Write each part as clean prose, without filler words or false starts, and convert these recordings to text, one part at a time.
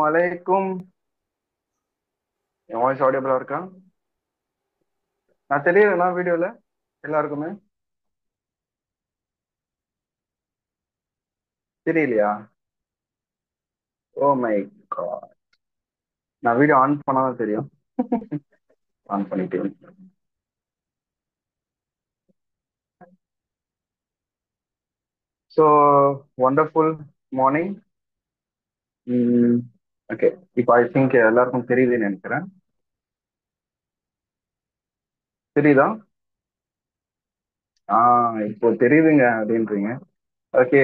வலைக்கும். என் வாய்ஸ் ஆடியபிளா இருக்கா? நான் தெரியலண்ணா வீடியோல எல்லாருக்குமே தெரியலையா? Oh my god. நான் வீடியோ ஆன் பண்ணாதான் தெரியும். ஆன் பண்ணிட்டேன். So wonderful morning. ஓகே. இப்போ ஐ திங்க் எல்லாருக்கும் தெரியுதுன்னு நினைக்கிறேன். தெரியுதா? இப்போ தெரியுதுங்க அப்படின்றீங்க. ஓகே.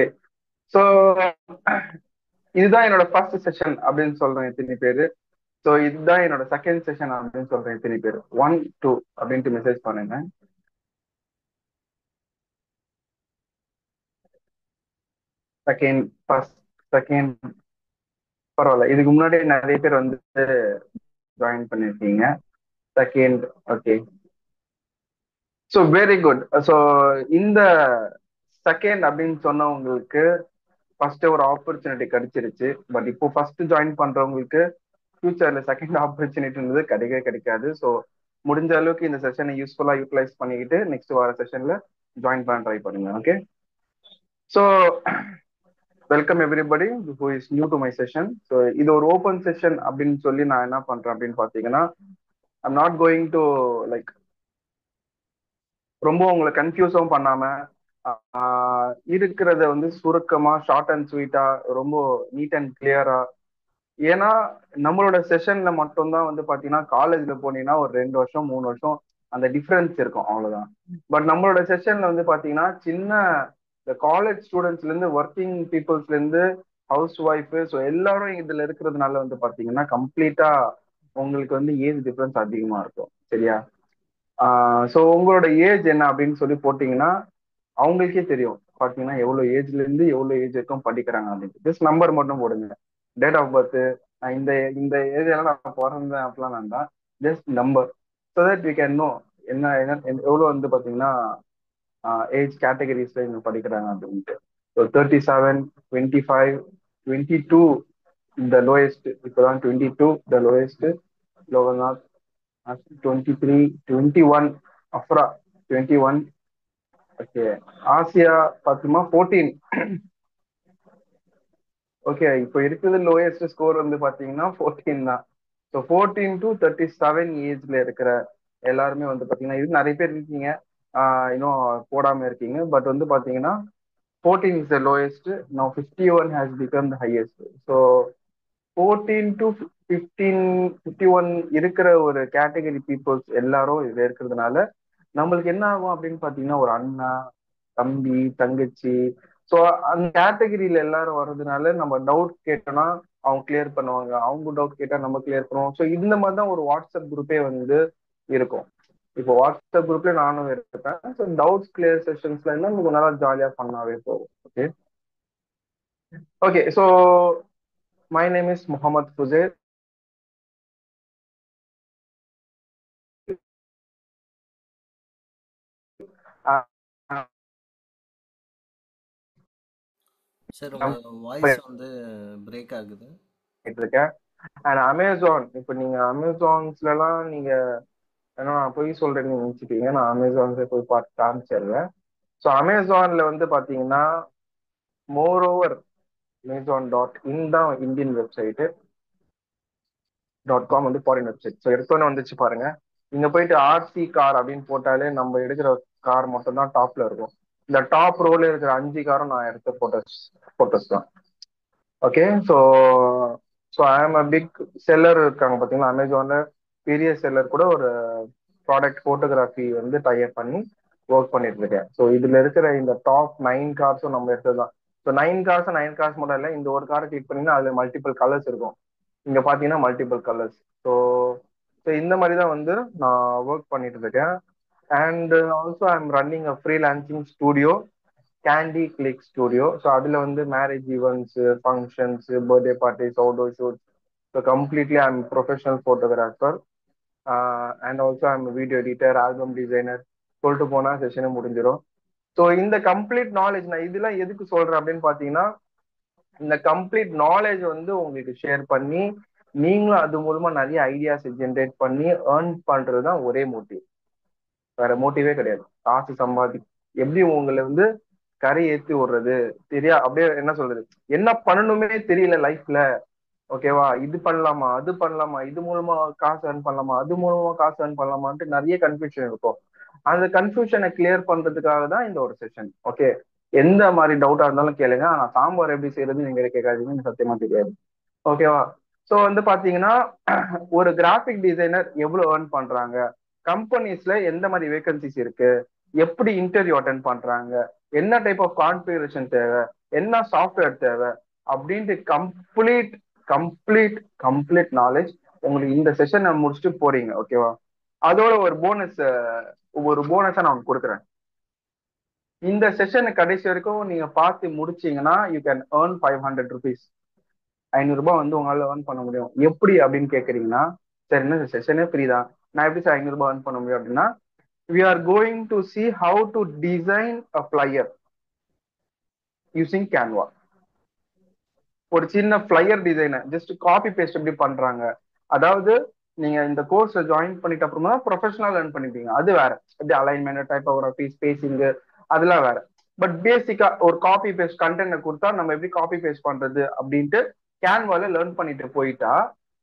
ஸோ இதுதான் என்னோட ஃபர்ஸ்ட் செஷன் அப்படின்னு சொல்றேன் எத்தனை பேரு. ஸோ இதுதான் என்னோட செகண்ட் செஷன் அப்படின்னு சொல்றேன் எத்தனை பேர். 1 2 அப்படின்ட்டு மெசேஜ் பண்ணுங்க. Second, first, second. பரவாயில்ல, இதுக்கு முன்னாடி நிறைய பேர் வந்து ஜாயின் பண்ணிருக்கீங்க. Second. Okay. So very good. So இந்த செகண்ட் அப்படின்னு சொன்னவங்களுக்கு ஃபர்ஸ்ட் ஒரு ஆப்பர்ச்சுனிட்டி கிடைச்சிருச்சு. பட் இப்போ ஃபர்ஸ்ட் ஜாயின் பண்றவங்களுக்கு ஃபியூச்சர்ல செகண்ட் ஆப்பர்ச்சுனிட்டின்றது கிடைக்கவே கிடைக்காது. ஸோ முடிஞ்ச அளவுக்கு இந்த செஷனை யூஸ்ஃபுல்லா யூட்டிலைஸ் பண்ணிக்கிட்டு நெக்ஸ்ட் வர செஷன்ல ஜாயின் பண்ண ட்ரை பண்ணுங்க. Okay. So welcome everybody who is new to my session. So இது ஒரு ஓப்பன் செஷன் அப்படின்னு சொல்லி நான் என்ன பண்றேன் அப்படின்னு பாத்தீங்கன்னா, I'm not going to like ரொம்ப உங்களை கன்ஃபியூஸும் பண்ணாம இருக்கிறத வந்து சுருக்கமா ஷார்ட் அண்ட் ஸ்வீட்டா ரொம்ப நீட் அண்ட் கிளியரா. ஏன்னா நம்மளோட செஷன்ல மட்டும்தான் வந்து பாத்தீங்கன்னா காலேஜ்ல போனீங்கன்னா ஒரு 2 வருஷம் 3 வருஷம் அந்த டிஃபரன்ஸ் இருக்கும், அவ்வளவுதான். பட் நம்மளோட செஷன்ல வந்து பாத்தீங்கன்னா சின்ன இந்த காலேஜ் ஸ்டூடெண்ட்ஸ்ல இருந்து ஒர்க்கிங் பீப்புள்ஸ்ல இருந்து ஹவுஸ் ஒய்ஃபு, ஸோ எல்லாரும் இதுல இருக்கிறதுனால வந்து பாத்தீங்கன்னா கம்ப்ளீட்டா உங்களுக்கு வந்து ஏஜ் டிஃபரன்ஸ் அதிகமா இருக்கும். சரியா? ஸோ உங்களோட ஏஜ் என்ன அப்படின்னு சொல்லி போட்டீங்கன்னா அவங்களுக்கே தெரியும் பாத்தீங்கன்னா எவ்வளவு ஏஜ்ல இருந்து எவ்வளவு ஏஜ் வரைக்கும் படிக்கிறாங்க அப்படின்னு. ஜஸ்ட் நம்பர் மட்டும் போடுங்க. டேட் ஆஃப் பர்த், இந்த இந்த ஏஜ்ல நான் பிறந்தேன் அப்படிலாம் வேண்டாம். Just number. So that we can know என்ன என்ன எவ்வளவு வந்து பாத்தீங்கன்னா ஏஜ் கேட்டகரிஸ்ல இவங்க படிக்கிறாங்க அப்படின்ட்டு. So 37, 25, 22 the lowest. இப்போதான் 22 த லோயஸ்ட். லோவர்நாத் 23, 21 அஃப்ரா 21. ஓகே. ஆசியா பாத்தீங்கன்னா 14. ஓகே. இப்போ இருக்குது லோயஸ்ட் ஸ்கோர் வந்து பாத்தீங்கன்னா 14 தான். ஸோ 14 to 37 ஏஜ்ல இருக்கிற எல்லாருமே வந்து பாத்தீங்கன்னா இது நிறைய பேர் இருக்கீங்க. இன்னும் போடாம இருக்கீங்க. பட் வந்து பாத்தீங்கன்னா 14 is the lowest. Now 51 has become the highest. So 14 to 15, 51 இருக்கிற ஒரு கேட்டகரி பீப்புள்ஸ் எல்லாரும் இதுல இருக்கிறதுனால நம்மளுக்கு என்ன ஆகும் அப்படின்னு பாத்தீங்கன்னா ஒரு அண்ணா, தம்பி, தங்கச்சி, ஸோ அந்த கேட்டகரியில எல்லாரும் வர்றதுனால நம்ம டவுட் கேட்டோம்னா அவங்க கிளியர் பண்ணுவாங்க, அவங்க டவுட் கேட்டா நம்ம கிளியர் பண்ணுவோம். ஸோ இந்த மாதிரி தான் ஒரு வாட்ஸ்அப் குரூப்பே வந்து இருக்கும். இப்போ வாட்ஸ்அப் குரூப்ல நானும் இருப்பேன். ஸோ டவுட்ஸ் கிளியர் செஷன்ஸ்ல எல்லாம் உங்களுக்கு நல்லா ஜாலியா பண்ணாவே போகும். Okay. Okay. So my name is Mohammed ஃபுசேர். சார் உங்க வாய்ஸ் வந்து பிரேக் ஆகுது. இருக்கேன். அண்ட் அமேசான், இப்போ நீங்க அமேசான்ஸ்ல எல்லாம் நீங்க ஏன்னா நான் போய் சொல்றேன்னு நினைச்சிட்டீங்க. நான் அமேசான்ல போய் பார்த்து காமிச்சிடுறேன். ஸோ அமேசான்ல வந்து பாத்தீங்கன்னா மோர் ஓவர் அமேசான்.in தான் இந்தியன் வெப்சைட்டு. .com வந்து ஃபாரின் வெப்சைட். ஸோ எடுத்தோன்னே வந்துச்சு பாருங்க. இங்க போயிட்டு ஆர்சி கார் அப்படின்னு போட்டாலே நம்ம எடுக்கிற கார் மட்டும் தான் டாப்ல இருக்கும். இந்த டாப் ரோல இருக்கிற 5 காரும் நான் எடுத்த போட்டோஸ் தான். ஓகே. ஸோ ஸோ ஐ ஆம் அ பிக் செல்லர் இருக்காங்க பார்த்தீங்களா அமேசான்ல. பெரிய செல்லர் கூட ஒரு ப்ராடக்ட் ஃபோட்டோகிராஃபி வந்து டைப் பண்ணி ஒர்க் பண்ணிட்டு இருக்கேன். ஸோ இதுல இருக்கிற இந்த டாப் 9 கார்ஸும் நம்ம எடுத்தது தான். ஸோ 9 கார்ஸ் மட்டும் இல்லை, இந்த ஒரு காரை கிளிக் பண்ணீங்கன்னா அதுல மல்டிபிள் கலர்ஸ் இருக்கும். இங்க பாத்தீங்கன்னா மல்டிபிள் கலர்ஸ். ஸோ ஸோ இந்த மாதிரி தான் வந்து நான் ஒர்க் பண்ணிட்டு இருக்கேன். And also I am running a freelancing studio, candy click studio. So அதுல வந்து marriage events, functions, birthday parties, outdoor shoot. So completely I am professional photographer. And also I am video editor, album designer. சொல்லிட்டு போனா செஷனே முடிஞ்சிடும். So இந்த complete knowledge நான் இதெல்லாம் எதுக்கு சொல்றேன் அப்படின்னு பாத்தீங்கன்னா இந்த கம்ப்ளீட் நாலேஜ் வந்து உங்களுக்கு ஷேர் பண்ணி நீங்களும் அது மூலமா நிறைய ஐடியாஸ் ஜென்ரேட் பண்ணி ஏர்ன் பண்றதுதான் ஒரே மோட்டிவ். வேற மோட்டிவே கிடையாது. காசு சம்பாதி எப்படி உங்களை வந்து கரை ஏத்தி விடுறது தெரியா, அப்படியே என்ன சொல்றது, என்ன பண்ணணுமே தெரியல லைஃப்ல. ஓகேவா, இது பண்ணலாமா அது பண்ணலாமா, இது மூலமா காசு earn பண்ணலாமா அது மூலமா காசு earn பண்ணலாமான்ட்டு நிறைய கன்ஃபியூஷன் இருக்கும். அந்த கன்ஃபியூஷனை கிளியர் பண்றதுக்காக தான் இந்த ஒரு செஷன். ஓகே, எந்த மாதிரி டவுட்டா இருந்தாலும் கேளுங்க. ஆனா சாம்பார் எப்படி செய்யறதுன்னு நீங்க கேட்காதீங்க, எனக்கு சத்தியமா தெரியாது. ஓகேவா. ஸோ வந்து பாத்தீங்கன்னா ஒரு கிராஃபிக் டிசைனர் எவ்வளவு earn பண்றாங்க, கம்பெனிஸ்ல எந்த மாதிரி வேகன்சிஸ் இருக்கு, எப்படி இன்டர்வியூ அட்டன் பண்றாங்க, என்ன டைப் ஆஃப் கான்ஃபிகரேஷன் தேவை, என்ன சாஃப்ட்வேர் தேவை அப்படின்ட்டு கம்ப்ளீட் கம்ப்ளீட் கம்ப்ளீட் நாலேஜ் உங்களுக்கு இந்த செஷனை முடிச்சுட்டு போறீங்க. ஓகேவா. அதோட ஒரு போனஸா நான் உங்களுக்கு கொடுக்குறேன். இந்த செஷன் கடைசி வரைக்கும் நீங்க பார்த்து முடிச்சீங்கன்னா யூ கேன் earn 500 rupees. 500 ரூபாய் வந்து உங்களால earn பண்ண முடியும். எப்படி அப்படின்னு கேக்குறீங்கன்னா, சரி என்ன செஷனே ஃப்ரீ தான், நான் எப்படி சார் 500 ரூபாய் earn பண்ண முடியும் அப்படின்னா, we are going to see how to design a flyer using Canva. ஒரு சின்ன flyer designer just copy paste எப்படி பண்றாங்க. அதாவது நீங்க இந்த கோர்ஸ் ஜாயின் பண்ணிட்ட அப்புறமா ப்ரொஃபஷனல் லேர்ன் பண்ணிப்பீங்க, அது வேற. எப்படி அலைன்மெண்ட், டைப்போகிராஃபி, ஸ்பேசிங், அதெல்லாம் வேற. பட் பேசிக்கா ஒரு காப்பி பேஸ்ட் கண்டென்ட் கொடுத்தா நம்ம எப்படி காப்பி பேஸ்ட் பண்றது அப்படின்ட்டு கேன்வால லேர்ன் பண்ணிட்டு போயிட்டா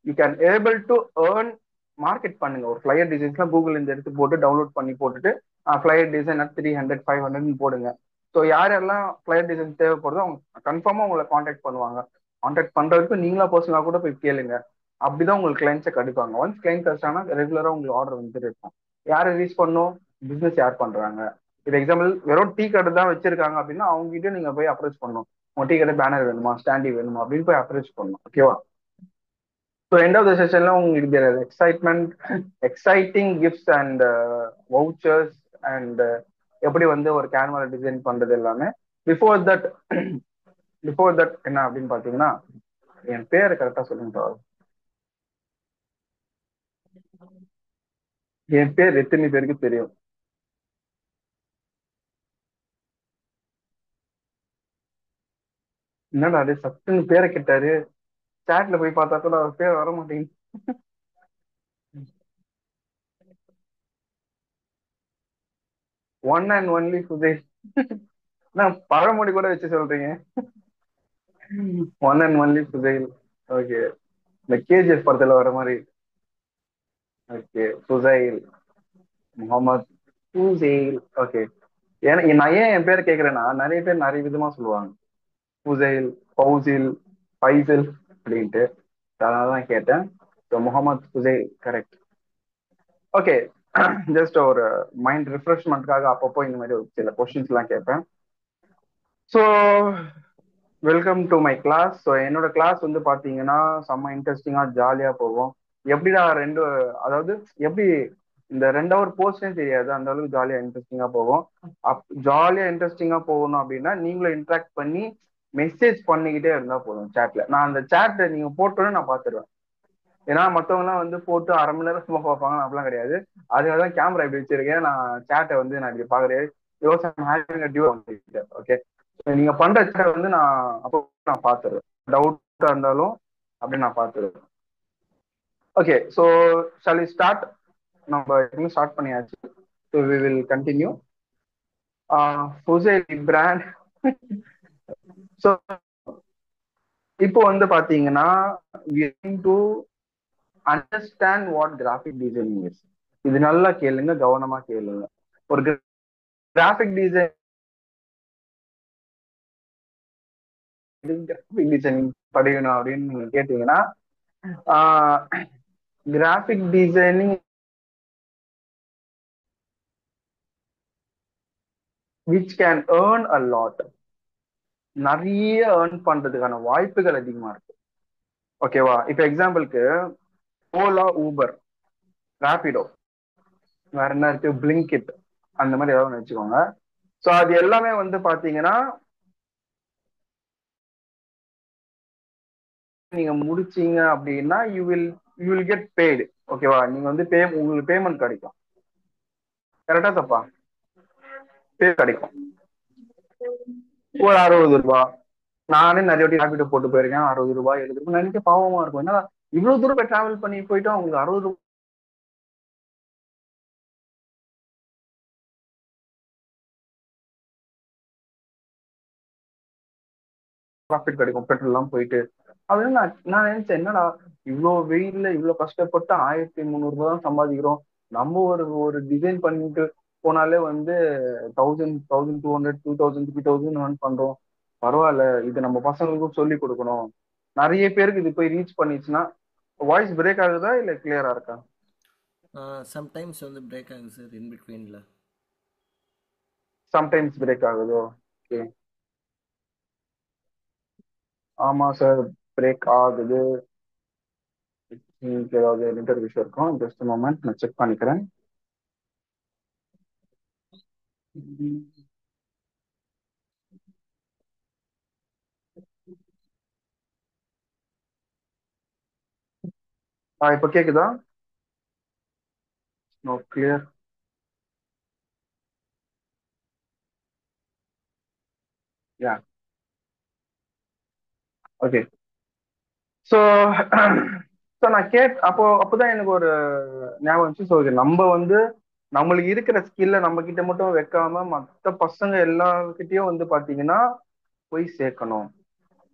you can able to earn. Market பண்ணுங்க. ஒரு ஃபிளையர் டிசைன்ஸ்லாம் கூகுள் இந்த எடுத்து போட்டு டவுன்லோட் பண்ணி போட்டுட்டு ஃபிளையர் டிசைன் 300 500 போடுங்க. ஸோ யார் யாரெல்லாம் ஃபிளையர் டிசைன் தேவைப்படுதோ அவங்க கன்ஃபார்மா உங்களை காண்டாக்ட் பண்ணுவாங்க. காண்டாக்ட் பண்றதுக்கு நீங்களா பர்சனலா கூட போய் கேளுங்க. அப்படிதான் உங்களுக்கு கிளைண்ட்ஸை கிடைப்பாங்க. ஒன்ஸ் கிளைண்ட் கிடைச்சாங்கன்னா ரெகுலரா உங்களுக்கு ஆர்டர் வந்துட்டு இருக்கும். யாரை ரீச் பண்ணும், பிசினஸ் யார் பண்றாங்க. இது எக்ஸாம்பிள் வெறும் டீ கடை தான் வச்சிருக்காங்க அப்படின்னா அவங்க கிட்ட நீங்க போய் அப்ரோச் பண்ணணும். உங்க டீ கடை பேனர் வேணுமா, ஸ்டாண்டி வேணுமா அப்படின்னு போய் அப்ரோச் பண்ணணும். ஓகேவா. ஸோ எண்ட் ஆஃப் த செஷன்ல உங்களுக்கு there excitement, exciting gifts and vouchers and எப்படி வந்து ஒரு கேன்வால டிசைன் பண்றது எல்லாமே. பிஃபோர் தட் பிஃபோர் தட் என்ன அப்படின்னு பாத்தீங்கன்னா, என் பேரை கரெக்டா சொல்லுங்க. என் பேர் எத்தனை பேருக்கு தெரியும்? என்னடா அது சத்துன்னு பேரை கேட்டாரு, சாட்ல போய் பார்த்தா கூட அவர் பேர் வர மாட்டேங்குது. One and only Sudesh. நான் பழமொழி கூட வச்சு சொல்றீங்க. ஒன் அண்ட் ஒன்லி சுதைல். ஓகே, இந்த கேஜிஎஃப் படத்துல வர மாதிரி. ஓகே, சுதைல், முகமது சுசைல். ஓகே. ஏன்னா நான் ஏன் என் பேரை கேட்கறேன்னா நிறைய பேர் நிறைய விதமா சொல்லுவாங்க. புசைல், பௌசில், பைசில் அப்படின்ட்டு. அதனால தான் கேட்டேன். So Mohammed Fuzail correct. Okay. Just ஒரு மைண்ட் ரிஃப்ரெஷ்மெண்ட்காக அப்பப்போ இந்த மாதிரி ஒரு சில கொஸ்டின்ஸ் எல்லாம் கேட்பேன். So welcome to my class. So என்னோட கிளாஸ் வந்து பாத்தீங்கன்னா செம்ம இன்ட்ரெஸ்டிங்கா ஜாலியா போகும். எப்படிடா அதாவது எப்படி இந்த 2 ஹவர் போஸ்டே தெரியாது, அந்த அளவுக்கு ஜாலியா இன்ட்ரெஸ்டிங்கா போகும். ஜாலியா இன்ட்ரெஸ்டிங்கா போகணும் அப்படின்னா நீங்களும் இன்ட்ராக்ட் பண்ணி மெசேஜ் பண்ணிக்கிட்டே இருந்தா போதும் சேட்ல. நான் அந்த சேட்டை நீங்க போட்டோன்னு நான் பாத்துருவேன். ஏன்னா மத்தவங்க எல்லாம் வந்து போட்டு அரை மணி நேரம் சும்மா பார்ப்பாங்க, அப்படிலாம் கிடையாது. அதுக்காக தான் கேமரா இப்படி வச்சிருக்கேன். நான் சேட்டை வந்து நான் இப்படி பாக்குறேன். ஓகே, நீங்க பண்ற சேட்டை வந்து நான் அப்போ நான் பாத்துருவேன். டவுட்டா இருந்தாலும் அப்படி நான் பாத்துருவேன். Okay, so shall we start? நம்ம எப்பவுமே ஸ்டார்ட் பண்ணியாச்சு. So we will continue. Fuzail பிராண்ட். ஸோ இப்போ வந்து பாத்தீங்கன்னா to understand what graphic designing is. இது நல்லா கேளுங்க, கவனமா கேளுங்க. ஒரு கிராஃபிக் டிசைன் கிராஃபிக் டிசைனிங் படிக்கணும் அப்படின்னு நீங்க கேட்டீங்கன்னா, graphic designing which can earn a lot. நிறைய ஏர்ன் பண்றதுக்கான வாய்ப்புகள் அதிகமா இருக்கு. ஓகேவா. இப்ப எக்ஸாம்பிளுக்கு ஓலா, ஊபர், ராபிடோ, வேற என்ன இருக்கு, பிளிங்கிட், அந்த மாதிரி ஏதாவது வச்சுக்கோங்க. ஸோ அது எல்லாமே வந்து பாத்தீங்கன்னா நீங்க முடிச்சீங்க அப்படின்னா யூ வில் கெட் பெய்டு. ஓகேவா. நீங்க வந்து உங்களுக்கு பேமெண்ட் கிடைக்கும். கரெக்டா தப்பா? பே கிடைக்கும். ஒரு 60 ரூபாய், நானே நிறைய வாட்டி ரேபிடோ போட்டு போயிருக்கேன். 60 ரூபாய் 70 ரூபாய் நினைக்க பாவமா இருக்கும். ஏன்னா இவ்வளவு தூரம் போய் டிராவல் பண்ணி போயிட்டு அவங்களுக்கு 60 ரூபாய் ப்ராஃபிட் கிடைக்கும் பெட்ரோல் எல்லாம் போயிட்டு. அப்படின்னு நான் நினைச்சேன், என்னடா இவ்வளவு வெயில்ல இவ்வளவு கஷ்டப்பட்டு 1300 ரூபாய் தான் சம்பாதிக்கிறோம். நம்ம ஒரு ஒரு டிசைன் பண்ணிட்டு போனாலே வந்து 1000 1200 2000 3000 earn பண்றோம். பரவாயில்ல, இது நம்ம பசங்களுக்கும் சொல்லி கொடுக்கணும். நிறைய பேருக்கு இது போய் ரீச் பண்ணிச்சுன்னா. வாய்ஸ் பிரேக் ஆகுதா இல்ல கிளியரா இருக்கா? சம்டைம்ஸ் வந்து பிரேக் ஆகுது சார் இன் பிட்வீனில். சம்டைம்ஸ் பிரேக் ஆகுதோ? ஓகே. ஆமா சார், பிரேக் ஆகுது. இன்னைக்கு ஏதாவது இன்டர்வியூ இருக்கும். ஜஸ்ட் மொமெண்ட், நான் செக் பண்ணிக்கிறேன். இப்ப கேக்குதா? No clear. Yeah. Okay. So so நான் அப்போதான் எனக்கு ஒரு ஞாபகம் வந்துச்சு. ஸோ இது நம்ம வந்து நம்மளுக்கு இருக்கிற ஸ்கில்ல நம்ம கிட்ட மட்டும் வைக்காம மற்ற பசங்க எல்லார்கிட்டயும் வந்து பாத்தீங்கன்னா போய் சேர்க்கணும்.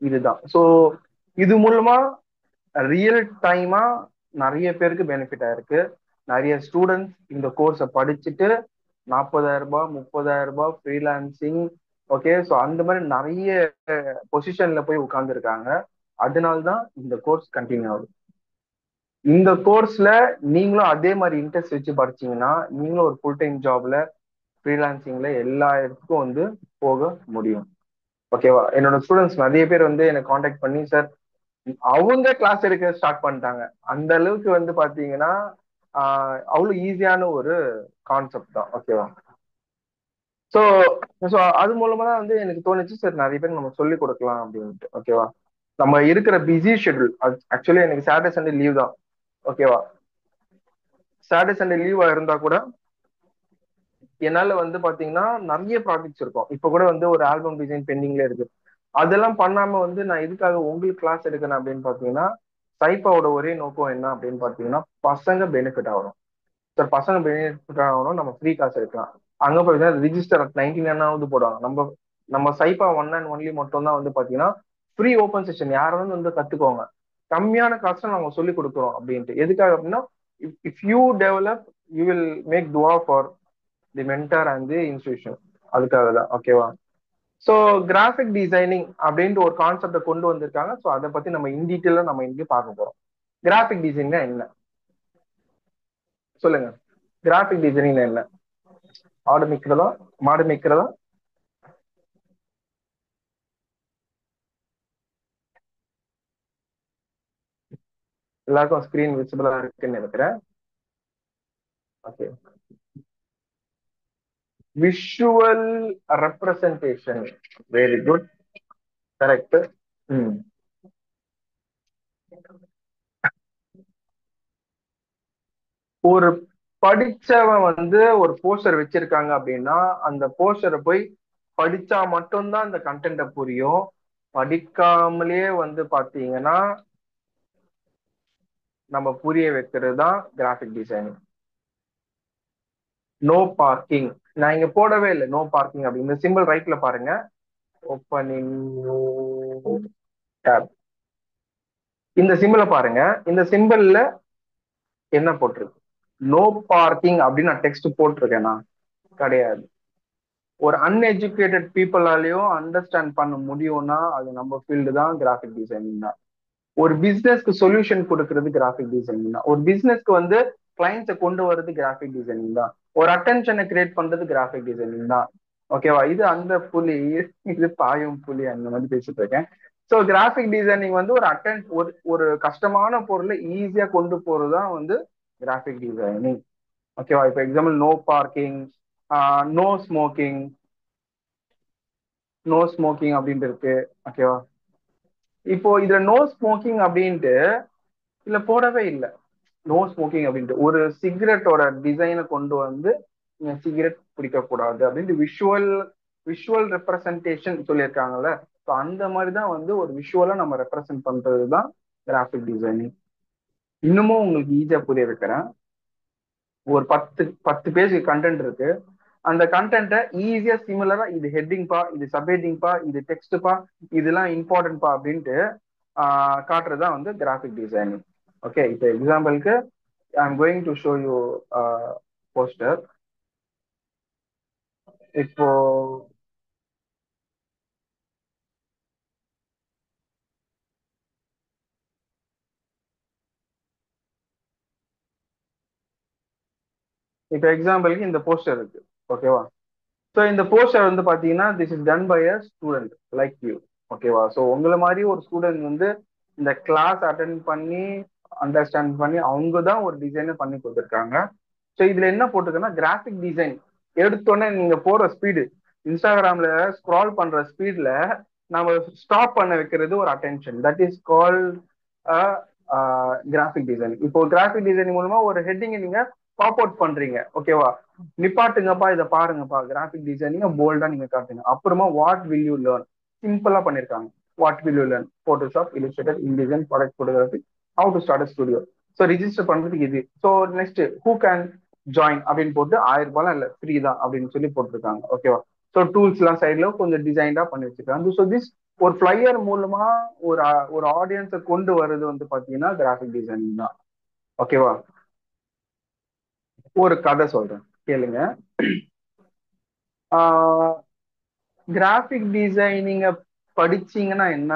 இதுதான். ஸோ இது மூலமா ரியல் டைமா நிறைய பேருக்கு பெனிஃபிட் ஆயிருக்கு. நிறைய ஸ்டூடெண்ட்ஸ் இந்த கோர்ஸை படிச்சுட்டு 40,000 ரூபாய் 30,000 ரூபாய் ஃப்ரீலான்சிங், ஓகே, ஸோ அந்த மாதிரி நிறைய பொசிஷன்ல போய் உட்கார்ந்துருக்காங்க. அதனால்தான் இந்த கோர்ஸ் கண்டினியூ ஆகுது. இந்த கோர்ஸ்ல நீங்களும் அதே மாதிரி இன்ட்ரெஸ்ட் வச்சு படிச்சீங்கன்னா நீங்களும் ஒரு ஃபுல் டைம் ஜாப்ல ஃப்ரீலான்சிங்ல எல்லா இடத்துக்கும் வந்து போக முடியும். ஓகேவா? என்னோட ஸ்டூடெண்ட்ஸ் நிறைய பேர் வந்து எனக்கு காண்டாக்ட் பண்ணி, சார் அவங்க கிளாஸ் எடுக்க ஸ்டார்ட் பண்ணிட்டாங்க. அந்த அளவுக்கு வந்து பாத்தீங்கன்னா அவ்வளவு ஈஸியான ஒரு கான்செப்ட் தான். ஓகேவா? ஸோ ஸோ அது மூலமா தான் வந்து எனக்கு தோணுச்சு, சார் நிறைய பேர் நம்ம சொல்லி கொடுக்கலாம் அப்படின்ட்டு. ஓகேவா? நம்ம இருக்கிற பிஸி ஷெட்யூல், ஆக்சுவலி எனக்கு சாட்டர்டே சண்டே லீவ் தான். ஓகேவா? சாட்டர்டே சண்டே லீவா இருந்தா கூட என்னால வந்து பாத்தீங்கன்னா நிறைய ப்ராஜெக்ட்ஸ் இருக்கும். இப்ப கூட வந்து ஒரு ஆல்பம் டிசைன் பெண்டிங்ல இருக்கு. அதெல்லாம் பண்ணாம வந்து நான் எதுக்காக உங்களுக்கு கிளாஸ் எடுக்கிறேன் அப்படின்னு பாத்தீங்கன்னா, சைப்பாவோட ஒரே நோக்கம் என்ன அப்படின்னு பாத்தீங்கன்னா, பசங்க பெனிஃபிட் ஆகணும். சார் பசங்க பெனிஃபிட் ஆகணும், நம்ம ஃப்ரீ கிளாஸ் எடுக்கலாம். அங்க போய் ரிஜிஸ்டர் 99 போடுவாங்க. நம்ம நம்ம சைப்பா ஒன் அண்ட் ஒன்லி மட்டும் தான் வந்து பாத்தீங்கன்னா ஃப்ரீ ஓப்பன் செஷன், யாரும் வந்து கத்துக்கோங்க, கம்மியான காசுல நாங்க சொல்லி கொடுக்குறோம் அப்படின்ட்டு. எதுக்காக அப்படின்னா, if you develop you will make துவா for the mentor and the institution. அதுக்காக தான். ஓகேவா? ஸோ கிராஃபிக் டிசைனிங் அப்படின்ட்டு ஒரு கான்செப்டை கொண்டு வந்திருக்காங்க. ஸோ அதை பத்தி நம்ம இன் டீட்டெயிலா நம்ம இங்கே பார்க்க போறோம். கிராஃபிக் டிசைனிங் என்ன சொல்லுங்க? கிராஃபிக் டிசைனிங் என்ன? ஆடு மேய்க்கிறதா? மாடு மேய்க்கிறதா? எல்லாருக்கும் ஸ்கிரீன் விசிபிளா இருக்குன்னு நினைக்கிறேன். Okay. Visual representation. Very good. Correct. ம். ஒரு படிச்சவன் வந்து ஒரு போஸ்டர் வச்சிருக்காங்க அப்படின்னா அந்த போஸ்டரை போய் படிச்சா மட்டும்தான் அந்த கண்டென்ட்டை புரியும். படிக்காமலே வந்து பாத்தீங்கன்னா நம்ம புரிய வைக்கிறது தான் கிராஃபிக் டிசைனிங். நோ பார்க்கிங், நான் இங்க போடவே இல்லை நோ பார்க்கிங் அப்படின்னு. இந்த சிம்பிள் ரைட்ல பாருங்க, ஓப்பனிங் டேப், இந்த சிம்பிளை பாருங்க. இந்த சிம்பிள்ல என்ன போட்டிருக்கு? நோ பார்க்கிங் அப்படின்னு நான் டெக்ஸ்ட் போட்டிருக்கேனா? கிடையாது. ஒரு அன்எஜுகேட்டட் பீப்புளாலையும் அண்டர்ஸ்டாண்ட் பண்ண முடியும்னா அது நம்ம ஃபீல்டு தான், கிராஃபிக் டிசைனிங் தான். ஒரு பிசினஸ்க்கு சொல்யூஷன் கொடுக்கறது கிராஃபிக் டிசைனிங் தான். ஒரு பிசினஸ்க்கு வந்து கிளைண்ட்ஸை கொண்டு வர்றது கிராஃபிக் டிசைனிங் தான். ஒரு அட்டென்ஷனை கிரியேட் பண்றது கிராஃபிக் டிசைனிங் தான். ஓகேவா? இது அந்த புலி, இது பாயும் புலி, அந்த மாதிரி பேசிட்டு இருக்கேன். ஸோ கிராஃபிக் டிசைனிங் வந்து ஒரு ஒரு கஷ்டமான பொருளை ஈஸியா கொண்டு போறதுதான் வந்து கிராஃபிக் டிசைனிங். ஓகேவா? இப்போ example no parking, no smoking, no smoking அப்படின்ட்டு இருக்கு. ஓகேவா? இப்போ இதுல நோ ஸ்மோக்கிங் அப்படின்ட்டு இல்ல போடவே இல்லை. நோ ஸ்மோக்கிங் அப்படின்ட்டு ஒரு சிகரெட்டோட டிசைனை கொண்டு வந்து சிகரெட் பிடிக்க கூடாது அப்படின்ட்டு விஷுவல் ரெப்ரசன்டேஷன் சொல்லியிருக்காங்கல்ல. ஸோ அந்த மாதிரி தான் வந்து ஒரு விஷுவலா நம்ம ரெப்ரசென்ட் பண்றது தான் கிராஃபிக் டிசைனிங். இன்னமும் உங்களுக்கு ஈஸியா புரிய வைக்கிறேன். ஒரு 10 பேஜ் கண்டென்ட் இருக்கு. அந்த கண்டென்ட்டை ஈஸியா சிமிலரா இது ஹெட்டிங் பா, இது சப்ஹெட்டிங் பா, இது டெக்ஸ்ட் பா, இதெல்லாம் இம்பார்ட்டன்ட் பா அப்படின்ட்டு காட்டுறது தான் வந்து கிராஃபிக் டிசைனிங். ஓகே, இப்போ எக்ஸாம்பிளுக்கு I am going to show you poster. இப்போ இப்போ எக்ஸாம்பிளுக்கு இந்த போஸ்டர் இருக்கு. ஓகேவா? ஸோ இந்த போஸ்டர் வந்து பாத்தீங்கன்னா this is done by a student like you. ஓகேவா? ஸோ உங்களை மாதிரி ஒரு ஸ்டூடெண்ட் வந்து இந்த கிளாஸ் அட்டன் பண்ணி அண்டர்ஸ்டாண்ட் பண்ணி அவங்க தான் ஒரு டிசைனை பண்ணி கொடுத்துருக்காங்க. ஸோ இதுல என்ன போட்டிருக்குன்னா கிராஃபிக் டிசைன். எடுத்தோடனே நீங்க போற ஸ்பீடு, இன்ஸ்டாகிராம்ல ஸ்க்ரால் பண்ற ஸ்பீட்ல நம்ம ஸ்டாப் பண்ண வைக்கிறது ஒரு attention. That is call graphic design. இப்போ கிராஃபிக் டிசைன் மூலமா ஒரு ஹெட்டிங்கை நீங்க பாப் அவுட் பண்றீங்க. ஓகேவா? நிப்பாட்டுங்கப்பா, இதை பாருங்கப்பா, கிராஃபிக் டிசைனிங்க போல்டா நீங்க காட்டுங்க. அப்புறமா வாட் வில் யூ லேர்ன் சிம்பிளா பண்ணிருக்காங்க. What will you learn Photoshop, Illustrator, InDesign, product photography, how to start studio. So register பண்றதுக்கு இது. So next who can join அப்படின்னு போட்டு 1000 இல்ல ஃப்ரீ தான் அப்படின்னு சொல்லி போட்டிருக்காங்க. ஓகேவா? ஸோ டூல்ஸ் எல்லாம் சைட்ல கொஞ்சம் டிசைன்டா பண்ணி வச்சிருக்காங்க. ஸோ திஸ் ஒரு ஃபிளையர் மூலமா ஒரு ஒரு ஆடியன்ஸை கொண்டு வர்றது வந்து பாத்தீங்கன்னா கிராஃபிக் டிசைனிங் தான். ஓகேவா? ஒரு கதை சொல்றேன் கேளுங்க. கிராஃபிக் டிசைனிங்க படிச்சீங்கன்னா என்ன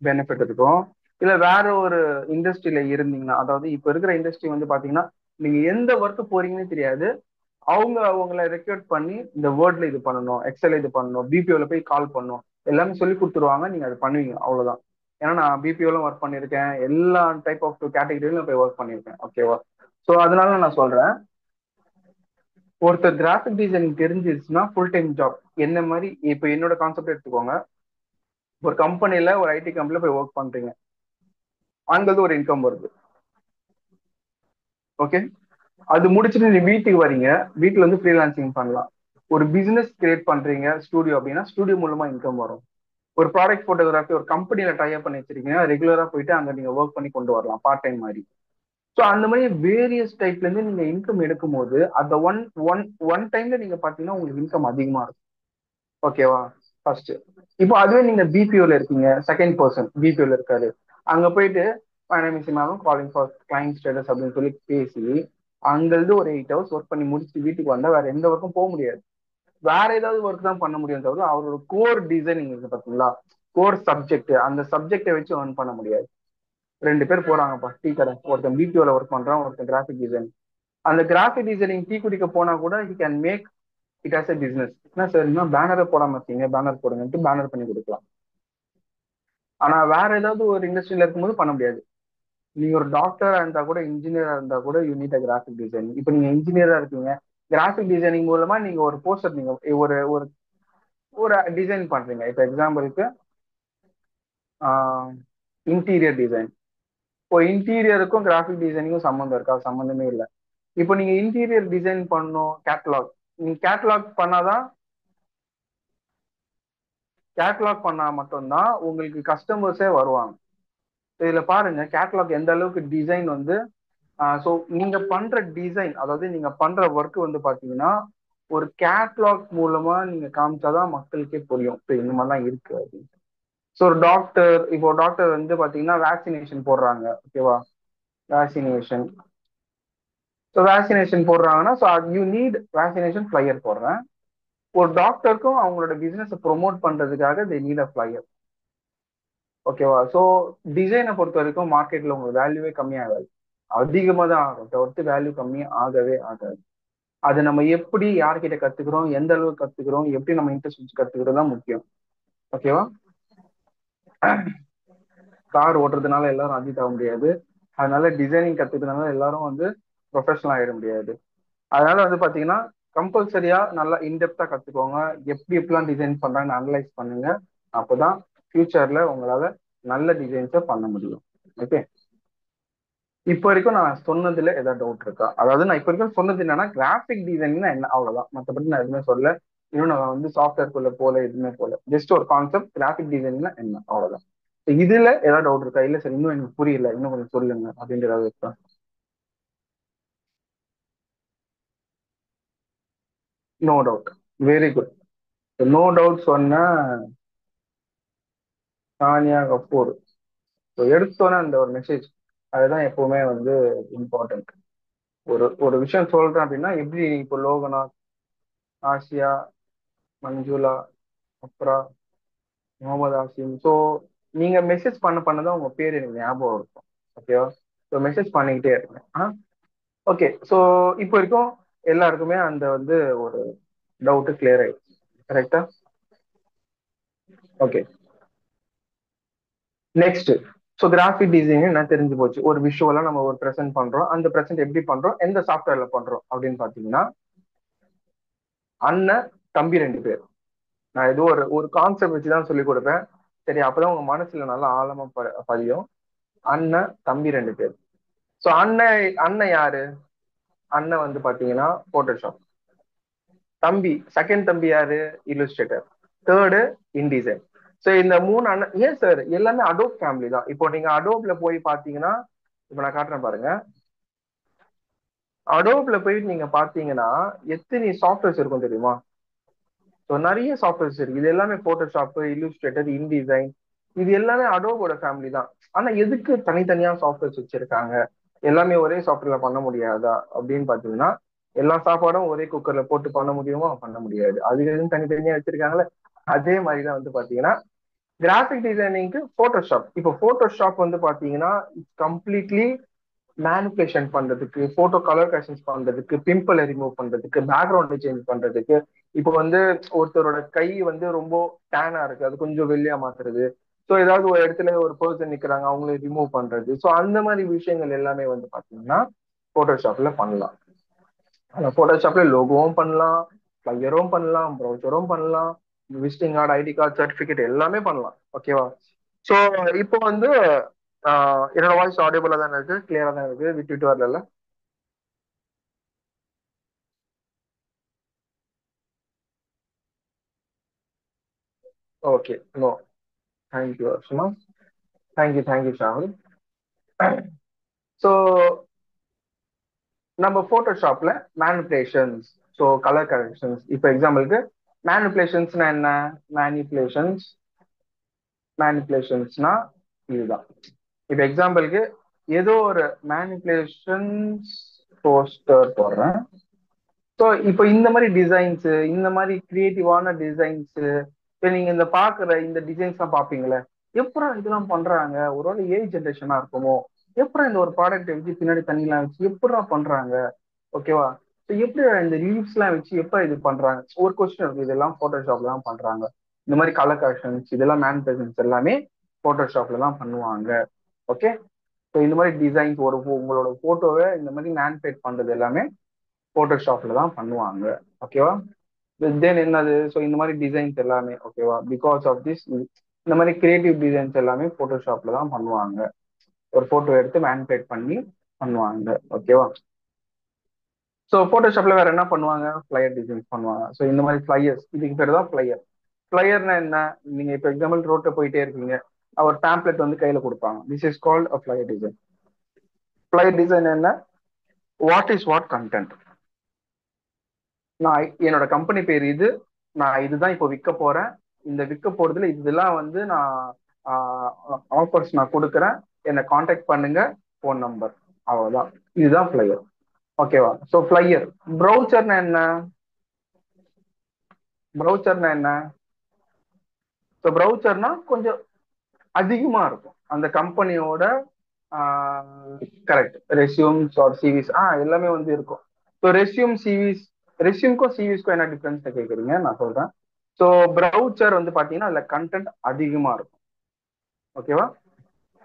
பெனிஃபிட் இருக்கும்? இல்ல வேற ஒரு இண்டஸ்ட்ரியில இருந்தீங்கன்னா, அதாவது இப்ப இருக்கிற இண்டஸ்ட்ரி வந்து பாத்தீங்கன்னா நீங்க எந்த ஒர்க் போறீங்கன்னு தெரியாது. அவங்க அவங்கள ரெக்ரூட் பண்ணி இந்த வேர்ட்ல இது பண்ணணும், எக்ஸல் இது பண்ணணும், பிபிஓல போய் கால் பண்ணணும், எல்லாமே சொல்லி கொடுத்துருவாங்க. நீங்க அது பண்ணுவீங்க, அவ்வளவுதான். ஏன்னா நான் பிபிஓலும் ஒர்க் பண்ணியிருக்கேன், எல்லா டைப் ஆஃப் கேட்டகரியிலும் போய் ஒர்க் பண்ணியிருக்கேன். ஓகேவா? ஸோ அதனால நான் சொல்றேன், ஒருத்தர் கிராஃபிக் டிசைனிங் தெரிஞ்சிருச்சுன்னா ஃபுல் டைம் ஜாப். என்ன மாதிரி இப்போ என்னோட கான்செப்ட் எடுத்துக்கோங்க. ஒரு கம்பெனில, ஒரு ஐடி கம்பெனில போய் ஒர்க் பண்றீங்க, அங்கிருந்து ஒரு இன்கம் வருது. ஓகே, அது முடிச்சுட்டு நீ வீட்டுக்கு வரீங்க, வீட்டுல வந்து ஃப்ரீலான்சிங் பண்ணலாம். ஒரு பிசினஸ் கிரியேட் பண்றீங்க ஸ்டூடியோ அப்படின்னா, ஸ்டூடியோ மூலமா இன்கம் வரும். ஒரு ப்ராடக்ட் போட்டோகிராஃபி ஒரு கம்பெனில டைப் பண்ணி வச்சிருக்கீங்க, ரெகுலரா போயிட்டு அங்க நீங்க ஒர்க் பண்ணி கொண்டு வரலாம், பார்ட் டைம் மாதிரி. ஸோ அந்த மாதிரி வேரியஸ் டைப்ல இருந்து நீங்க இன்கம் எடுக்கும் போது அந்த ஒன் ஒன் ஒன் டைம்ல நீங்க பாத்தீங்கன்னா உங்களுக்கு இன்கம் அதிகமா இருக்கும். ஓகேவா? ஃபர்ஸ்ட். இப்போ அதுவே நீங்க பிபிஓல இருக்கீங்க, செகண்ட் பர்சன் பிபிஓல இருக்காரு, அங்க போயிட்டு காலிங் ஃபார் கிளைண்ட் ஸ்டேட்டஸ் அப்படின்னு சொல்லி பேசி அங்கிருந்து ஒரு 8 ஹவர்ஸ் ஒர்க் பண்ணி முடிச்சுட்டு வீட்டுக்கு வந்தா வேற எந்த ஒர்க்கும் போக முடியாது. வேற ஏதாவது ஒர்க் தான் பண்ண முடியும் தவிர அவரோட கோர் டிசைனிங் இருக்கு பாத்தீங்களா, கோர் சப்ஜெக்ட், அந்த சப்ஜெக்டை வச்சு earn பண்ண முடியாது. 2 பேர் போறாங்கப்பா டீ கடை, ஒருத்தன் பிபிஓல ஒர்க் பண்றான், ஒருத்தன் கிராஃபிக் டிசைன். அந்த கிராஃபிக் டிசைனிங் டீ குடிக்க போனா கூட he can make it as a business. என்ன சரின்னா பேனரை போடாம இருக்கீங்க, பேனர் போடுங்கன்ட்டு பேனர் பண்ணி கொடுக்கலாம். ஆனா வேற ஏதாவது ஒரு இண்டஸ்ட்ரியில இருக்கும்போது பண்ண முடியாது. நீங்க ஒரு டாக்டரா இருந்தா கூட, இன்ஜினியரா இருந்தா கூட you need a graphic designing. இப்போ நீங்க இன்ஜினியரா இருக்கீங்க, கிராஃபிக் டிசைனிங் மூலமா நீங்க ஒரு போஸ்டர், நீங்க ஒரு ஒரு ஒரு டிசைன் பண்றீங்க. இப்போ எக்ஸாம்பிளுக்கு இன்டீரியர் டிசைன். இப்போ இன்டீரியருக்கும் கிராஃபிக் டிசைனிங்கும் சம்மந்தம் இருக்கா? சம்மந்தமே இல்லை. இப்போ நீங்க இன்டீரியர் டிசைன் பண்ணணும், கேட்டலாக், நீங்க கேட்டலாக் பண்ணா மட்டும்தான் உங்களுக்கு கஸ்டமர்ஸே வருவாங்க. இதுல பாருங்க கேட்டலாக் எந்த அளவுக்கு டிசைன் வந்து ஸோ நீங்க பண்ற டிசைன், அதாவது நீங்க பண்ற ஒர்க் வந்து பாத்தீங்கன்னா ஒரு கேட்லாக் மூலமா நீங்க காமிச்சாதான் மக்களுக்கே புரியும் இப்போ இந்த மாதிரிலாம் இருக்கு அப்படின்னு. ஸோ ஒரு டாக்டர், இப்போ டாக்டர் வந்து பாத்தீங்கன்னா வேக்சினேஷன் போடுறாங்க. ஓகேவா? வேக்சினேஷன். ஸோ வேக்சினேஷன் போடுறாங்கன்னா so you need vaccination flyer போடுறேன். ஒரு டாக்டருக்கும் அவங்களோட பிசினஸ் ப்ரொமோட் பண்றதுக்காக தே நீட் அ ஃபிளையர். ஓகேவா? ஸோ டிசைனை பொறுத்த வரைக்கும் மார்க்கெட்ல உங்களுக்கு வேல்யூவே கம்மியாகாது, அதிகமாக தான் ஆகும் தவிர்த்து வேல்யூ கம்மி ஆகவே ஆகாது. அது நம்ம எப்படி யார்கிட்ட கத்துக்கிறோம், எந்த அளவுக்கு கத்துக்கிறோம், எப்படி நம்ம இன்ட்ரெஸ்ட் வச்சு கத்துக்கிறது தான் முக்கியம். ஓகேவா? கார் ஓட்டுறதுனால எல்லாரும் அஜித் ஆக முடியாது, அதனால டிசைனிங் கத்துக்கிறதுனால எல்லாரும் வந்து ப்ரொஃபஷனல் ஆயிட முடியாது. அதனால வந்து பாத்தீங்கன்னா கம்பல்சரியா நல்லா இன்டெப்தா கத்துக்கோங்க, எப்படி எப்படிலாம் டிசைன் பண்றாங்கன்னு அனலைஸ் பண்ணுங்க. அப்போதான் ஃபியூச்சர்ல உங்களால நல்ல டிசைன்ஸை பண்ண முடியும். ஓகே, இப்போ வரைக்கும் நான் சொன்னதுல ஏதாவது டவுட் இருக்கா? அதாவது நான் இப்போ வரைக்கும் சொன்னது என்னன்னா கிராஃபிக் டிசைனிங்னா என்ன, அவ்வளவுதான். மற்றபடி நான் எதுவுமே சொல்ல. இன்னும் நான் வந்து சாஃப்ட்வேர்க்குள்ள போல எதுவுமே போல. ஜஸ்ட் ஒரு கான்செப்ட் கிராஃபிக் டிசைன்னா என்ன அவ்வளவுதான். So இதுல ஏதாவது டவுட் இருக்கா? இல்ல சார் இன்னும் எனக்கு புரியல, இன்னும் கொஞ்சம் சொல்லுங்க அப்படின்ற ஏதாவது இருக்கா? No doubt. Very good. No doubt சொன்ன தானியா கபூர். ஸோ எடுத்தோன்னே அந்த ஒரு மெசேஜ், அதுதான் எப்பவுமே வந்து இம்பார்ட்டன்ட். ஒரு ஒரு விஷயம் சொல்றேன் அப்படின்னா, எப்படி இப்போ லோகநாத், ஆசியா, மஞ்சுளா, அப்ரா, முகமது ஆசிம், ஸோ நீங்க மெசேஜ் பண்ணதான் உங்க பேர் எனக்கு ஞாபகம் இருக்கும். ஓகேவா? ஸோ மெசேஜ் பண்ணிக்கிட்டே இருக்கேன். ஓகே. ஸோ இப்போ வரைக்கும் எல்லாருக்குமே அந்த வந்து ஒரு டவுட் கிளியர் ஆயிடுச்சு. கரெக்டா? Okay. Next. So graphic design என்ன தெரிஞ்சு போச்சு. ஒரு விஷுவலா நம்ம ஒரு ப்ரெசென்ட் பண்றோம். அந்த ப்ரெசென்ட் எப்படி பண்றோம், எந்த சாஃப்ட்வேர்ல பண்றோம் அப்படின்னு பாத்தீங்கன்னா, அண்ணன் தம்பி 2 பேர். நான் ஏதோ ஒரு ஒரு கான்செப்ட் வச்சுதான் சொல்லி கொடுப்பேன். சரி, அப்பதான் உங்க மனசுல நல்லா ஆழமா பதியும். அண்ணன் தம்பி 2 பேர். ஸோ அண்ணன் அண்ணன் யாரு? அண்ணன் வந்து பாத்தீங்கன்னா போட்டோஷாப். தம்பி, செகண்ட் தம்பி யாரு? இல்லுஸ்ட்ரேட்டர். Third InDesign. ஸோ இந்த 3 அண்ணன். ஏன் சார் எல்லாமே அடோப் ஃபேமிலி தான். இப்போ நீங்க அடோப்ல போய் பாத்தீங்கன்னா, இப்போ நான் காட்டுறேன் பாருங்க. அடோப்ல போயிட்டு நீங்க பாத்தீங்கன்னா எத்தனை சாஃப்ட்வேர்ஸ் இருக்கும் தெரியுமா? ஸோ நிறைய சாஃப்ட்வேர்ஸ் இருக்கு. இது எல்லாமே போட்டோஷாப், இல்லுஸ்ட்ரேட்டர், இன்டிசைன், இது எல்லாமே அடோபோட ஃபேமிலி தான். ஆனா எதுக்கு தனித்தனியா சாஃப்ட்வேர்ஸ் வச்சிருக்காங்க? எல்லாமே ஒரே சாஃப்ட்வேர்ல பண்ண முடியாதா அப்படின்னு பாத்தீங்கன்னா, எல்லா சாப்பாடும் ஒரே குக்கர்ல போட்டு பண்ண முடியுமா? பண்ண முடியாது. அது எதுவும் தனித்தனியா வச்சிருக்காங்களே. அதே மாதிரிதான் வந்து பாத்தீங்கன்னா கிராஃபிக் டிசைனிங்க்கு போட்டோஷாப். இப்போ போட்டோஷாப் வந்து பாத்தீங்கன்னா கம்ப்ளீட்லி மேனிபுலேஷன் பண்றதுக்கு, போட்டோ கலர் கரெக்ஷன்ஸ் பண்றதுக்கு, பிம்பிளை ரிமூவ் பண்றதுக்கு, பேக்ரவுண்ட் சேஞ்ச் பண்றதுக்கு, இப்போ வந்து ஒருத்தரோட கை வந்து ரொம்ப டேனா இருக்கு, அது கொஞ்சம் வெள்ளையா மாத்துறது. ஸோ ஏதாவது ஒரு இடத்துல ஒரு பர்சன் நிக்கிறாங்க, அவங்கள ரிமூவ் பண்றது. ஸோ அந்த மாதிரி விஷயங்கள் எல்லாமே வந்து பாத்தீங்கன்னா போட்டோஷாப்ல பண்ணலாம். அந்த போட்டோஷாப்ல லோகோவும் பண்ணலாம், ஃபிளையரும் பண்ணலாம், ப்ரௌசரும் பண்ணலாம், visiting card, ID card, certificate எல்லாமே பண்ணலாம். ஓகேவா? ஸோ இப்போ வந்து என்னோட வாய்ஸ் ஆடியபிளா தானே இருக்கு, கிளியரா தான் இருக்கு, விட்டு விட்டு வரல? Okay. No. Thank you Archana. Thank you Shahul. So நம்ம போட்டோஷாப்ல மேனிபுலேஷன்ஸ், ஸோ கலர் கரெக்ஷன்ஸ். இப்போ எக்ஸாம்பிளுக்கு மேனிபுலேஷன்ஸ்னா என்ன? மேனிபுலேஷன்ஸ் மேனிபுலேஷன்ஸ்னா இதுதான். இப்போ எக்ஸாம்பிளுக்கு ஏதோ ஒரு மேனிபுலேஷன்ஸ் போஸ்டர் போடுறேன். ஸோ இப்போ இந்த மாதிரி டிசைன்ஸ், இந்த மாதிரி கிரியேட்டிவான டிசைன்ஸ், இப்போ நீங்க இந்த பாக்குற இந்த டிசைன்ஸ் எல்லாம் பாப்பீங்களே, எப்பறம் இதெல்லாம் பண்றாங்க? ஒருவேளை ஏஐ ஜென்ரேஷனா இருக்குமோ? எப்பறம் இந்த ஒரு ப்ராடக்ட் வச்சு பின்னாடி தண்ணிலாம் வச்சு எப்படா பண்றாங்க? ஓகேவா? ஸோ எப்படி இந்த லீவ்ஸ் எல்லாம் வச்சு எப்ப இது பண்றாங்க? ஒரு கொஸ்டின் இருக்கு. இதெல்லாம் போட்டோஷாப்ல தான் பண்றாங்க. இந்த மாதிரி கலர் கரெக்ஷன்ஸ் இதெல்லாம் மேனிபுலேஷன்ஸ் எல்லாமே போட்டோஷாப்ல தான் பண்ணுவாங்க. ஓகே. ஸோ இந்த மாதிரி டிசைன்ஸ் ஒரு உங்களோட போட்டோவை இந்த மாதிரி மேனிபுலேட் பண்றது எல்லாமே போட்டோஷாப்ல தான் பண்ணுவாங்க. ஓகேவா? தென் என்னது? ஸோ இந்த மாதிரி டிசைன்ஸ் எல்லாமே ஓகேவா, பிகாஸ் ஆஃப் திஸ் இந்த மாதிரி கிரியேட்டிவ் டிசைன்ஸ் எல்லாமே போட்டோஷாப்ல தான் பண்ணுவாங்க. ஒரு போட்டோ எடுத்து மேனிபுலேட் பண்ணி பண்ணுவாங்க. ஓகேவா? ஸோ போட்டோஷாப்ல வேற என்ன பண்ணுவாங்க? ஃபிளையர் டிசைன்ஸ் பண்ணுவாங்க. ஸோ இந்த மாதிரி ஃபிளையர்ஸ், இதுக்கு பேர் தான் ஃபிளையர். ஃபிளையர்னா என்ன? நீங்க இப்போ எக்ஸாம்பிள் ரோட்ல போயிட்டே இருக்கீங்க, அவர் பேம்ப்ளெட் வந்து கையில கொடுப்பாங்க. This is called a flyer design. Flyer design என்ன? What is what content. நான் என்னோட கம்பெனி பேர் இது, நான் இதுதான் இப்போ விற்க போறேன், இந்த விற்க போறதுல இதெல்லாம் வந்து நான் ஆஃபர்ஸ் நான் கொடுக்குறேன், என்னை காண்டாக்ட் பண்ணுங்க, ஃபோன் நம்பர், அவ்வளவுதான். இதுதான் ஃபிளையர். ஓகேவா? So flyer. ப்ரௌச்சர்னா என்ன? ப்ரௌச்சர்னா என்ன? ஸோ ப்ரௌச்சர்னா கொஞ்சம் அதிகமா இருக்கும் அந்த கம்பெனியோட. கரெக்ட். ரெஸ்யூம்ஸ் ஆர் சிவிஸ் எல்லாமே வந்து இருக்கும். ஸோ ரெஸ்யூம் சிவிஸ், ரெஸ்யூம்க்கும் சிவிஸ்க்கும் என்ன டிஃபரன்ஸ் கேட்குறீங்க? நான் சொல்றேன். ஸோ ப்ரௌச்சர் வந்து பாத்தீங்கன்னா அதுல கண்டென்ட் அதிகமா இருக்கும். ஓகேவா?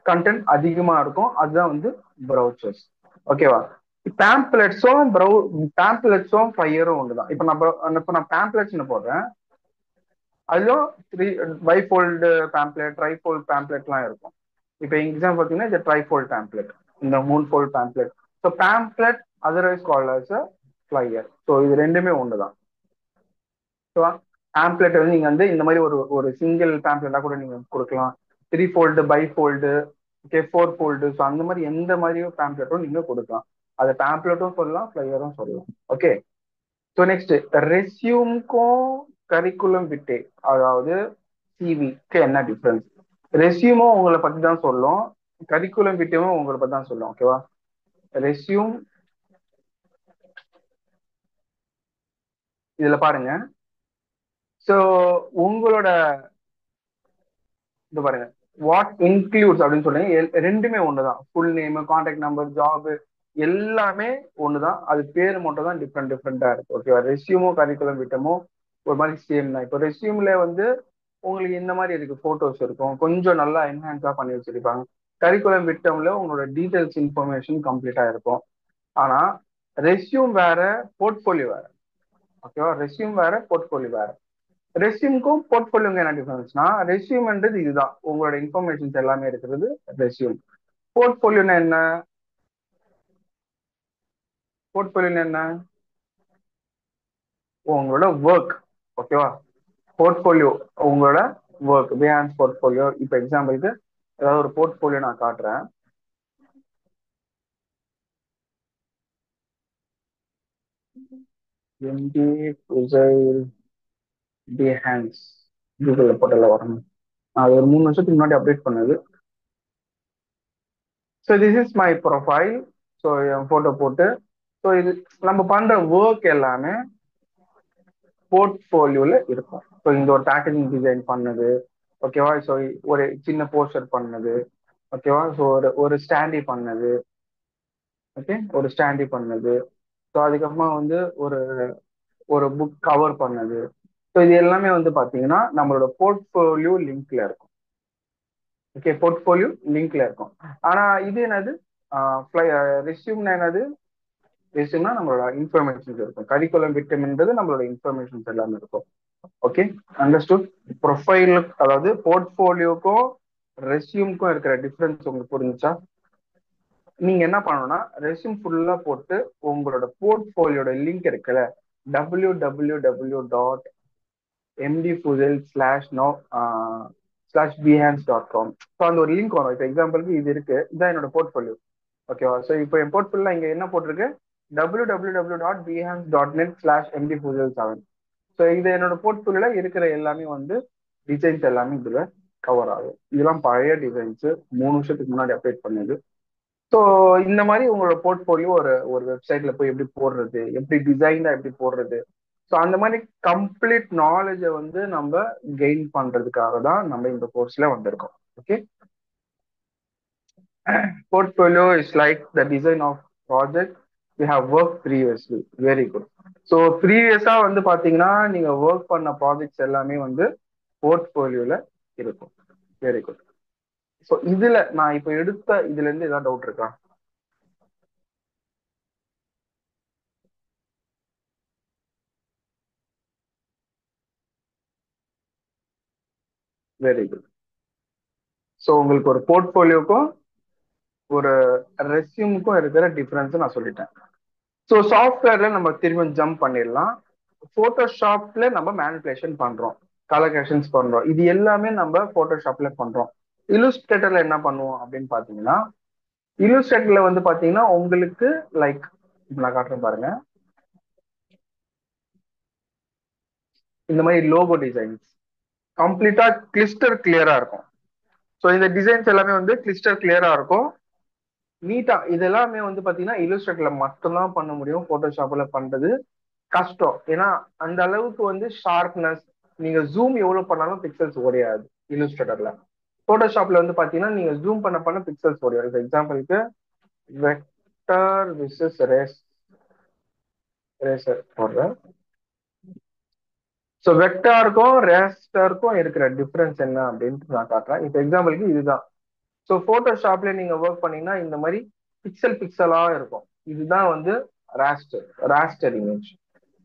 கண்டென்ட் அதிகமா இருக்கும், அதுதான் வந்து ப்ரௌச்சர்ஸ். ஓகேவா? பேம்ப்ளெட்ஸும் பேம்ப்ளெட்ஸும் ஃபயரும் ஒண்ணுதான். இப்போ நான் பேம்ப்ளெட்ஸ்னு போடுறேன், அதுலயும் த்ரீ பைஃபோல்டு பேம்ப்ளெட், ட்ரைஃபோல்ட் பேம்ப்ளெட்லாம் இருக்கும். இப்போ எக்ஸாம்பிள் பார்த்தீங்கன்னா இந்த ட்ரைஃபோல்ட் பேம்ப்ளெட், இந்த மூன் fold pamphlet. So pamphlet otherwise called as a flyer. So இது ரெண்டுமே ஒன்று தான். பேம்ப்ளெட் வந்து நீங்க வந்து இந்த மாதிரி ஒரு ஒரு சிங்கிள் பேம்ப்ளெட்டா கூட நீங்க கொடுக்கலாம். 3 ஃபோல்டு, பைஃபோல்டு, ஓகே, 4 ஃபோல்டு. ஸோ அந்த மாதிரி எந்த மாதிரியும் பேம்ப்ளெட்டும் நீங்க கொடுக்கலாம். அதை பேம்ப்ளெட்டும் சொல்லலாம், ஃபிளையரும் சொல்லலாம். ஓகே. ஸோ நெக்ஸ்ட், ரெஸ்யூம்க்கும் கரிக்குலம் விட்டே, அதாவது சிவிக்கு என்ன டிஃபரன்ஸ்? ரெஸ்யூமும் உங்களை பத்தி தான் சொல்லும், கரிக்குலம் விட்டேவும் உங்களை பத்தி தான் சொல்லும். ஓகேவா? ரெஸ்யூம் இதுல பாருங்க. ஸோ உங்களோட இது பாருங்க, வாட் இன்க்ளூட்ஸ் அப்படின்னு சொல்றீங்க. ரெண்டுமே ஒண்ணுதான். Full name, contact number, job எல்லாமே ஒண்ணுதான். அது பேர் மட்டும் தான் டிஃப்ரெண்ட் டிஃப்ரெண்டா இருக்கு. ஓகேவா? ரெஸ்யூமோ கரிக்குலம் விட்டமோ ஒரு மாதிரி சேம் தான். இப்போ ரெஸ்யூம்ல வந்து உங்களுக்கு இந்த மாதிரி இருக்கு, போட்டோஸ் இருக்கும், கொஞ்சம் நல்லா என்ஹான்ஸா பண்ணி வச்சிருப்பாங்க. கரிக்குலம் விட்டம்ல உங்களோட டீடைல்ஸ் இன்ஃபர்மேஷன் கம்ப்ளீட்டா இருக்கும். ஆனா ரெஸ்யூம் வேற, போர்ட்போலியோ வேற. ஓகேவா? ரெஸ்யூம் வேற, போர்ட்போலியோ வேற. ரெஸ்யூம்க்கும் போர்ட்போலியோங்க என்ன டிஃபரன்ஸ்னா, ரெஸ்யூம்ன்றது இதுதான், உங்களோட இன்ஃபர்மேஷன்ஸ் எல்லாமே இருக்கிறது ரெஸ்யூம். போர்ட்போலியோனா என்ன? போர்ட்போலியோனா என்ன? உங்களோட ஒர்க். ஓகேவா? போர்ட்போலியோ உங்களோட ஒர்க், பிஹான்ஸ் போர்ட்போலியோ. இப்போ எக்ஸாம்பிளுக்கு ஏதாவது ஒரு போர்ட்போலியோ நான் காட்டுறேன். எம்டி புசைல் பிஹான்ஸ் கூகுள்ல போட்டல வரணும். அது ஒரு 3 வருஷத்துக்கு முன்னாடி அப்டேட் பண்ணது. So this is my profile. So N photo போட்டு, ஸோ இது நம்ம பண்ற ஒர்க் எல்லாமே போர்ட்ஃபோலியோல இருக்கும். ஸோ இந்த ஒரு பேக்கேஜிங் டிசைன் பண்ணது, ஓகேவா? ஸோ ஒரு சின்ன போஸ்டர் பண்ணது, ஓகேவா? ஸோ ஒரு ஒரு ஸ்டாண்டி பண்ணது, ஓகே, ஒரு ஸ்டாண்டி பண்ணது. ஸோ அதுக்கப்புறமா வந்து ஒரு ஒரு புக் கவர் பண்ணது. ஸோ இது எல்லாமே வந்து பாத்தீங்கன்னா நம்மளோட போர்ட்ஃபோலியோ லிங்க்ல இருக்கும். ஓகே, போர்ட்ஃபோலியோ லிங்க்ல இருக்கும். ஆனா இது என்னது, ரெஸ்யூம்னா என்னது? ரெஸ்யூம்னா நம்மளோட இன்ஃபர்மேஷன்ஸ் இருக்கும். கரிக்குலம் விட்டம்ன்றது நம்மளோட இன்ஃபர்மேஷன்ஸ் எல்லாமே இருக்கும். Okay, understood. ப்ரொஃபைல், அதாவது போர்ட்ஃபோலியோக்கும் ரெஸ்யூம்க்கும் இருக்கிற டிஃபரன்ஸ் உங்களுக்கு புரிஞ்சுச்சா? நீங்க என்ன பண்ணணும்னா, ரெஸ்யூம் ஃபுல்லா போட்டு உங்களோட போர்ட்ஃபோலியோட லிங்க் இருக்குல்ல, www.mdfuzel/no/behance.com. ஸோ அந்த ஒரு லிங்க் வரும். இப்போ எக்ஸாம்பிளுக்கு இது இருக்கு, இதான் என்னோட போர்ட்ஃபோலியோ. ஓகேவா? ஸோ இப்போ என் போர்ட்ஃபோலியோ இங்க என்ன போட்டிருக்கு, www.behance.net/mdfuzel7. ஸோ இது என்னோட போர்ட்ஃபோலியோல இருக்கிற எல்லாமே வந்து டிசைன்ஸ் எல்லாமே இதுல கவர் ஆகும். இதெல்லாம் பழைய டிசைன்ஸ், 3 வருஷத்துக்கு முன்னாடி அப்டேட் பண்ணது. ஸோ இந்த மாதிரி உங்களோட போர்ட்ஃபோலியோ ஒரு ஒரு வெப்சைட்ல போய் எப்படி போடுறது, எப்படி டிசைனா எப்படி போடுறது, ஸோ அந்த மாதிரி கம்ப்ளீட் நாலேஜை வந்து நம்ம கெயின் பண்றதுக்காக தான் நம்ம இந்த கோர்ஸ்ல வந்திருக்கோம். Okay. Portfolio is like the design of project we have worked previously. Very good. So ப்ரீவியஸா வந்து பாத்தீங்கன்னா நீங்க ஒர்க் பண்ண ப்ராஜெக்ட்ஸ் எல்லாமே வந்து போர்ட்ஃபோலியோல இருக்கும். Very good. ஸோ இதுல நான் இப்போ எடுத்த இதுல இருந்து ஏதாவது டவுட் இருக்கா? Very good. ஸோ உங்களுக்கு ஒரு போர்ட்ஃபோலியோக்கும் ஒரு ரெஸ்யூமுக்கும் இருக்கிற டிஃபரன்ஸ் நான் சொல்லிட்டேன். ஸோ சாஃப்ட்வேர்ல நம்ம திரும்ப ஜம்ப் பண்ணிடலாம். போட்டோஷாப்ல நம்ம மேனிபுலேஷன் பண்றோம், கலெக்ஷன்ஸ் பண்றோம், இது எல்லாமே நம்ம போட்டோஷாப்ல பண்றோம். இல்லுஸ்ட்ரேட்டர்ல என்ன பண்ணுவோம் அப்படின்னு பாத்தீங்கன்னா, இல்லுஸ்ட்ரேட்டர்ல வந்து பாத்தீங்கன்னா உங்களுக்கு லைக் நான் காட்டுறேன் பாருங்க, இந்த மாதிரி லோகோ டிசைன்ஸ் கம்ப்ளீட்டா கிளிஸ்டர் கிளியரா இருக்கும். ஸோ இந்த டிசைன்ஸ் எல்லாமே வந்து கிளிஸ்டர் கிளியரா இருக்கும், நீட்டா. இது எல்லாமே வந்து பாத்தீங்கன்னா இல்லுஸ்ட்ரேட்டர்ல மட்டும்தான் பண்ண முடியும், போட்டோஷாப்ல பண்றது கஷ்டம். ஏன்னா அந்த அளவுக்கு வந்து ஷார்ப்னஸ், நீங்க ஜூம் எவ்வளவு பண்ணாலும் பிக்சல்ஸ் உடையாது இல்லுஸ்ட்ரேட்டர்ல. போட்டோஷாப்ல வந்து பாத்தீங்கன்னா நீங்க ஜூம் பண்ண பிக்சல்ஸ் உடையாது. எக்ஸாம்பிளுக்கு வெக்டர் விசஸ் ரேசர் போடுறேன். ஸோ வெக்டாருக்கும் ரேஸ்டருக்கும் இருக்கிற டிஃபரன்ஸ் என்ன அப்படின்ட்டு நான் காட்டுறேன். இப்போ எக்ஸாம்பிளுக்கு இதுதான். ஸோ போட்டோஷாப்ல நீங்க ஒர்க் பண்ணீங்கன்னா இந்த மாதிரி பிக்சல் பிக்சலா இருக்கும். இதுதான் வந்து raster, raster image.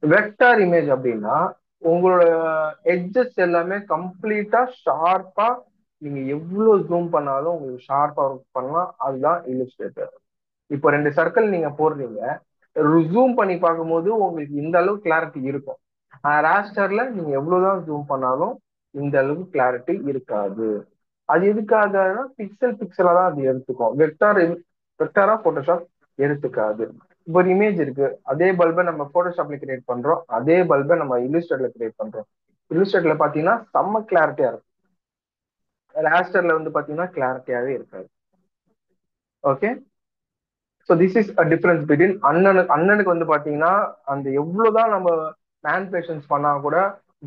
Vector image அப்படின்னா உங்களோட எட்ஜஸ் எல்லாமே கம்ப்ளீட்டா ஷார்ப்பா, நீங்க எவ்வளவு ஜூம் பண்ணாலும் உங்களுக்கு ஷார்ப்பா ஒர்க் பண்ணலாம். அதுதான் இல்லுஸ்ட்ரேட்டர். இப்போ 2 சர்க்கிள் நீங்க போடுறீங்க, ஜூம் பண்ணி பார்க்கும்போது உங்களுக்கு இந்த அளவு கிளாரிட்டி இருக்கும். ராஸ்டர்ல நீங்க எவ்வளவுதான் ஜூம் பண்ணாலும் இந்த அளவுக்கு கிளாரிட்டி இருக்காது. அது எதுக்காகனா பிக்சல் பிக்சலா தான் அது எடுத்துக்கும். வெக்டாரா போட்டோஷாப் எடுத்துக்காது. இப்போ ஒரு இமேஜ் இருக்கு, அதே பல்பை நம்ம போட்டோஷாப்ல கிரியேட் பண்றோம், அதே பல்பை நம்ம இல்லுஸ்ட்ரேட்ல கிரியேட் பண்றோம். இல்லுஸ்ட்ரேட்ல பாத்தீங்கன்னா செம்ம கிளாரிட்டியா இருக்கும், ராஸ்டர்ல வந்து பாத்தீங்கன்னா கிளாரிட்டியாவே இருக்காது. Okay, so this is a difference between அண்ணனுக்கு வந்து பாத்தீங்கன்னா அந்த எவ்வளவுதான் நம்ம மேனிபுலேஷன்ஸ் பண்ணா கூட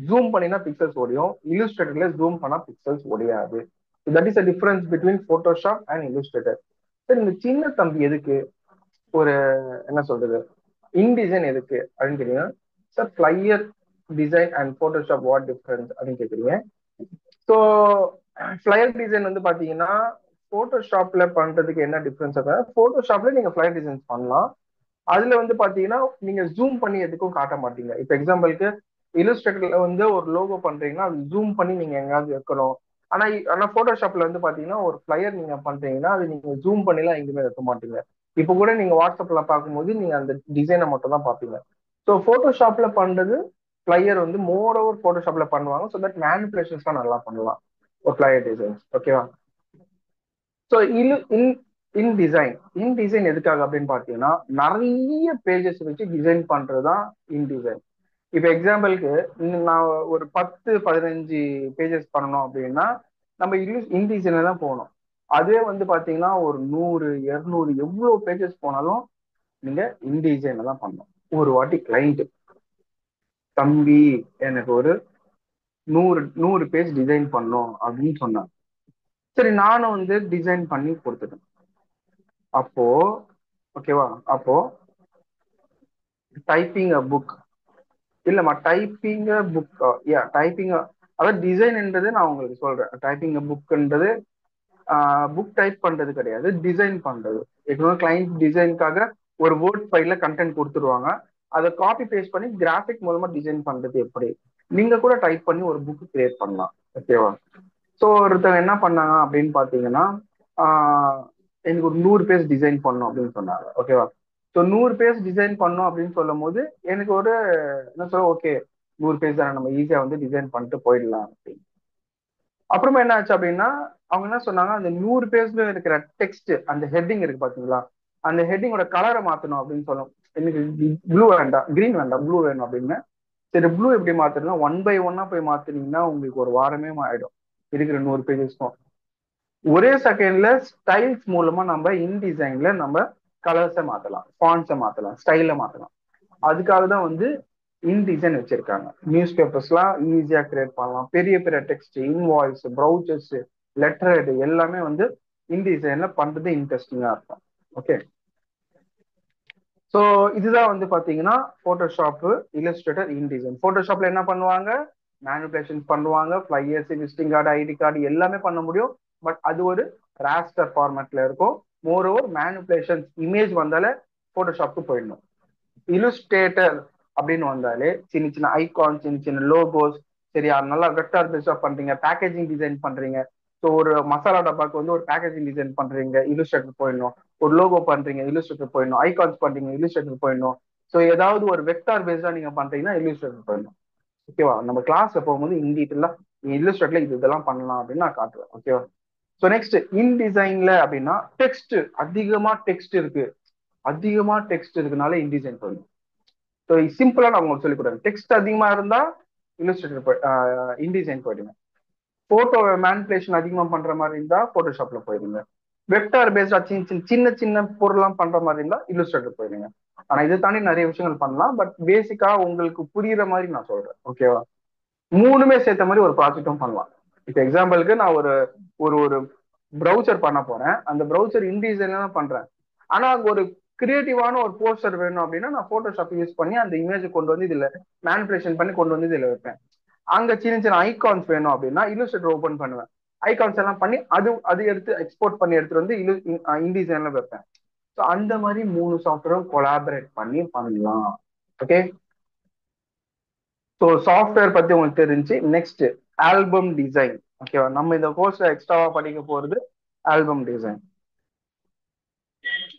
ஜூம் பண்ணினா பிக்சல்ஸ் ஓடியும், இல்லுஸ்ட்ரேட்டர்ல ஜூம் பண்ணா பிக்சல்ஸ் ஒடியாது. That is a difference between Photoshop and Illustrator. சரி, இந்த சின்ன தம்பி எதுக்கு ஒரு என்ன சொல்றது இன்டிசைன் எதுக்கு அப்படின்னு கேட்டீங்கன்னா, sir flyer design and Photoshop what difference அப்படின்னு கேக்குறீங்க. ஸோ ஃபிளையர் டிசைன் வந்து பாத்தீங்கன்னா போட்டோஷாப்ல பண்றதுக்கு என்ன டிஃபரன்ஸ்? போட்டோஷாப்ல நீங்க ஃபிளையர் டிசைன்ஸ் பண்ணலாம், அதுல வந்து பாத்தீங்கன்னா நீங்க ஜூம் பண்ணி எதுக்கும் காட்ட மாட்டீங்க. இப்ப எக்ஸாம்பிளுக்கு இல்லுஸ்ட்ரேட்டர்ல வந்து ஒரு லோகோ பண்றீங்கன்னா அது ஜூம் பண்ணி நீங்க எங்கேயாவது வைக்கணும். ஆனா போட்டோஷாப்ல வந்து பாத்தீங்கன்னா ஒரு ஃபிளையர் நீங்க பண்றீங்கன்னா அது நீங்க ஜூம் பண்ணிலாம் எங்கேயுமே வைக்க மாட்டீங்க. இப்ப கூட நீங்க வாட்ஸ்அப்ல பார்க்கும்போது நீங்க அந்த டிசைனை மட்டும் தான் பார்ப்பீங்க. ஸோ போட்டோஷாப்ல பண்றது ஃபிளையர் வந்து மோர் ஓவர் போட்டோஷாப்ல பண்ணுவாங்க, ஸோ தட் மேனிபுலேஷன்ஸ்லாம் நல்லா பண்ணலாம் ஒரு ஃபிளையர் டிசைன்ஸ். ஓகேவா? ஸோ இன் டிசைன் எதுக்காக அப்படின்னு பாத்தீங்கன்னா நிறைய பேஜஸ் வச்சு டிசைன் பண்றதுதான் இன் டிசைன். இப்ப எக்ஸாம்பிளுக்கு நான் ஒரு 10 15 பேஜஸ் பண்ணணும் அப்படின்னா நம்ம இன் டிசைன்ல தான் போகணும். அதே வந்து பாத்தீங்கன்னா ஒரு 100 200 எவ்வளவு பேஜஸ் போனாலும் நீங்க இன் டிசைன்ல தான் பண்ணணும். ஒரு வாட்டி கிளைண்ட் தம்பி எனக்கு ஒரு 100 பேஜ் டிசைன் பண்ணும் அப்படின்னு சொன்னாங்க. சரி, நானும் வந்து டிசைன் பண்ணி கொடுத்துட்டேன். அப்போ ஓகேவா, அப்போ டைப்பிங் அ புக் இல்லம்மா, டைப்பிங் அ புக், யா டைப்பிங், அதாவது டிசைன்ன்றது நான் உங்களுக்கு சொல்றேன். டைப்பிங் அ புக்ன்றது புக் டைப் பண்றது கிடையாது, டிசைன் பண்றது. இப்போ கிளைண்ட் டிசைனுக்காக ஒரு வேர்ட் ஃபைல்ல கண்டென்ட் கொடுத்துருவாங்க, அதை காப்பி பேஸ்ட் பண்ணி கிராஃபிக் மூலமா டிசைன் பண்றது எப்படி நீங்க கூட டைப் பண்ணி ஒரு புக் கிரியேட் பண்ணலாம். ஓகேவா? ஸோ ஒருத்தவங்க என்ன பண்ணாங்க அப்படின்னு பாத்தீங்கன்னா, ஆஹ் எனக்கு ஒரு 100 பேஜ் டிசைன் பண்ணும் அப்படின்னு சொன்னாங்க. ஓகேவா? ஸோ 100 பேஜ் டிசைன் பண்ணோம் அப்படின்னு சொல்லும் போது எனக்கு ஒரு என்ன சொல்ல, ஓகே 100 பேஜ் தானே, நம்ம ஈஸியா வந்து டிசைன் பண்ணிட்டு போயிடலாம் அப்படின்னு. அப்புறமா என்ன ஆச்சு அப்படின்னா அவங்க என்ன சொன்னாங்க, அந்த 100 பேஜ்ல இருக்கிற டெக்ஸ்ட் அந்த ஹெட்டிங் இருக்கு பாத்தீங்களா, அந்த ஹெட்டிங்கோட கலரை மாத்தணும் அப்படின்னு சொன்னோம். எனக்கு ப்ளூ வேண்டாம், கிரீன் வேண்டாம், ப்ளூ வேணும் அப்படின்னு. சரி, ப்ளூ எப்படி மாத்தணும்னா 1 by 1 போய் மாத்தினீங்கன்னா உங்களுக்கு ஒரு வாரமே ஆயிடும் இருக்கிற 100 பேஜஸ்க்கும். ஒரே செகண்ட்ல ஸ்டைல்ஸ் மூலமா நம்ம இன் டிசைன்ல நம்ம கலர்ஸை மாத்தலாம், ஃபாண்ட்ஸை மாத்தலாம், ஸ்டைல மாத்தலாம். அதுக்காக தான் வந்து இன் டிசைன் வச்சிருக்காங்க. நியூஸ் பேப்பர்ஸ்லாம் ஈஸியா கிரியேட் பண்ணலாம், பெரிய பெரிய text, invoice, brochures, letter head எல்லாமே வந்து இன் டிசைன்ல பண்றது இன்ட்ரெஸ்டிங்கா இருக்கும். ஓகே, ஸோ இதுதான் வந்து பாத்தீங்கன்னா போட்டோஷாப், இல்லஸ்ட்ரேட்டர், இன் டிசைன். போட்டோஷாப்ல என்ன பண்ணுவாங்க, மேனிபுலேஷன் பண்ணுவாங்க, flyers, visiting card, ID card எல்லாமே பண்ண முடியும். பட் அது ஒரு ராஸ்டர் ஃபார்மேட்ல இருக்கும். மோர் ஓவர் மேனிபுலேஷன் இமேஜ் வந்தாலே போட்டோஷாப்க்கு போயிடணும். இல்லுஸ்ட்ரேட்டர் அப்படின்னு வந்தாலே சின்ன சின்ன ஐகான், சின்ன சின்ன லோகோஸ், சரியா நல்லா வெக்டார் பேஸா பண்றீங்க, பேக்கேஜிங் டிசைன் பண்றீங்க. ஸோ ஒரு மசாலா டப்பாக்கு வந்து ஒரு பேக்கேஜிங் டிசைன் பண்றீங்க, இல்லுஸ்ட்ரேட்டர் போயிடணும். ஒரு லோகோ பண்றீங்க, இல்லுஸ்ட்ரேட்டர் போயிடணும். ஐகான்ஸ் பண்றீங்க, இல்லுஸ்ட்ரேட்டர் போயிடணும். ஸோ ஏதாவது ஒரு வெக்டார் பேஸ்டா நீங்க பண்றீங்கன்னா இல்லுஸ்ட்ரேட்டர் போயிடணும். ஓகேவா? நம்ம கிளாஸ்ல போகும்போது இன் டீட்டெயிலா இல்லுஸ்ட்ரேட்டர்ல இதெல்லாம் பண்ணலாம் அப்படின்னு நான் காட்டுவேன். ஓகேவா? ஸோ நெக்ஸ்ட் இன் டிசைன்ல அப்படின்னா டெக்ஸ்ட் அதிகமா டெக்ஸ்ட் இருக்குனால இன் டிசைன் போயிடும். ஸோ சிம்பிளா நான் உங்களுக்கு சொல்லி கொடுக்குறேன். டெக்ஸ்ட் அதிகமா இருந்தா இல்லுஸ்ட்ரேட்டர் இன்டிசைன் போயிடுங்க. போட்டோ மேனிபுலேஷன் அதிகமா பண்ற மாதிரி இருந்தா போட்டோஷாப்ல போயிடுங்க. வெக்டார் பேஸ்டா சின்ன சின்ன சின்ன சின்ன பொருள்லாம் பண்ற மாதிரி இருந்தா இல்லுஸ்ட்ரேட்டர் போயிடுங்க. ஆனா இதை தாண்டி நிறைய விஷயங்கள் பண்ணலாம், பட் பேசிக்கா உங்களுக்கு புரியுற மாதிரி நான் சொல்றேன். ஓகேவா? மூணுமே சேர்த்த மாதிரி ஒரு ப்ராஜெக்டும் பண்ணலாம். இப்போ எக்ஸாம்பிளுக்கு நான் ஒரு ஒரு ஒரு ப்ரௌசர் பண்ண போறேன், அந்த ப்ரௌசர் இன்டிசைன்ல தான் பண்றேன். ஆனா அங்க ஒரு கிரியேட்டிவான ஒரு போஸ்டர் வேணும் அப்படின்னா நான் போட்டோஷாப் யூஸ் பண்ணி அந்த இமேஜ் கொண்டு வந்து இதுல மேனிபுலேஷன் பண்ணி கொண்டு வந்து இதுல வைப்பேன். அங்க சின்ன சின்ன ஐகான்ஸ் வேணும் அப்படின்னா இல்லுஸ்ட்ரேட்டர் ஓபன் பண்ணுவேன், ஐகான்ஸ் எல்லாம் பண்ணி அது அது எடுத்து எக்ஸ்போர்ட் பண்ணி எடுத்துட்டு வந்து இன்டிசைன்ல வைப்பேன். ஸோ அந்த மாதிரி 3 சாஃப்ட்வேரும் கொலாபரேட் பண்ணி பண்ணலாம். ஓகே, ஸோ சாஃப்ட்வேர் பத்தி உங்களுக்கு தெரிஞ்சு நெக்ஸ்ட் ஆல்பம் டிசைன். ஓகேவா? நம்ம இந்த கோர்ஸ்ல எக்ஸ்ட்ராவா படிக்க போறது ஆல்பம் டிசைன்.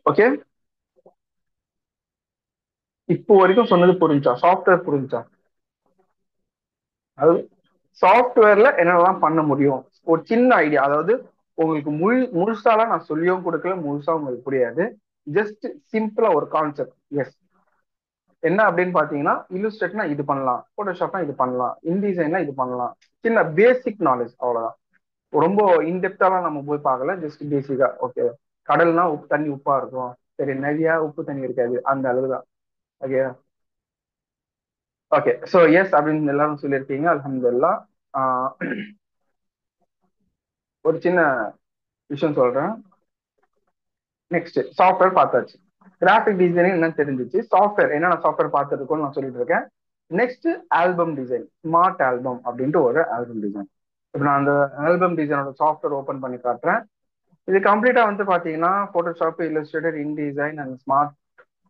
ஓகே, இப்போ வரைக்கும் சொன்னது புரிஞ்சா? சாஃப்ட்வேர் புரிஞ்சா? அது சாஃப்ட்வேர்ல என்னெல்லாம் பண்ண முடியும், ஒரு சின்ன ஐடியா. அதாவது உங்களுக்கு முழுசாலாம் நான் சொல்லியும் கொடுக்கல, முழுசா உங்களுக்கு புரியாது. ஜஸ்ட் சிம்பிளா ஒரு கான்செப்ட். எஸ், என்ன அப்படின்னு பாத்தீங்கன்னா, இல்லுஸ்ட்ரேட்னா இது பண்ணலாம், போட்டோஷாப்னா இது பண்ணலாம், இன்டிசைன்னா இது பண்ணலாம். சின்ன பேசிக் நாலேஜ், அவ்வளவுதான். ரொம்ப இன்டெப்தாலாம் நம்ம போய் பார்க்கல, ஜஸ்ட் பேசிக்கா. ஓகே, கடல்னா உப்பு தண்ணி உப்பா இருக்கும், சரி நிறைய உப்பு தண்ணி இருக்காது, அந்த அளவு தான். ஓகே. ஓகே, ஸோ எஸ் அப்படின்னு எல்லாரும் சொல்லியிருக்கீங்க, அல்ஹம்துலில்லாஹ். ஆஹ் ஒரு சின்ன விஷயம் சொல்றேன். நெக்ஸ்ட் சாஃப்ட்வேர் பார்த்தாச்சு, கிராஃபிக் டிசைனிங் என்ன தெரிஞ்சிச்சு, சாஃப்ட்வேர் என்னென்ன சாஃப்ட்வேர் பார்த்துருக்கோம்னு நான் சொல்லிட்டு இருக்கேன். Next album design, smart album அப்படின்ட்டு ஒரு ஆல்பம் டிசைன். இப்போ நான் அந்த ஆல்பம் டிசைனோட சாஃப்ட்வேர் ஓப்பன் பண்ணி காட்டுறேன். இது கம்ப்ளீட்டா வந்து பாத்தீங்கன்னா Photoshop, illustrator, InDesign and smart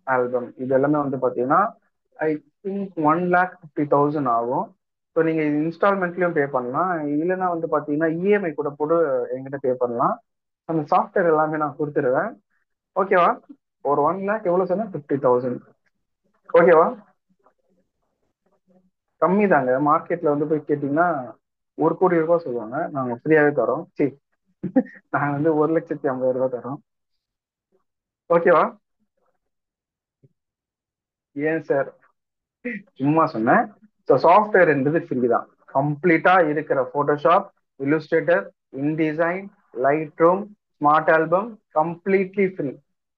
album இது எல்லாமே வந்து பாத்தீங்கன்னா ஐ திங்க் 1,50,000 ஆகும். ஸோ நீங்க இது இன்ஸ்டால்மெண்ட்லயும் பே பண்ணலாம், இல்லைன்னா வந்து பாத்தீங்கன்னா இஎம்ஐ கூட போட்டு என்கிட்ட பே பண்ணலாம். அந்த சாஃப்ட்வேர் எல்லாமே நான் கொடுத்துருவேன். ஓகேவா? ஒரு 1 லேக் எவ்வளவு சொன்னா 50,000. ஓகேவா? கம்மி தாங்க. மார்க்கெட்ல வந்து போய் கேட்டீங்கன்னா 1 கோடி ரூபாய் சொல்லுவாங்க, நாங்க ஃப்ரீயாவே தரோம். சரி, நாங்க வந்து 1,50,000 தரோம். ஓகேவா? ஏன் சார், சும்மா சொன்னேன். ஸோ சாஃப்ட்வேர் என்பது ஃப்ரீ தான். கம்ப்ளீட்டா இருக்கிற Photoshop, Illustrator, InDesign, Lightroom, Smart album completely free.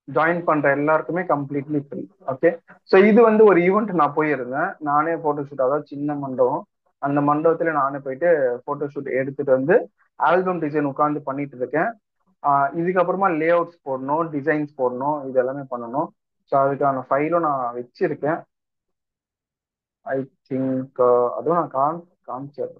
Join பண்ற எல்லாருக்குமே கம்ப்ளீட்லி ஃப்ரீ. ஓகே. ஸோ இது வந்து ஒரு ஈவெண்ட் நான் போயிருந்தேன், நானே போட்டோஷூட், அதாவது சின்ன மண்டபம், அந்த மண்டபத்துல நானே போயிட்டு போட்டோஷூட் எடுத்துட்டு வந்து ஆல்பம் டிசைன் உட்காந்து பண்ணிட்டு இருக்கேன். இதுக்கப்புறமா லே அவுட்ஸ் போடணும், டிசைன்ஸ் போடணும், இது எல்லாமே பண்ணணும். ஸோ அதுக்கான ஃபைலும் நான் வச்சிருக்கேன். ஐ திங்க் அதுவும் நான் காமிச்சேன்.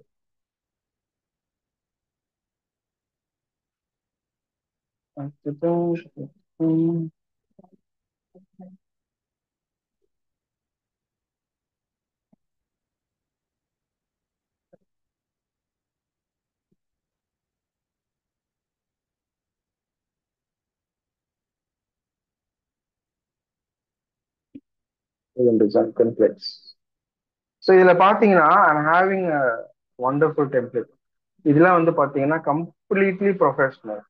டெம்ப்ளேட்ஸ். ஸோ இதுல பாத்தீங்கன்னா I'm having a wonderful template. இதெல்லாம் வந்து பாத்தீங்கன்னா completely professional,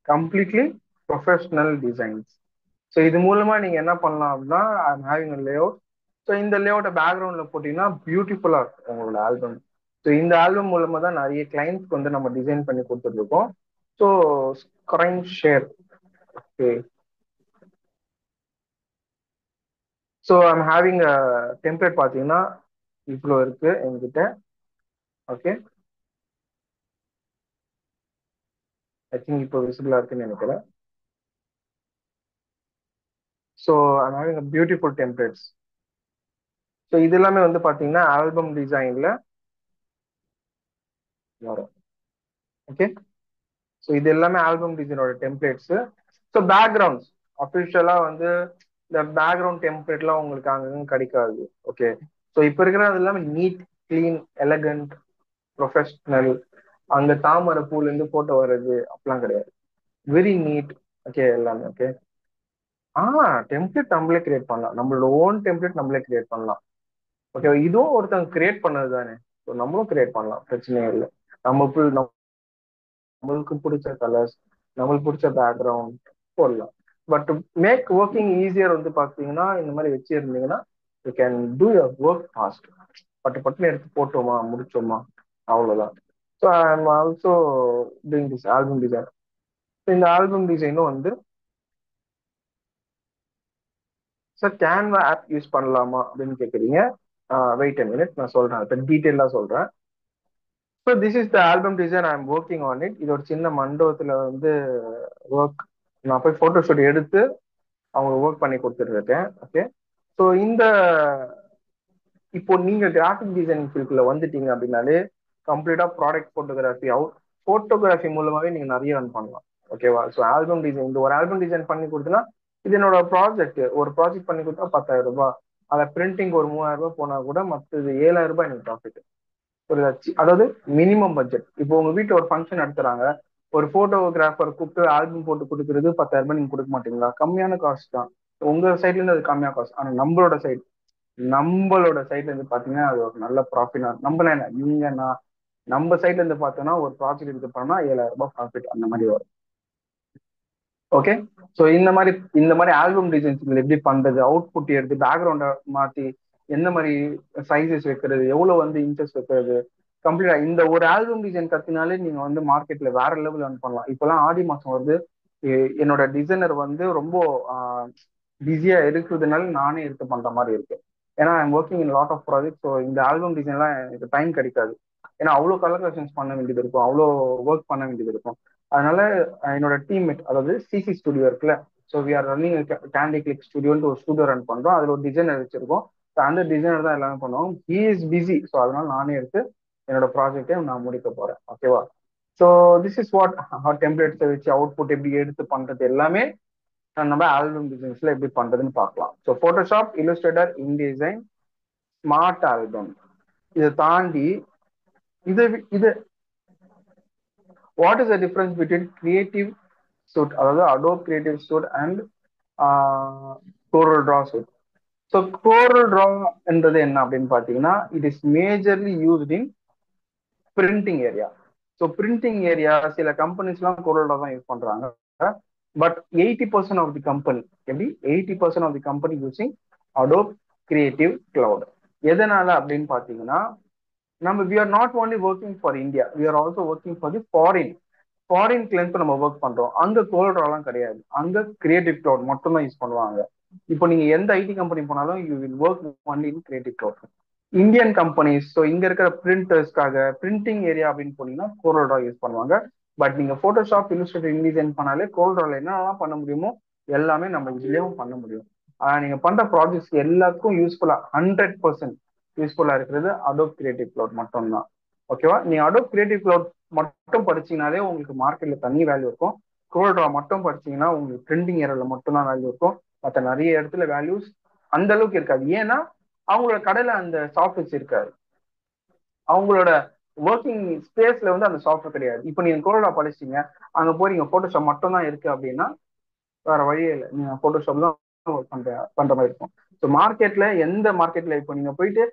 completely professional designs. So இது மூலமா நீங்க என்ன பண்ணலாம் அப்படின்னா, I'm having a lay out. So இந்த லே அவுட்டை பேக்ரவுண்ட்ல போட்டீங்கன்னா பியூட்டிஃபுல்லா இருக்கும் உங்களோட ஆல்பம். ஸோ இந்த ஆல்பம் மூலமா தான் நிறைய கிளைண்ட்ஸ்க்கு வந்து நம்ம டிசைன் பண்ணி கொடுத்துருக்கோம். So screen share. Okay. So I'm having a template பார்த்தீங்கன்னா இவ்வளோ இருக்கு என்கிட்ட. ஓகே, ஐ திங்க் இப்போ விசிபிளா இருக்குன்னு நினைக்கிறேன். So I'm having a beautiful templates. So இது எல்லாமே வந்து பார்த்தீங்கன்னா ஆல்பம் டிசைன்ல வரும். ஓகே. ஸோ இது எல்லாமே ஆல்பம் டிசைனோட டெம்ப்ளேட்ஸ். ஸோ பேக்ரவுண்ட்ஸ் அஃபிஷியலா வந்து இந்த பேக்ரவுண்ட் டெம்ப்ளேட்லாம் உங்களுக்கு அங்கங்க கிடைக்காது. ஓகே. ஸோ இப்போ இருக்கிறது எல்லாமே நீட், கிளீன், எலகண்ட், ப்ரொஃபஷனல். அங்க தாமரை பூல இருந்து போட்டோ வர்றது அப்படிலாம் கிடையாது. Very neat. ஓகே, எல்லாமே ஓகே. டெம்ப்ளேட் நம்மளே கிரியேட் பண்ணலாம், நம்மளோட ஓன் டெம்ப்ளேட் நம்மளே கிரியேட் பண்ணலாம். ஓகே, இதுவும் ஒருத்தங்க கிரியேட் பண்ணது தானே, ஸோ நம்மளும் கிரியேட் பண்ணலாம், பிரச்சனையே இல்லை. நம்ம நம்மளுக்கு பிடிச்ச கலர்ஸ், நம்மளுக்கு பிடிச்ச பேக்ரவுண்ட் போடலாம். பட் மேக் ஒர்க்கிங் ஈஸியர் வந்து பாத்தீங்கன்னா இந்த மாதிரி வச்சிருந்தீங்கன்னா you can do your work fast. பட்டு பட்டுன்னு எடுத்து போட்டோமா முடிச்சோமா, அவ்வளவுதான். So I am also doing this album design. இந்த ஆல்பம் டிசைனும் வந்து சார் கேன்வா ஆப் யூஸ் பண்ணலாமா அப்படின்னு கேட்குறீங்க. வெயிட் அ மினிட், நான் சொல்றேன், இப்போ டீட்டெயிலாக சொல்றேன். So this is the album design, I am working on it. இது ஒரு சின்ன மண்டபத்தில் வந்து ஒர்க், நான் போய் ஃபோட்டோ ஷூட் எடுத்து அவங்களுக்கு ஒர்க் பண்ணி கொடுத்துட்டு இருக்கேன். ஓகே. ஸோ இந்த இப்போ நீங்க கிராஃபிக் டிசைனிங் ஃபீல்டுல வந்துட்டீங்க அப்படின்னாலே கம்ப்ளீட்டா ப்ராடக்ட் போட்டோகிராஃபி அவுட், போட்டோகிராஃபி மூலமாவே நீங்க நிறைய ரன் பண்ணலாம். ஓகேவா? ஸோ ஆல்பம் டிசைன், இந்த ஒரு ஆல்பம் டிசைன் பண்ணி கொடுத்தனா இது என்னோட ப்ராஜெக்ட். ஒரு ப்ராஜெக்ட் பண்ணி கொடுத்தா 10,000 ரூபாய், அதை பிரிண்டிங் ஒரு 3,000 ரூபாய் போனா கூட மற்றது 7,000 ரூபாய் எனக்கு ப்ராஃபிட். ஒரு அதாவது மினிமம் பட்ஜெட். இப்போ உங்க வீட்டுல ஒரு ஃபங்க்ஷன் நடத்துறாங்க, ஒரு போட்டோகிராஃபர் கூப்பிட்டு ஆல்பம் போட்டு கொடுக்கறது 10,000 ரூபாய் நீங்க கொடுக்க மாட்டீங்களா? கம்மியான காஸ்ட் தான். உங்க சைட்ல இருந்து அது கம்மியான காஸ்ட். ஆனா நம்மளோட சைடு நம்மளோட சைட்ல இருந்து பாத்தீங்கன்னா அது ஒரு நல்ல ப்ராஃபிட். நம்மள என்ன நீங்க நான் நம்ம சைட்ல இருந்து பார்த்தோம்னா ஒரு ப்ராஜெக்ட் எடுத்து பண்ணா 7,000 ரூபாய் ப்ராஃபிட் அந்த மாதிரி வரும். ஓகே. ஸோ இந்த மாதிரி ஆல்பம் டிசைன்ஸ் எப்படி பண்றது, அவுட்புட் எடுத்து பேக்ரவுண்டை மாத்தி எந்த மாதிரி சைஸஸ் வைக்கிறது, எவ்வளவு வந்து இன்ச்சஸ் வைக்கிறது, கம்ப்ளீட்டா இந்த ஒரு ஆல்பம் டிசைன் கத்தினாலே நீங்க வந்து மார்க்கெட்ல வேற லெவல் earn பண்ணலாம். இப்பெல்லாம் ஆடி மாசம் வருது. என்னோட டிசைனர் வந்து ரொம்ப பிஸியா இருக்கிறதுனால நானே எடுத்து பண்ற மாதிரி இருக்கு. ஏன்னா I'm working in lot of project. So இந்த ஆல்பம் டிசைன்லாம் எனக்கு டைம் கிடைக்காது. ஏன்னா அவ்வளோ கலர் கலெக்ஷன்ஸ் பண்ண வேண்டியது இருக்கும், அவ்வளோ ஒர்க் பண்ண வேண்டியது இருக்கும். அதனால என்னோட டீம்மேட், அதாவது சிசி ஸ்டுடியோ இருக்குல்ல, so we are running Candy Click ஸ்டுடியோன்னு ஒரு ஸ்டுடியோ ரன் பண்றோம். அதுல ஒரு டிசைனர் வச்சிருக்கோம். ஸோ அந்த டிசைனர் தான் எல்லாமே பண்ணுவோம். He is busy. ஸோ அதனால நானே எடுத்து என்னோட ப்ராஜெக்டை நான் முடிக்க போறேன். ஓகேவா? ஸோ திஸ் இஸ் வாட் டெம்ப்ளேட்ஸை வச்சு அவுட்புட் எப்படி எடுத்து பண்றது எல்லாமே நம்ம ஆல்பம் டிசைன்ஸ்ல எப்படி பண்றதுன்னு பார்க்கலாம். So Photoshop, Illustrator, InDesign, Smart Album. இதை தாண்டி இது இது what is the difference between Creative Suite, அதாவது Adobe Creative Suite and Corel Draw suite. So Corel Draw என்றது என்ன அப்படின்னு பார்த்தீங்கன்னா, it is majorly used in printing area. So printing area சில கம்பெனிஸ்லாம் கோரல் டிரா தான் யூஸ் பண்றாங்க. பட் 80% ஆஃப் தி கம்பெனி, எப்படி 80% of the company using Adobe Creative Cloud. எதனால அப்படின்னு பார்த்தீங்கன்னா, நம்ம we are not only working for India, we are also working for the foreign client நம்ம ஒர்க் பண்றோம். அங்க கோல்ட்ராலாம் கிடையாது, அங்க கிரியேட்டிவ் கிளவுட் மட்டும் தான் யூஸ் பண்ணுவாங்க. இப்போ நீங்க எந்த ஐடி கம்பெனி போனாலும் you will work only in creative cloud. Indian companies, so இங்க இருக்கிற பிரிண்டர்ஸ்க்காக பிரிண்டிங் ஏரியா அப்படின்னு போனீங்கன்னா கோல்ட்ரா யூஸ் பண்ணுவாங்க. பட் நீங்க போட்டோஷாப், இல்லுஸ்ட்ரேட்டர், இன்டிசைன் பண்ணாலே கோல்ட்ரால என்னென்னலாம் பண்ண முடியுமோ எல்லாமே நம்ம இதுலயும் பண்ண முடியும். நீங்க பண்ற ப்ராஜெக்ட்ஸ் எல்லாத்துக்கும் யூஸ்ஃபுல்லா 100% யூஸ்ஃபுல்லா இருக்கிறது அடோப் கிரியேட்டிவ் கிளவுட் மட்டும்தான். ஓகேவா? நீங்க அடோப் கிரியேட்டிவ் கிளவுட் மட்டும் படிச்சீங்கனாலே உங்களுக்கு மார்க்கெட்ல தனி வேல்யூ இருக்கும். கோல்ட்ரா மட்டும் படிச்சீங்கன்னா உங்களுக்கு ட்ரெண்டிங் ஏரியால மட்டும் தான் வேல்யூ இருக்கும். மற்ற நிறைய இடத்துல வேல்யூஸ் அந்த அளவுக்கு இருக்காது. ஏன்னா அவங்களோட கடையில அந்த சாஃப்ட்வேர்ஸ் இருக்காது, அவங்களோட ஒர்க்கிங் ஸ்பேஸ்ல வந்து அந்த சாஃப்ட்வேர் கிடையாது. இப்போ நீங்க கோல்ட்ரா படிச்சீங்க, அங்க போறீங்க போட்டோஷாப் மட்டும் தான் இருக்கு அப்படின்னா வேற வழியே இல்லை, நீங்க போட்டோஷாப் தான் ஒர்க் பண்ற மாதிரி இருக்கும். ஸோ மார்க்கெட்ல எந்த மார்க்கெட்ல இப்போ நீங்க போயிட்டு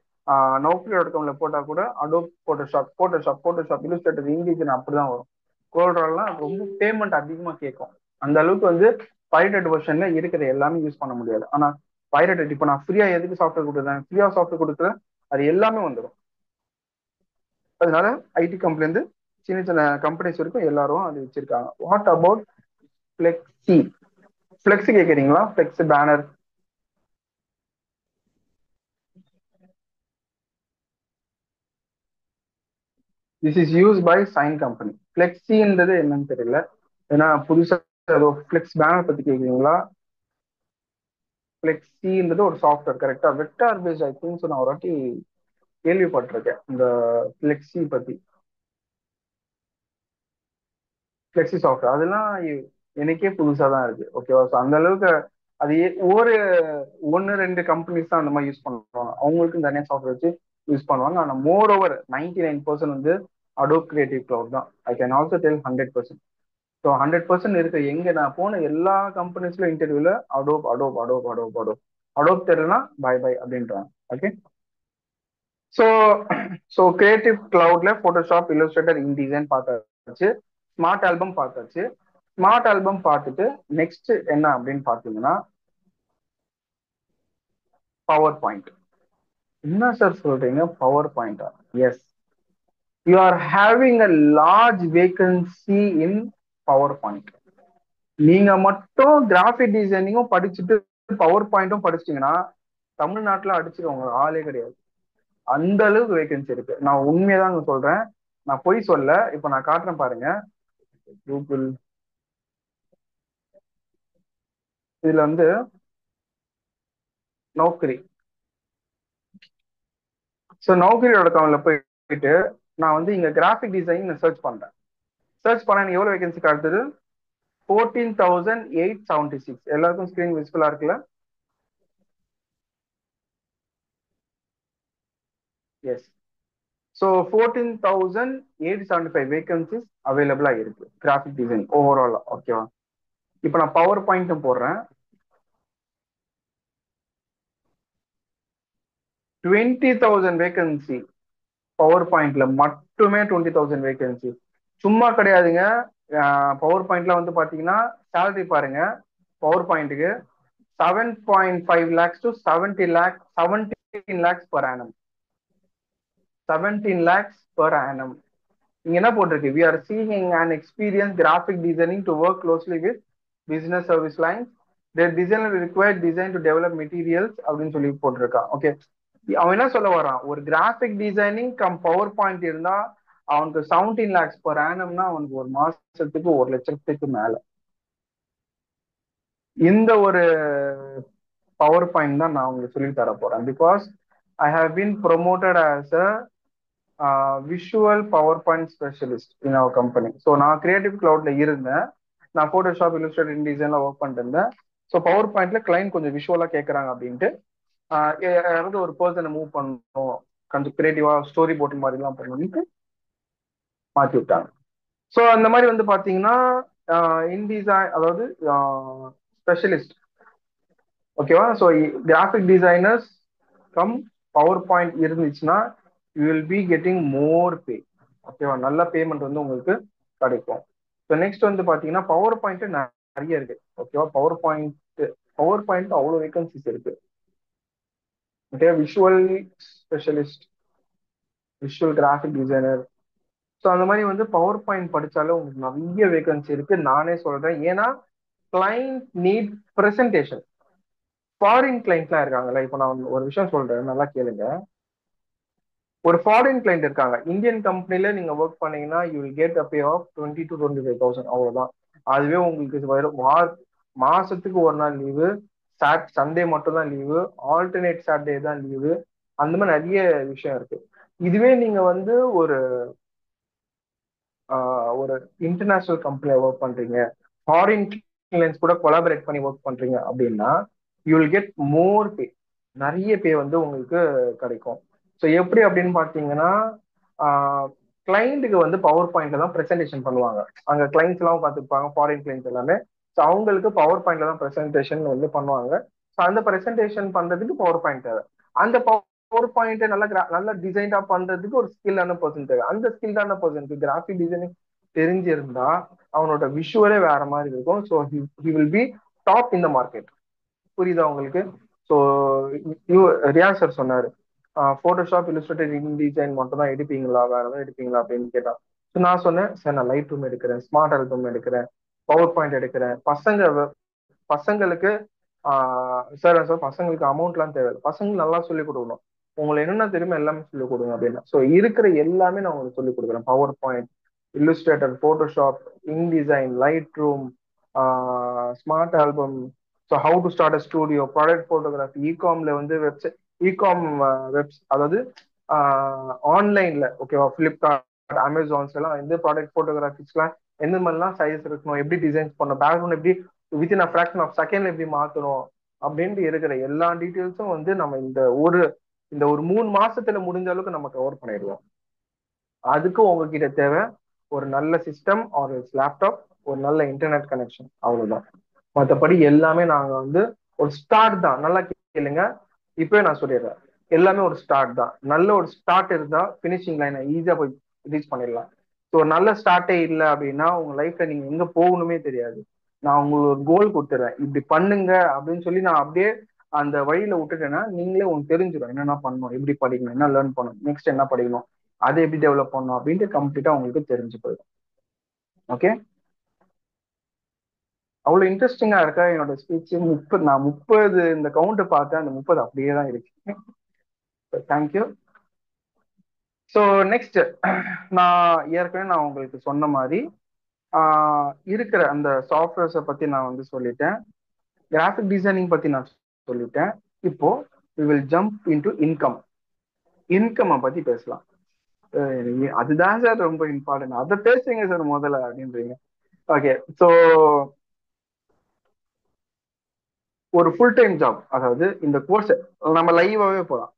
நோக்கரி.comல போட்டா கூட அடோப் போட்டோஷாப் இல்லுஸ்ட்ரேட்டர், இண்டிஜன் அப்படிதான் வரும். கோல்ட்ராலாம் ரொம்ப பேமெண்ட் அதிகமா கேட்கும். அந்த அளவுக்கு வந்து பைரேட்டட் வெர்ஷன்ல இருக்கிற எல்லாமே யூஸ் பண்ண முடியாது. ஆனா பைரேட்டட் இப்போ நான் ஃப்ரீயா எதுக்கு சாஃப்ட்வேர் கொடுக்குறேன், ஃப்ரீயா சாஃப்ட்வேர் கொடுக்குறேன், அது எல்லாமே வந்துடும். அதனால ஐடி கம்பெனி இருந்து சின்ன சின்ன கம்பெனிஸ் வரைக்கும் எல்லாரும் அது வச்சிருக்காங்க. What about flexi? ஃபிளெக்ஸி கேட்குறீங்களா? Flexi banner. This is use by sign company. ஃபிளெக்ஸின்றது என்னன்னு தெரியல, ஏன்னா புதுசா ஏதோ ஃபிளெக்ஸ் பேனர் பத்தி கேட்குறீங்களா? ஃபிளெக்ஸின்றது ஒரு சாஃப்ட்வேர், கரெக்டா? Vector based I think. நான் ஒரு வாட்டி கேள்விப்பட்டிருக்கேன் இந்த ஃபிளெக்ஸி பத்தி. ஃபிளெக்ஸி சாஃப்ட்வேர் அதெல்லாம் எனக்கே புதுசா தான் இருக்கு. ஓகேவா? ஸோ அந்த அளவுக்கு அது ஒரு ஒன்னு ரெண்டு கம்பெனிஸ் தான் அந்த மாதிரி யூஸ் பண்ணுவாங்க, அவங்களுக்கு தனியாக சாஃப்ட்வேர் வச்சு யூஸ் பண்ணுவாங்க. ஆனால் மோர் ஓவர் 99% வந்து அடோப் கிரியேட்டிவ் கிளவுட் தான். I can also tell 100%. So 100% இருக்கு. எங்க நான் போன எல்லா கம்பெனிஸ்ல இன்டர்வியூல Adobe Adobe Adobe Adobe Adobe Adobe தெரியலனா பை பை அப்படின்றாங்க. ஓகே. ஸோ ஸோ கிரியேட்டிவ் கிளவுட்ல போட்டோஷாப், இல்லுஸ்ட்ரேட்டர், இன்டிசைன் பார்த்தாச்சு. ஸ்மார்ட் ஆல்பம் பார்த்தாச்சு. ஸ்மார்ட் ஆல்பம் பார்த்துட்டு நெக்ஸ்ட் என்ன அப்படின்னு பார்த்தீங்கன்னா பவர் பாயிண்ட். என்ன சார் சொல்றீங்க பவர் பாயிண்டா? Yes, you are having a large vacancy in PowerPoint. நீங்க மட்டும் கிராஃபிக் டிசைனிங்கும் படிச்சுட்டு பவர் பாயிண்ட்டும் படிச்சிட்டீங்கன்னா தமிழ்நாட்டுல அடிச்சிருவாங்க, ஆளே கிடையாது. அந்த அளவுக்கு வேகன்சி இருக்கு. நான் உண்மையதாங்க சொல்றேன், நான் பொய் சொல்ல. இப்ப நான் காட்டுறேன் பாருங்க, கூகுள். இதுல வந்து நௌக்கரி. ஸோ நௌக்கரி.comல போயிட்டு நான் வந்து இங்க கிராஃபிக் டிசைன் சர்ச் பண்றேன். சர்ச் பண்ண எனக்கு எவ்வளவு வேகன்சி காட்டுது? 14,876. எல்லாருக்கும் ஸ்கிரீன் விசிபிளா இருக்குல்ல? எஸ். ஸோ 14,875 வேகன்சிஸ் அவைலபிளா இருக்கு கிராஃபிக் டிசைன் ஓவரால். ஓகேவா? இப்போ நான் பவர் பாயிண்ட்டும் போடுறேன். 20,000 வேகன்சி. பவர் பாயிண்ட்ல மட்டுமே 20,000 வேகன்சி. சும்மா கிடையாதுங்க. பவர் பாயிண்ட்ல வந்து பாத்தீங்கன்னா சேலரி பாருங்க. பவர் பாயிண்ட்டுக்கு 7.5 lakhs to 70 lakhs, 17 lakhs per annum. 17 lakhs per annum. இங்க என்ன போட்டிருக்கு? We are seeing an experienced graphic designing to work closely with business service lines. Their designer required design to develop materials அப்படின்னு சொல்லி போட்டிருக்கான். Okay, அவன் என்ன சொல்ல வரான்? ஒரு graphic designing come power point இருந்தா அவனுக்கு 17 lakhs per annumனா அவனுக்கு ஒரு மாசத்துக்கு 1 லட்சத்துக்கு மேல. இந்த ஒரு பவர் பாயிண்ட் தான் நான் உங்களுக்கு சொல்லி தர போறேன். Because I have been promoted as a visual PowerPoint specialist in our company. So நான் கிரியேட்டிவ் கிளவுட்ல இருந்தேன். நான் போட்டோஷாப், இல்லுஸ்ட்ரேட்டர், இன்டிசைன்ல ஒர்க் பண்ணிட்டு இருந்தேன். ஸோ பவர் பாயிண்ட்ல கிளைண்ட் கொஞ்சம் விஷுவலா கேட்கறாங்க அப்படின்ட்டு யாராவது ஒரு பர்சனை மூவ் பண்ணணும், கொஞ்சம் கிரியேட்டிவா ஸ்டோரி போர்ட் மாதிரிலாம் பண்ணணும்னு மாற்றி விட்டாங்க. ஸோ அந்த மாதிரி வந்து பாத்தீங்கன்னா இன்டிசைன், அதாவது ஸ்பெஷலிஸ்ட், ஓகேவா? So graphic designers cum PowerPoint இருந்துச்சுன்னா you will be getting more pay. ஓகேவா? நல்ல பேமெண்ட் வந்து உங்களுக்கு கிடைக்கும். ஸோ நெக்ஸ்ட் வந்து பாத்தீங்கன்னா பவர் பாயிண்ட் நிறைய இருக்கு. ஓகேவா? பவர் பாயிண்ட் அவ்வளோ வேகன்சிஸ் இருக்கு. Okay, visual specialist, visual graphic designer. So அந்த மாதிரி வந்து பவர் பாயிண்ட் படிச்சாலும் உங்களுக்கு நிறைய வேகன்சி இருக்கு, நானே சொல்றேன். ஏன்னா கிளைண்ட் நீட் பிரசன்டேஷன். ஃபாரின் கிளைண்ட்லாம் இருக்காங்கல்ல, இப்போ நான் ஒரு விஷயம் சொல்றேன், நல்லா கேளுங்க. ஒரு ஃபாரின் கிளைண்ட் இருக்காங்க, இந்தியன் கம்பெனில நீங்க ஒர்க் பண்ணீங்கன்னா you will get a pay of 20 to 25,000, அவ்வளவுதான். அதுவே உங்களுக்கு வரும் மாசத்துக்கு ஒரு நாள் லீவு, சண்டே மட்டும் தான் லீவு, ஆல்டர்னேட் சாட்டர்டே தான் லீவு, அந்த மாதிரி நிறைய விஷயம் இருக்கு. இதுவே நீங்க வந்து ஒரு ஒரு இன்டர்நேஷனல் கம்பெனில ஒர்க் பண்றீங்க, ஃபாரின் கிளைண்ட்ஸ் கூட கொலாபரேட் பண்ணி ஒர்க் பண்றீங்க அப்படின்னா யூ வில் கெட் மோர் பே, நிறைய பே வந்து உங்களுக்கு கிடைக்கும். ஸோ எப்படி அப்படின்னு பார்த்தீங்கன்னா கிளைண்ட்டுக்கு வந்து பவர் பாயிண்ட்ல தான் ப்ரெசன்டேஷன் பண்ணுவாங்க. அங்கே கிளைண்ட்ஸ் எல்லாம் பார்த்துருப்பாங்க, ஃபாரின் கிளைண்ட்ஸ் எல்லாமே. ஸோ அவங்களுக்கு பவர் பாயிண்ட்ல தான் ப்ரெசன்டேஷன் வந்து பண்ணுவாங்க. ஸோ அந்த ப்ரெசன்டேஷன் பண்றதுக்கு பவர் பாயிண்ட் தேவை. அந்த பவர் பாயிண்ட் நல்லா டிசைன்டா பண்றதுக்கு ஒரு ஸ்கில்லான பர்சன் தேவை. அந்த ஸ்கில்லான பர்சனுக்கு கிராஃபிக் டிசைனிங் தெரிஞ்சிருந்தா அவனோட விஷுவலே வேற மாதிரி இருக்கும். So he will be top in the market. புரியுதா உங்களுக்கு? ஸோ ரியாஸ் சார் சொன்னாரு, போட்டோஷாப், இல்லுஸ்ட்ரேட்டர், இன்டிசைன் மட்டும் தான் எடுப்பீங்களா, வேற ஏதாவது எடுப்பீங்களா அப்படின்னு கேட்டா. ஸோ நான் சொன்னேன், சார் நான் லைட் ரூம் எடுக்கிறேன், ஸ்மார்ட் ஆல்பம் எடுக்கிறேன், பவர் பாயிண்ட் எடுக்கிறேன். பசங்களுக்கு சார் பசங்களுக்கு அமௌண்ட்லாம் தேவை, பசங்களுக்கு நல்லா சொல்லிக் கொடுக்கணும், உங்களுக்கு என்னென்ன தெரியுமோ எல்லாமே சொல்லிக் கொடுங்க அப்படின்னா. ஸோ இருக்கிற எல்லாமே நான் உங்களுக்கு சொல்லிக் கொடுக்குறேன். PowerPoint, Illustrator, Photoshop, InDesign, Lightroom, Smart Album, so how to start a studio, product photography, இகாம்ல வந்து வெப்சைட், இகாம் அதாவது ஆன்லைன்ல, ஓகேவா, பிளிப்கார்ட், அமேசான்ஸ் எல்லாம் வந்து ப்ராடக்ட் போட்டோகிராஃபிஸ்லாம் எந்த மாதிரிலாம் சைஸ் இருக்கணும், எப்படி டிசைன்ஸ் பண்ணணும், பேக்ரவுண்ட் எப்படி within a fraction of second எப்படி மாத்தணும் அப்படின்ட்டு இருக்கிற எல்லா டீட்டெயில்ஸும் வந்து நம்ம இந்த ஒரு 3 மாசத்துல முடிஞ்ச அளவுக்கு நம்ம கவர் பண்ணிடுவோம். அதுக்கு உங்ககிட்ட தேவை ஒரு நல்ல சிஸ்டம் ஒரு லேப்டாப், ஒரு நல்ல இன்டர்நெட் கனெக்ஷன், அவ்வளவுதான். மற்றபடி எல்லாமே நாங்க வந்து ஒரு ஸ்டார்ட் தான். நல்லா கேளுங்க, இப்பவே நான் சொல்லிடுறேன், எல்லாமே ஒரு ஸ்டார்ட் தான். நல்ல ஒரு ஸ்டார்ட் இருந்தா பினிஷிங் லைனை ஈஸியா போய் ரீச் பண்ணிடலாம். ஸோ ஒரு நல்ல ஸ்டார்ட்டே இல்லை அப்படின்னா உங்க லைஃப்ல நீங்க எங்க போகணுமே தெரியாது. நான் உங்களுக்கு ஒரு கோல் கொடுத்துறேன், இப்படி பண்ணுங்க அப்படின்னு சொல்லி நான் அப்படியே அந்த வழியில விட்டுட்டேன்னா நீங்களே உங்களுக்கு தெரிஞ்சிடும் என்னென்ன பண்ணணும், எப்படி படிக்கணும், என்ன லேர்ன் பண்ணணும், நெக்ஸ்ட் என்ன படிக்கணும், அதை எப்படி டெவலப் பண்ணணும் அப்படின்ட்டு கம்ப்ளீட்டா உங்களுக்கு தெரிஞ்சு போயிடும். ஓகே, அவ்வளவு இன்ட்ரெஸ்டிங்கா இருக்கா என்னோட ஸ்பீச்? நான் 30 இந்த கவுண்ட் பார்த்தேன், அந்த 30 அப்படியே தான் இருக்கு. தேங்க்யூ. ஸோ நெக்ஸ்ட், நான் உங்களுக்கு சொன்ன மாதிரி இருக்கிற அந்த சாஃப்ட்வேர்ஸை பத்தி நான் வந்து சொல்லிட்டேன், கிராஃபிக் டிசைனிங் பத்தி நான் சொல்லிட்டேன். இப்போ we will jump into income பத்தி பேசலாம். அதுதான் சார் ரொம்ப இம்பார்ட்டன்ட், அதை பேசுங்க சார் முதல்ல அப்படின்றீங்க. ஓகே, ஸோ ஒரு ஃபுல் டைம் ஜாப், அதாவது இந்த கோர்ஸ் நம்ம லைவாவே போகலாம்.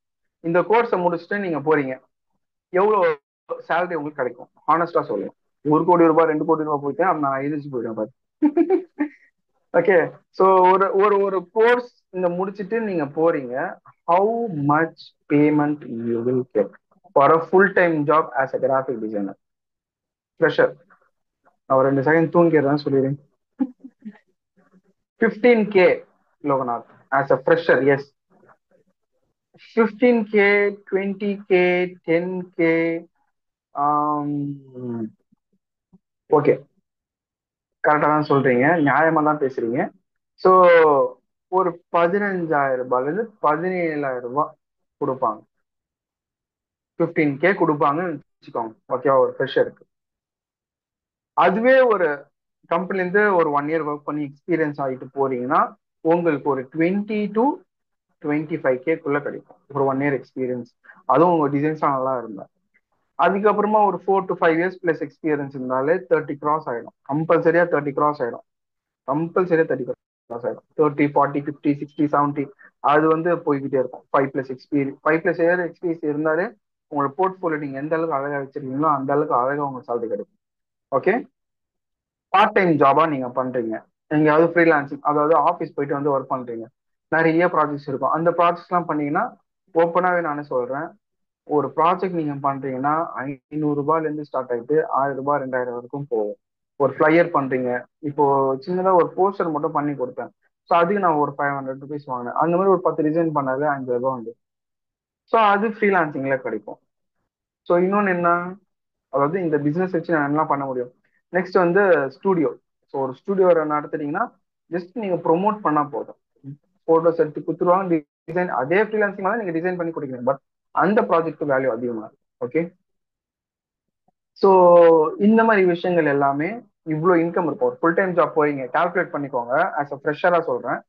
இந்த கோர்ஸை முடிச்சுட்டு நீங்க போறீங்க, எவ்வளவு சேலரி உங்களுக்கு கிடைக்கும்? ஹானஸ்டா சொல்லுங்க. 1 கோடி ரூபாய், 2 கோடி ரூபாய் போயிட்டேன் நான் எழுதிச்சு போயிடுவேன் பாரு. ஓகே. ஸோ ஒரு ஒரு ஒரு கோர்ஸ் இந்த முடிச்சுட்டு நீங்க போறீங்க. How much payment you will get for a full time job as a graphic designer fresher? நான் ஒரு 2 செகண்ட் தூங்கிடுறேன் சொல்லிடுறேன். 15K Loganath as a fresher. Yes, 15K, 20K, 10K. Okay, கரெக்டா தான் சொல்றீங்க, நியாயமா தான் பேசுறீங்க. ஸோ ஒரு 15,000 ரூபாயில இருந்து 17,000 ரூபாய் கொடுப்பாங்க. 15K கொடுப்பாங்கன்னு வச்சுக்கோங்க, ஓகேவா, ஒரு ஃப்ரெஷருக்கு. அதுவே ஒரு கம்பெனில இருந்து ஒரு 1 இயர் ஒர்க் பண்ணி எக்ஸ்பீரியன்ஸ் ஆகிட்டு போறீங்கன்னா உங்களுக்கு ஒரு 20 to 25K கிடைக்கும் ஒரு 1 இயர் எக்ஸ்பீரியன்ஸ். அதுவும் உங்க டிசைன்ஸ் நல்லா இருந்தா. அதுக்கப்புறமா ஒரு 4 to 5 years பிளஸ் எக்ஸ்பீரியன்ஸ் இருந்தாலே 30 கிராஸ் ஆயிடும், கம்பல்சரியா 30 கிராஸ் ஆயிடும். கம்பல்சரியா 30 கிராஸ் ஆயிடும். 30, 40, 50, 60, 70 அது வந்து போய்கிட்டே இருக்கும். 5 plus இயர் எக்ஸ்பீரியன்ஸ் இருந்தாலே உங்களோட போர்ட்ஃபோலியோ நீங்க எந்த அளவுக்கு அழகா வச்சிருக்கீங்களோ அந்த அளவுக்கு அழகா உங்களுக்கு சேலரி கிடைக்கும். ஓகே. பார்ட் டைம் ஜாபா நீங்க பண்றீங்க, எங்கேயாவது ஃப்ரீலான்சிங், அதாவது ஆஃபீஸ் போயிட்டு வந்து ஒர்க் பண்றீங்க, நிறைய ப்ராஜெக்ட்ஸ் இருக்கும். அந்த ப்ராஜெக்ட்ஸ் எல்லாம் பண்ணீங்கன்னா ஓப்பனாவே நானே சொல்றேன், ஒரு ப்ராஜெக்ட் நீங்க பண்றீங்கன்னா 500 ரூபாயில இருந்து ஸ்டார்ட் ஆயிட்டு 1000 ரூபாய் 2000 வரைக்கும் போகும். ஒரு ஃபிளையர் பண்றீங்க, இப்போ சின்னதா ஒரு போஸ்டர் மட்டும் பண்ணி கொடுத்தேன், ஸோ அதுக்கு நான் ஒரு 500 ருபீஸ் வாங்கினேன். அந்த மாதிரி ஒரு 10 டிசைன் பண்ணாலே 5000 ரூபாய் வந்து, ஸோ அது ஃப்ரீலான்சிங்ல கிடைக்கும். ஸோ இன்னொன்னு என்ன, அதாவது இந்த பிசினஸ் வச்சு நான் என்ன பண்ண முடியும். நெக்ஸ்ட் வந்து ஸ்டூடியோ. ஸோ ஒரு ஸ்டூடியோ நடத்துறீங்கன்னா ஜஸ்ட் நீங்க ப்ரொமோட் பண்ணா போதும், போட்டோஸ் எடுத்து குத்துருவாங்க, டிசைன் அதே ஃப்ரீலான்சிங் நீங்க டிசைன் பண்ணி கொடுக்குறீங்க, பட் அந்த ப்ராஜெக்ட் வேல்யூ அதிகமா இருக்கும். ஓகே. ஸோ இந்த மாதிரி விஷயங்கள் எல்லாமே இவ்வளோ இன்கம் இருக்கும். ஒரு ஃபுல் டைம் ஜாப் போறீங்க, கால்குலேட் பண்ணிக்கோங்க. ஆஸ் அ ஃப்ரெஷரா சொல்றேன்,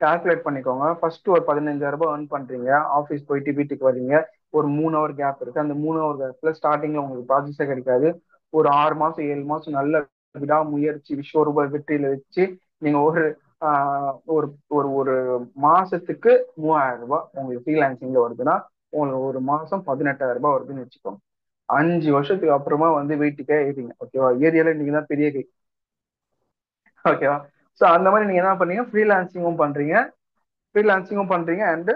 கால்குலேட் பண்ணிக்கோங்க. ஃபர்ஸ்ட் ஒரு 15,000 ரூபாய் earn பண்றீங்க, ஆஃபீஸ் போயிட்டு வீட்டுக்கு வர்றீங்க, ஒரு 3 ஹவர் கேப் இருக்கு. அந்த 3 ஹவர் கேப்ல ஸ்டார்டிங்ல உங்களுக்கு ப்ராஜெக்டே கிடைக்காது. ஒரு 6 மாசம் 7 மாசம் நல்ல விடாமுயற்சி விஸ்வரூப வெற்றியில வச்சு நீங்க ஒரு ஒரு ஒரு மாசத்துக்கு 3000 ரூபாய் உங்களுக்கு ஃப்ரீலான்சிங்ல வருதுன்னா உங்களுக்கு ஒரு மாசம் 18,000 ரூபாய் வருதுன்னு வச்சுக்கோங்க. 5 வருஷத்துக்கு அப்புறமா வந்து வீட்டுக்கே ஏறிங்க, ஓகேவா, ஏரியால நீங்க தான் பெரிய கை. ஓகேவா. ஸோ அந்த மாதிரி நீங்க என்ன பண்ணீங்க, ஃப்ரீலான்சிங்கும் பண்றீங்க அண்ட்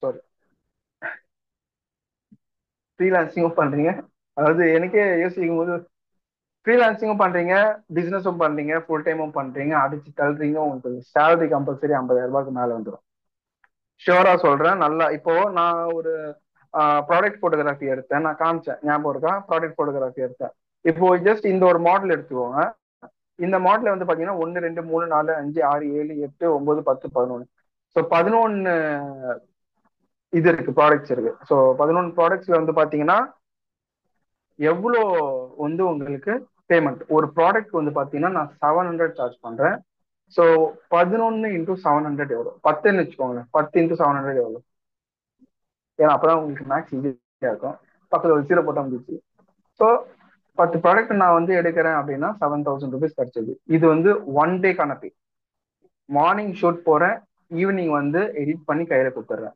சாரி ஃப்ரீலான்சிங்கும் பண்றீங்க. அதாவது எனக்கே யோசிக்கும் போது, ஃப்ரீலான்சிங்கும் பண்றீங்க, பிசினஸும் பண்றீங்க, ஃபுல் டைமும் பண்றீங்க, அடிச்சு தள்ளுறீங்க, உங்களுக்கு சேலரி கம்பல்சரி 50,000 ரூபாய்க்கு மேல வந்துடும். ஷியோரா சொல்றேன். நல்லா, இப்போ நான் ஒரு ப்ராடக்ட் போட்டோகிராஃபி எடுத்தேன், நான் காமிச்சேன், ஞாபகம் இருக்கா, ப்ராடக்ட் போட்டோகிராஃபி எடுத்தேன். இப்போ ஜஸ்ட் இந்த ஒரு மாடல் எடுத்துக்கோங்க. இந்த மாடல் வந்து பாத்தீங்கன்னா 1, 2, 3, 4, 5, 6, 7, 8, 9, 10, 11. ஸோ 11 இது இருக்கு, ப்ராடக்ட்ஸ் இருக்கு. ஸோ 11 ப்ராடக்ட்ஸ்ல வந்து பாத்தீங்கன்னா எவ்வளோ வந்து உங்களுக்கு பேமெண்ட், ஒரு ப்ராடக்ட் வந்து பாத்தீங்கன்னா நான் 700 சார்ஜ் பண்றேன். ஸோ 11 into 700 எவ்வளோ, 10ன்னு வச்சுக்கோங்களேன், 10 into 700 எவ்வளோ? ஏன்னா அப்பதான் உங்களுக்கு மேக்ஸ் ஈஸியா இருக்கும். பக்கத்துல ஒரு 0 போட்டா முடிச்சு. ஸோ 10 ப்ராடக்ட் நான் வந்து எடுக்கிறேன் அப்படின்னா 7,000 ருபீஸ் கிடைச்சது. இது வந்து ஒன் டே கணக்கு. மார்னிங் ஷூட் போறேன், ஈவினிங் வந்து எடிட் பண்ணி கையில கொடுத்துட்றேன்.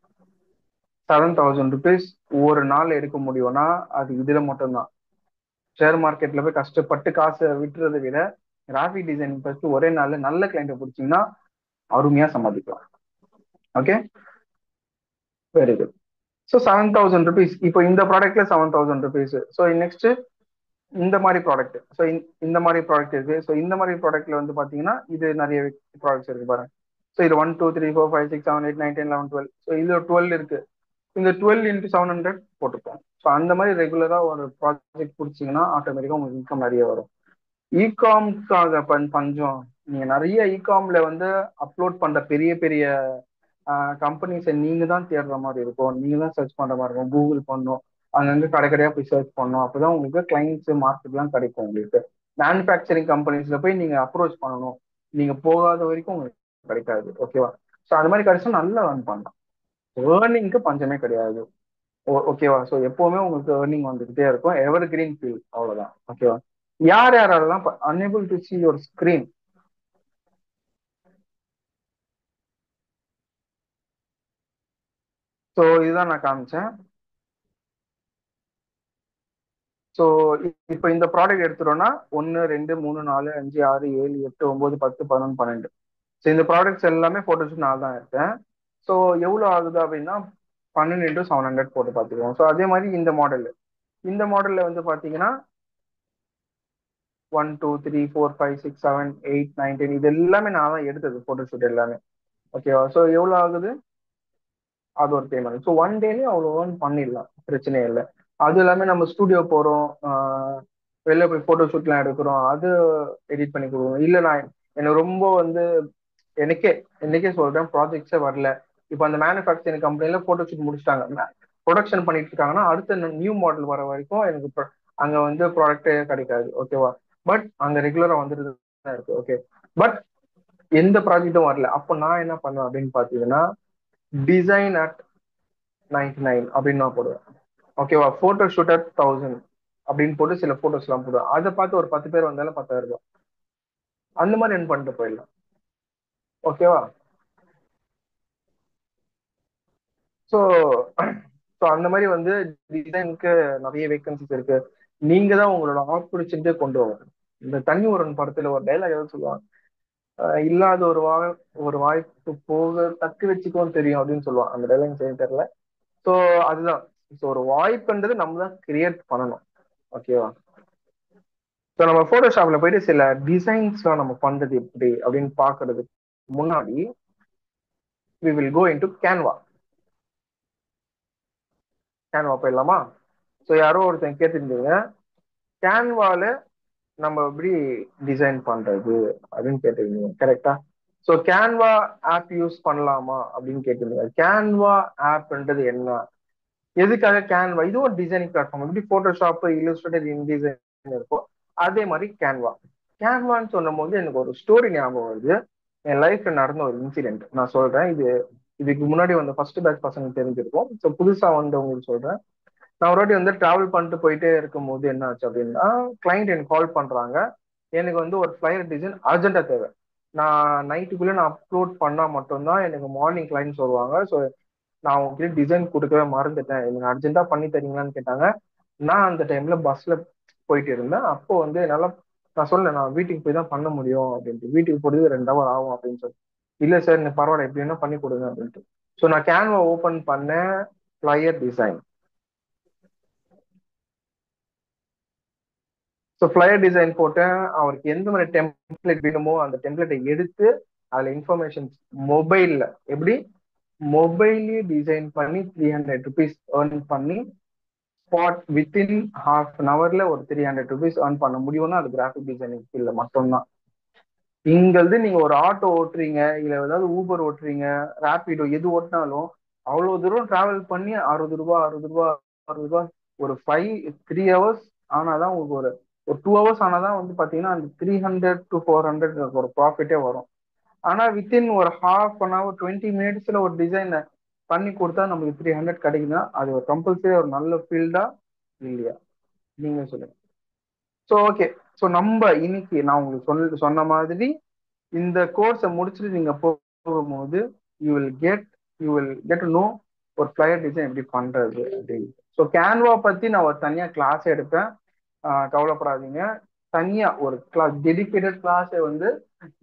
7,000 ருபீஸ் ஒரு நாள் எடுக்க முடியும்னா அது இதுல மட்டும்தான். ஷேர் மார்க்கெட்ல போய் கஷ்டப்பட்டு காசு விட்டுறதை விட கிராஃபிக் டிசைனிங் ஃபர்ஸ்ட் ஒரே நாள்ல நல்ல கிளைண்ட்டை பிடிச்சிங்கன்னா அருமையா சம்பாதிக்கலாம். Okay, very good. So 7,000 rupees, இப்போ இந்த ப்ராடக்ட்ல 7,000 ருபீஸ். ஸோ நெக்ஸ்ட் இந்த மாதிரி ப்ராடக்ட், ஸோ இந்த மாதிரி ப்ராடக்ட் இருக்கு. ஸோ இந்த மாதிரி ப்ராடக்ட்ல வந்து பாத்தீங்கன்னா இது நிறைய ப்ராடக்ட்ஸ் இருக்கு பாருங்க. ஸோ இது 1, 2, 3, 4, 5, 6, 7, 8, 9, 10. ஸோ இதுல 12 இருக்கு. இந்த 12 into 700 போட்டுப்போம். ஸோ அந்த மாதிரி ரெகுலரா ஒரு ப்ராஜெக்ட் பிடிச்சிங்கன்னா ஆட்டோமேட்டிக்கா உங்களுக்கு இன்கம் நிறைய வரும். இகாம்க்காக பஞ்சம், நீங்க நிறைய இகாம்ல வந்து அப்லோட் பண்ற பெரிய பெரிய கம்பெனிஸை நீங்க தான் தேடுற மாதிரி இருக்கும், நீங்க தான் சர்ச் பண்ற மாதிரி இருக்கும், கூகுள் பண்ணும், அங்கங்க கடை கடையா போய் சர்ச் பண்ணும், அப்பதான் உங்களுக்கு கிளைண்ட்ஸ் மார்க்கெட் எல்லாம் கிடைக்கும். உங்களுக்கு மேனுஃபேக்சரிங் கம்பெனிஸ்ல போய் நீங்க அப்ரோச் பண்ணணும், நீங்க போகாத வரைக்கும் உங்களுக்கு கிடைக்காது. ஓகேவா. ஸோ அது மாதிரி கிடைச்சா நல்லா ரன் பண்ணலாம். ஏர்னிங்க்கு பஞ்சமே கிடையாது. ஓகேவா. ஸோ எப்பவுமே உங்களுக்கு ஏர்னிங் வந்துகிட்டே இருக்கும், எவர் கிரீன் ஃபீல்ட், அவ்வளவுதான். ஓகேவா. யார் யாரெல்லாம் unable to see your screen? So இதுதான் நான் காமிச்சேன். ஸோ இப்போ இந்த ப்ராடக்ட் எடுத்துட்டோம்னா 1 2 3 4 5 6 7 8 9 10 11 12. ஸோ இந்த ப்ராடக்ட்ஸ் எல்லாமே ஃபோட்டோஷூட் நான் தான் எடுத்தேன். ஸோ எவ்வளோ ஆகுது அப்படின்னா 12 into 700 போட்டு பார்த்துக்குவோம். ஸோ அதே மாதிரி இந்த மாடலில் வந்து பார்த்தீங்கன்னா 1 2 3 4 5 6 7 8 9 10 இது எல்லாமே நான் தான் எடுத்தது ஃபோட்டோஷூட் எல்லாமே. ஓகேவா? ஸோ எவ்வளோ ஆகுது, அது ஒரு பேமெண்ட். ஸோ ஒன் டேலேயே அவ்வளோ ஏர்ன் பண்ணிடலாம், பிரச்சனையே இல்லை. அது எல்லாமே நம்ம ஸ்டூடியோ போகிறோம், வெளில போய் ஃபோட்டோ ஷூட்லாம் எடுக்கிறோம், அது எடிட் பண்ணி கொடுக்கணும். இல்லை நான் எனக்கு ரொம்ப வந்து எனக்கே என்னைக்கே சொல்கிறேன், ப்ராஜெக்ட்ஸே வரல. இப்போ அந்த மேனுஃபேக்சரிங் கம்பெனியில் ஃபோட்டோ ஷூட் முடிச்சிட்டாங்க, ப்ரொடக்ஷன் பண்ணிட்டு இருக்காங்கன்னா அடுத்த நியூ மாடல் வர வரைக்கும் எனக்கு அங்கே வந்து ப்ராடக்டே கிடைக்காது. ஓகேவா? பட் அங்கே ரெகுலராக வந்துட்டு தான் இருக்கு. ஓகே, பட் எந்த ப்ராஜெக்டும் வரல. அப்போ நான் என்ன பண்ணுவேன் அப்படின்னு பார்த்தீங்கன்னா, டிசைன் அட் 99 அப்படின்னு நான் போடுவேன். ஓகேவா? போட்டோ ஷூட் அட் 1000 அப்படின்னு போட்டு சில போட்டோஸ் எல்லாம் போடுவேன். அதை பார்த்து ஒரு 10 பேர் வந்தாலும் 10,000 ரூபாய் அந்த மாதிரி என் பண்ணிட்டு போயிடலாம். ஓகேவா? ஸோ ஸோ அந்த மாதிரி வந்து டிசைனுக்கு நிறைய வேகன்சிஸ் இருக்கு. நீங்க தான் உங்களோட ஆப்பர்ச்சுனிட்டியை கொண்டு வரணும். இந்த தண்ணி ஒரு படத்துல ஒரு டைலாக் ஏதாவது சொல்லுவாங்க, இல்லாத ஒரு வாய்ப்பு போக தக்கு வச்சுக்கவும் தெரியும் அப்படின்னு சொல்லுவான். அந்த டைலாக் செய்ய தெரியல. ஸோ அதுதான். ஸோ ஒரு வாய்ப்புன்றது நம்ம தான் கிரியேட் பண்ணணும். ஓகேவா? ஸோ நம்ம போட்டோஷாப்ல போயிட்டு சில டிசைன்ஸ்லாம் நம்ம பண்றது எப்படி அப்படின்னு பாக்குறதுக்கு முன்னாடி we will go into Canva. Canva போயிடலாமா? ஸோ யாரோ ஒருத்தன் கேட்டிருந்தீங்க, கேன்வால நம்ம எப்படி டிசைன் பண்றது அப்படின்னு கேட்டிருந்தீங்க, கரெக்டா? ஸோ கேன்வா ஆப் யூஸ் பண்ணலாமா அப்படின்னு கேட்டிருந்தீங்க. கேன்வா ஆப்ன்றது என்ன, எதுக்காக கேன்வா? இது ஒரு டிசைனிங் பிளாட்ஃபார்ம். எப்படி போட்டோஷாப், இல்லுஸ்ட்ரேட்டர், இன்டிசைன் இருக்கும், அதே மாதிரி கேன்வா. கேன்வான்னு சொன்னும் போது எனக்கு ஒரு ஸ்டோரி ஞாபகம் வருது. என் லைஃப்ல நடந்த ஒரு இன்சிடென்ட் நான் சொல்றேன். இதுக்கு முன்னாடி வந்த ஃபர்ஸ்ட் பேட்ச் பசங்க தெரிஞ்சிருக்கும். ஸோ புதுசா வந்தவங்களுக்கு சொல்றேன். நான் ஒரு வாட்டி வந்து டிராவல் பண்ணிட்டு போயிட்டே இருக்கும் போது என்ன ஆச்சு அப்படின்னா, கிளைண்ட் எனக்கு கால் பண்றாங்க. எனக்கு வந்து ஒரு ஃபிளையர் டிசைன் அர்ஜென்ட்டா தேவை. நான் நைட்டுக்குள்ளே நான் அப்லோட் பண்ணா மட்டும்தான் எனக்கு மார்னிங் கிளைண்ட்ஸ் வருவாங்க. ஸோ நான் உங்ககிட்ட டிசைன் கொடுக்கவே மறந்துட்டேன், எனக்கு அர்ஜென்ட்டா பண்ணி தரீங்களான்னு கேட்டாங்க. நான் அந்த டைம்ல பஸ்ல போயிட்டு இருந்தேன். அப்போ வந்து என்னால, நான் சொன்னேன் நான் வீட்டுக்கு போய் தான் பண்ண முடியும் அப்படின்ட்டு. வீட்டுக்கு போறது 2 ஹவர் ஆகும் அப்படின்னு சொல்லி, இல்ல சார் எனக்கு பரவாயில்ல எப்படி வேணா பண்ணி கொடுங்க அப்படின்ட்டு. ஸோ நான் கேன்வா ஓபன் பண்ணேன், flyer design. So flyer design போட்டேன். அவருக்கு எந்த மாதிரி டெம்ப்ளேட் வேணுமோ அந்த டெம்ப்ளேட்டை எடுத்து அதுல இன்ஃபர்மேஷன் மொபைல்ல எப்படி மொபைல்லே டிசைன் பண்ணி 300 rupees ஏர்ன் பண்ணி ஸ்பாட் வித்தின் ½ hourல ஒரு 300 rupees ஏர்ன் பண்ண முடியும்னா அது கிராஃபிக் டிசைனிங் ஸ்கில்ல மட்டும்தான். இங்கிருந்து நீங்க ஒரு ஆட்டோ ஓட்டுறீங்க, இல்ல ஏதாவது ஊபர் ஓட்டுறீங்க, ரேபிடோ எது ஓட்டினாலும் அவ்வளவு தூரம் டிராவல் பண்ணி 60 ரூபாய் 60 ரூபாய் 60 ரூபாய் ஒரு 3 hours ஆனாதான் உங்களுக்கு ஒரு 2 hours ஆனாதான் வந்து பாத்தீங்கன்னா அந்த 300 to 400 ஒரு ப்ராஃபிட்டே வரும். ஆனா வித்தின் ஒரு ½ hour 20 minutes ஒரு டிசைன் பண்ணி கொடுத்தா நமக்கு 300 கிடைக்குதுன்னா அது ஒரு கம்பல்சரி ஒரு நல்ல ஃபீல்டா இல்லையா? நீங்க சொல்லுங்க. So okay. ஸோ நம்ம இன்னைக்கு நான் உங்களுக்கு சொன்ன மாதிரி இந்த கோர்ஸை முடிச்சுட்டு நீங்க போகும்போது you will get to know ஒரு ஃபிளையர் டிசைன் எப்படி பண்றது அப்படின்னு. ஸோ கேன்வா பத்தி நான் ஒரு தனியா கிளாஸ் எடுப்பேன், கவலைப்படாதீங்க. தனியா ஒரு கிளாஸ், டெடிகேட்டட் கிளாஸை வந்து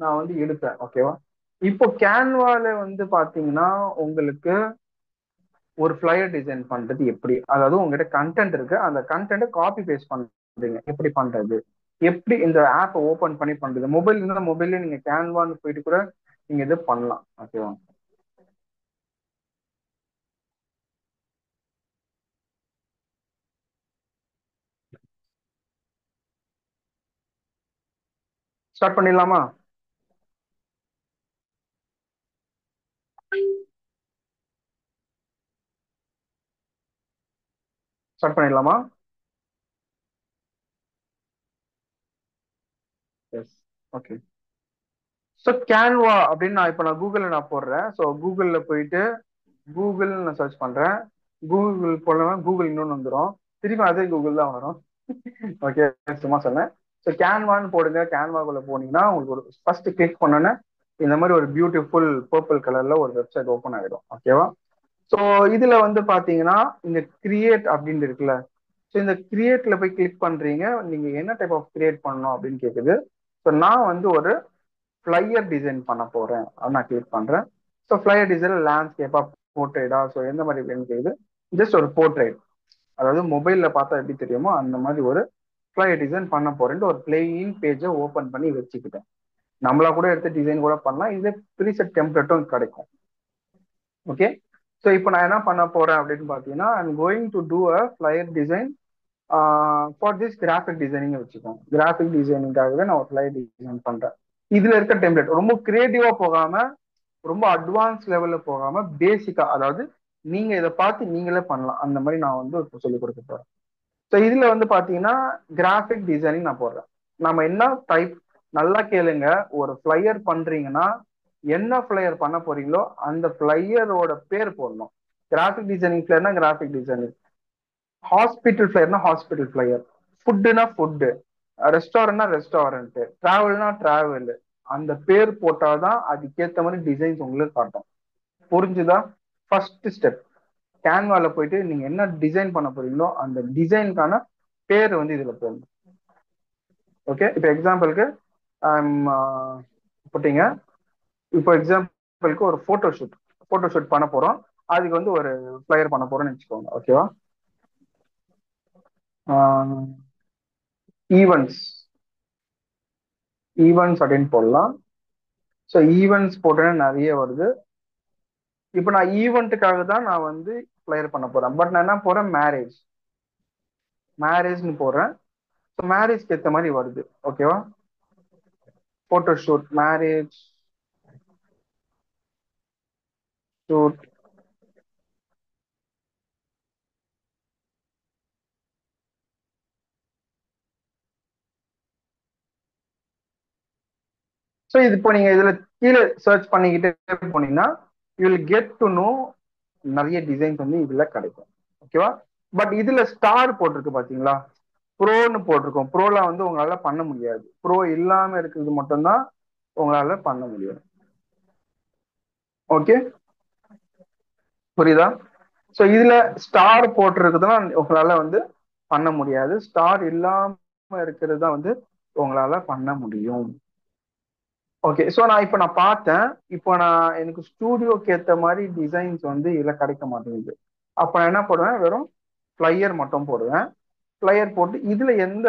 நான் வந்து எடுப்பேன். ஓகேவா? இப்போ கேன்வால வந்து பாத்தீங்கன்னா உங்களுக்கு ஒரு ஃபிளையர் டிசைன் பண்றது எப்படி, அதாவது உங்ககிட்ட கண்டென்ட் இருக்கு, அந்த கண்டென்ட்டை காப்பி பேஸ்ட் பண்றீங்க எப்படி பண்றது, எப்படி இந்த ஆப்பை ஓபன் பண்ணி பண்றது. மொபைல் இருந்தால் மொபைல்ல நீங்க கேன்வான்னு போயிட்டு கூட நீங்க இது பண்ணலாம். ஓகேவா? ஸ்டார்ட் பண்ணிடலாமா? ஸ்டார்ட் பண்ணிடலாமா? எஸ். ஓகே. ஸோ கேன்வா அப்படின்னு நான் கூகுளில் நான் போடுறேன். ஸோ கூகுளில் போயிட்டு கூகுள் நான் சர்ச் பண்றேன். கூகுள் போடலாம், கூகுள் இன்னொன்று வந்துடும், திருப்பி அதே கூகுள் தான் வரும். ஓகே, சும்மா சொன்னேன். ஸோ கேன்வான்னு போடுங்க. கேன்வாக்குள்ள போனீங்கன்னா உங்களுக்கு ஒரு ஃபர்ஸ்ட் கிளிக் பண்ணோன்னே இந்த மாதிரி ஒரு பியூட்டிஃபுல் பர்பிள் கலர்ல ஒரு வெப்சைட் ஓப்பன் ஆகிடும். ஓகேவா? ஸோ இதுல வந்து பாத்தீங்கன்னா இந்த கிரியேட் அப்படின்னு இருக்குல்ல, ஸோ ஸோ இந்த கிரியேட்ல போய் கிளிக் பண்றீங்க, நீங்க என்ன டைப் ஆஃப் கிரியேட் பண்ணணும் அப்படின்னு கேக்குது. ஸோ நான் வந்து ஒரு ஃப்ளையர் டிசைன் பண்ண போறேன் அப்படின்னு நான் கிளிக் பண்றேன். ஸோ ஃப்ளையர் டிசைன் லேண்ட்ஸ்கேப்பா, போர்ட்ரேட்டா, ஸோ எந்த மாதிரி வேணும் கேக்குது. ஜஸ்ட் ஒரு போர்ட்ரேட், அதாவது மொபைல்ல பார்த்தா எப்படி தெரியுமோ அந்த மாதிரி ஒரு ஃப்ளையர் டிசைன் பண்ண போறேன்ட்டு ஒரு பிளெயின் பேஜை ஓபன் பண்ணி வச்சுக்கிட்டேன். நம்மளா கூட எடுத்து டிசைன் கூட பண்ணலாம், இது ப்ரீசெட் டெம்ப்ளேட்டும் கிடைக்கும். ஓகே, ஸோ இப்போ நான் என்ன பண்ண போறேன் அப்படின்னு பார்த்தீங்கன்னா, I'm going to do a flyer design for this graphic designing வச்சுக்கோங்க. கிராஃபிக் டிசைனிங்காகவே நான் ஒரு ஃப்ளையர் டிசைன் பண்றேன். இதுல இருக்க டெம்ப்ளேட் ரொம்ப கிரியேட்டிவா போகாம, ரொம்ப அட்வான்ஸ் லெவல்ல போகாம, பேசிக்கா, அதாவது நீங்க இதை பார்த்து நீங்களே பண்ணலாம் அந்த மாதிரி நான் வந்து இப்போ சொல்லிக் கொடுக்க போறேன். ஸோ இதுல வந்து பாத்தீங்கன்னா கிராஃபிக் டிசைனிங் நான் போடுறேன். நம்ம என்ன டைப், நல்லா கேளுங்க. ஒரு ஃபிளையர் பண்றீங்கன்னா என்ன ஃபிளையர் பண்ண போறீங்களோ அந்த ஃபிளையரோட பேர் போடணும். கிராஃபிக் டிசைனிங் ஃபிளையர்னா கிராஃபிக் டிசைனிங், ஹாஸ்பிட்டல் ஃபிளையர்னா ஹாஸ்பிட்டல் ஃபிளையர், ஃபுட்டுனா ஃபுட்டு, ரெஸ்டாரண்ட்னா ரெஸ்டாரண்ட், டிராவல்னா டிராவல். அந்த பேர் போட்டாதான் அதுக்கேற்ற மாதிரி டிசைன்ஸ் உங்களுக்கு காட்டும். புரிஞ்சுதா? ஃபர்ஸ்ட் ஸ்டெப், கேன்வால போயிட்டு நீங்க என்ன டிசைன் பண்ண போறீங்களோ அந்த டிசைனுக்கான பேர் வந்து இதுல போடணும். ஓகே, இப்போ எக்ஸாம்பிளுக்கு போட்டீங்க. இப்போ எக்ஸாம்பிளுக்கு ஒரு போட்டோ ஷூட் பண்ண போறோம். அதுக்கு வந்து ஒரு ஃபிளையர் பண்ண போறோம்னு வச்சுக்கோங்க. ஓகேவா? ஈவெண்ட்ஸ் ஈவெண்ட்ஸ் அப்படின்னு போடலாம். ஸோ ஈவெண்ட்ஸ் போட்டோன்னா நிறைய வருது. இப்போ நான் ஈவெண்ட்டுக்காக தான் நான் வந்து ஃபிளையர் பண்ண போறேன். பட் நான் என்ன போறேன், மேரேஜ்னு போடுறேன். ஸோ மேரேஜ்க்கு ஏற்ற மாதிரி வருது. ஓகேவா? Photo shoot, marriage shoot. So இது இப்போ நீங்க இதுல கீழே சர்ச் பண்ணிக்கிட்டே போனீங்கன்னா you will get to know நிறைய டிசைன்ஸ் வந்து இதுல கிடைக்கும். ஓகேவா? பட் இதுல ஸ்டார் போட்டிருக்கு பாத்தீங்களா, ப்ரோன்னு போட்டிருக்கோம். ப்ரோல வந்து உங்களால பண்ண முடியாது. ப்ரோ இல்லாம இருக்கிறது மட்டும்தான் உங்களால பண்ண முடியும். ஓகே, புரியுதா? ஸோ இதுல ஸ்டார் போட்டிருக்குதுன்னா உங்களால வந்து பண்ண முடியாது. ஸ்டார் இல்லாம இருக்கிறது தான் வந்து உங்களால பண்ண முடியும். ஓகே, ஸோ நான் பார்த்தேன். இப்போ நான் எனக்கு ஸ்டூடியோக்கு ஏற்ற மாதிரி டிசைன்ஸ் வந்து இதில் கிடைக்க மாட்டேங்குது. அப்போ நான் என்ன போடுவேன், வெறும் ஃப்ளையர் மட்டும் போடுவேன். ஃப்ளையர் போட்டு இதுல எந்த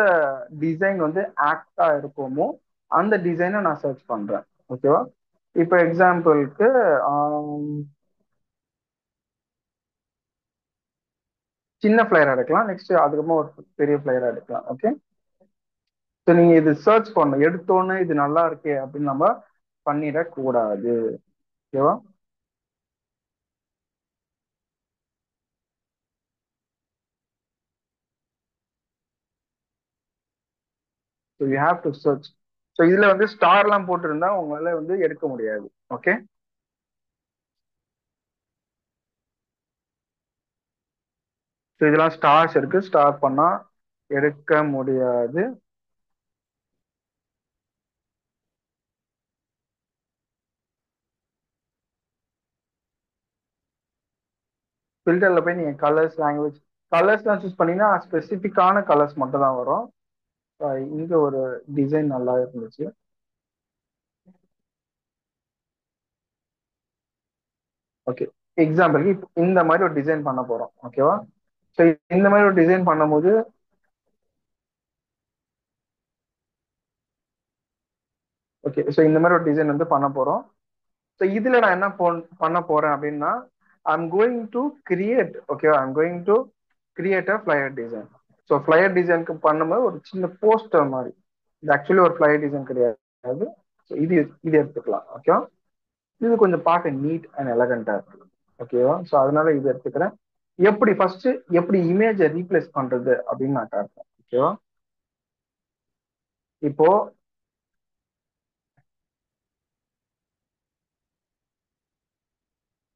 டிசைன் வந்து ஆக்டா இருக்குமோ அந்த டிசைனை நான் சர்ச் பண்றேன். ஓகேவா? இப்போ எக்ஸாம்பிளுக்கு சின்ன ஃப்ளையர் எடுக்கலாம், நெக்ஸ்ட் அதுக்கப்புறமா ஒரு பெரிய ஃப்ளையர் எடுக்கலாம். ஓகே, ஸோ நீங்க இது சர்ச் பண்ணணும். எடுத்தோன்னே இது நல்லா இருக்கே அப்படின்னு நம்ம பண்ணிடக்கூடாது. ஓகேவா? So you have to search. So இதுல வந்து ஸ்டார்லாம் போட்டிருந்தா உங்களால வந்து எடுக்க முடியாது. ஓகே, ஸோ இதெல்லாம் ஸ்டார்ஸ் இருக்கு, ஸ்டார் பண்ணா எடுக்க முடியாது. ஃபில்டர்ல போய் நீங்க கலர்ஸ், லாங்குவேஜ், கலர்ஸ்லாம் சூஸ் பண்ணீங்கன்னா ஸ்பெசிஃபிக்கான கலர்ஸ் மட்டும் தான் வரும். இங்க ஒரு டிசைன் நல்லா இருந்துச்சு. ஓகே, எக்ஸாம்பிளுக்கு இந்த மாதிரி ஒரு டிசைன் பண்ண போறோம். ஓகேவா? ஸோ இந்த மாதிரி ஒரு டிசைன் பண்ணும்போது, ஓகே, ஸோ இந்த மாதிரி ஒரு டிசைன் வந்து பண்ண போறோம். ஸோ இதுல நான் என்ன பண்ண போறேன் அப்படின்னா, ஐம் கோயிங் டு கிரியேட். ஓகேவா? I'm going to create a flyer design. So flyer டிசைனுக்கு பண்ணும்போது ஒரு சின்ன போஸ்டர் மாதிரி, இது ஆக்சுவலி ஒரு ஃபிளையர் டிசைன் கிடையாது. ஸோ இது எடுத்துக்கலாம். ஓகேவா? இது கொஞ்சம் பார்க்க நீட் அண்ட் எலகண்டா இருக்கு. ஓகேவா? ஸோ அதனால இது எடுத்துக்கிறேன். எப்படி ஃபர்ஸ்ட் எப்படி இமேஜை ரீப்ளேஸ் பண்றது அப்படின்னு நான் காட்டுறேன். ஓகேவா? இப்போ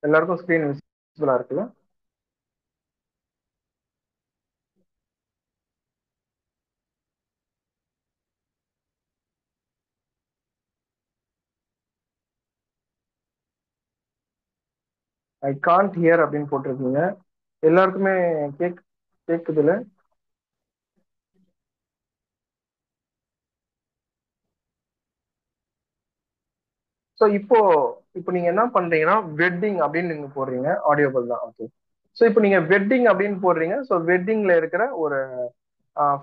எல்லாருக்கும் ஸ்கிரீன் விசிபிளா இருக்குல்ல? ஐ கான்ட் ஹியர் அப்படின்னு போட்டிருக்கீங்க. எல்லாருக்குமே கேக்குதுல? ஸோ இப்போ இப்போ நீங்க என்ன பண்றீங்கன்னா வெட்டிங் அப்படின்னு நீங்க போடுறீங்க, ஆடியோபிள் தான், ஓகே. ஸோ இப்போ நீங்க வெட்டிங் அப்படின்னு போடுறீங்க. ஸோ வெட்டிங்ல இருக்கிற ஒரு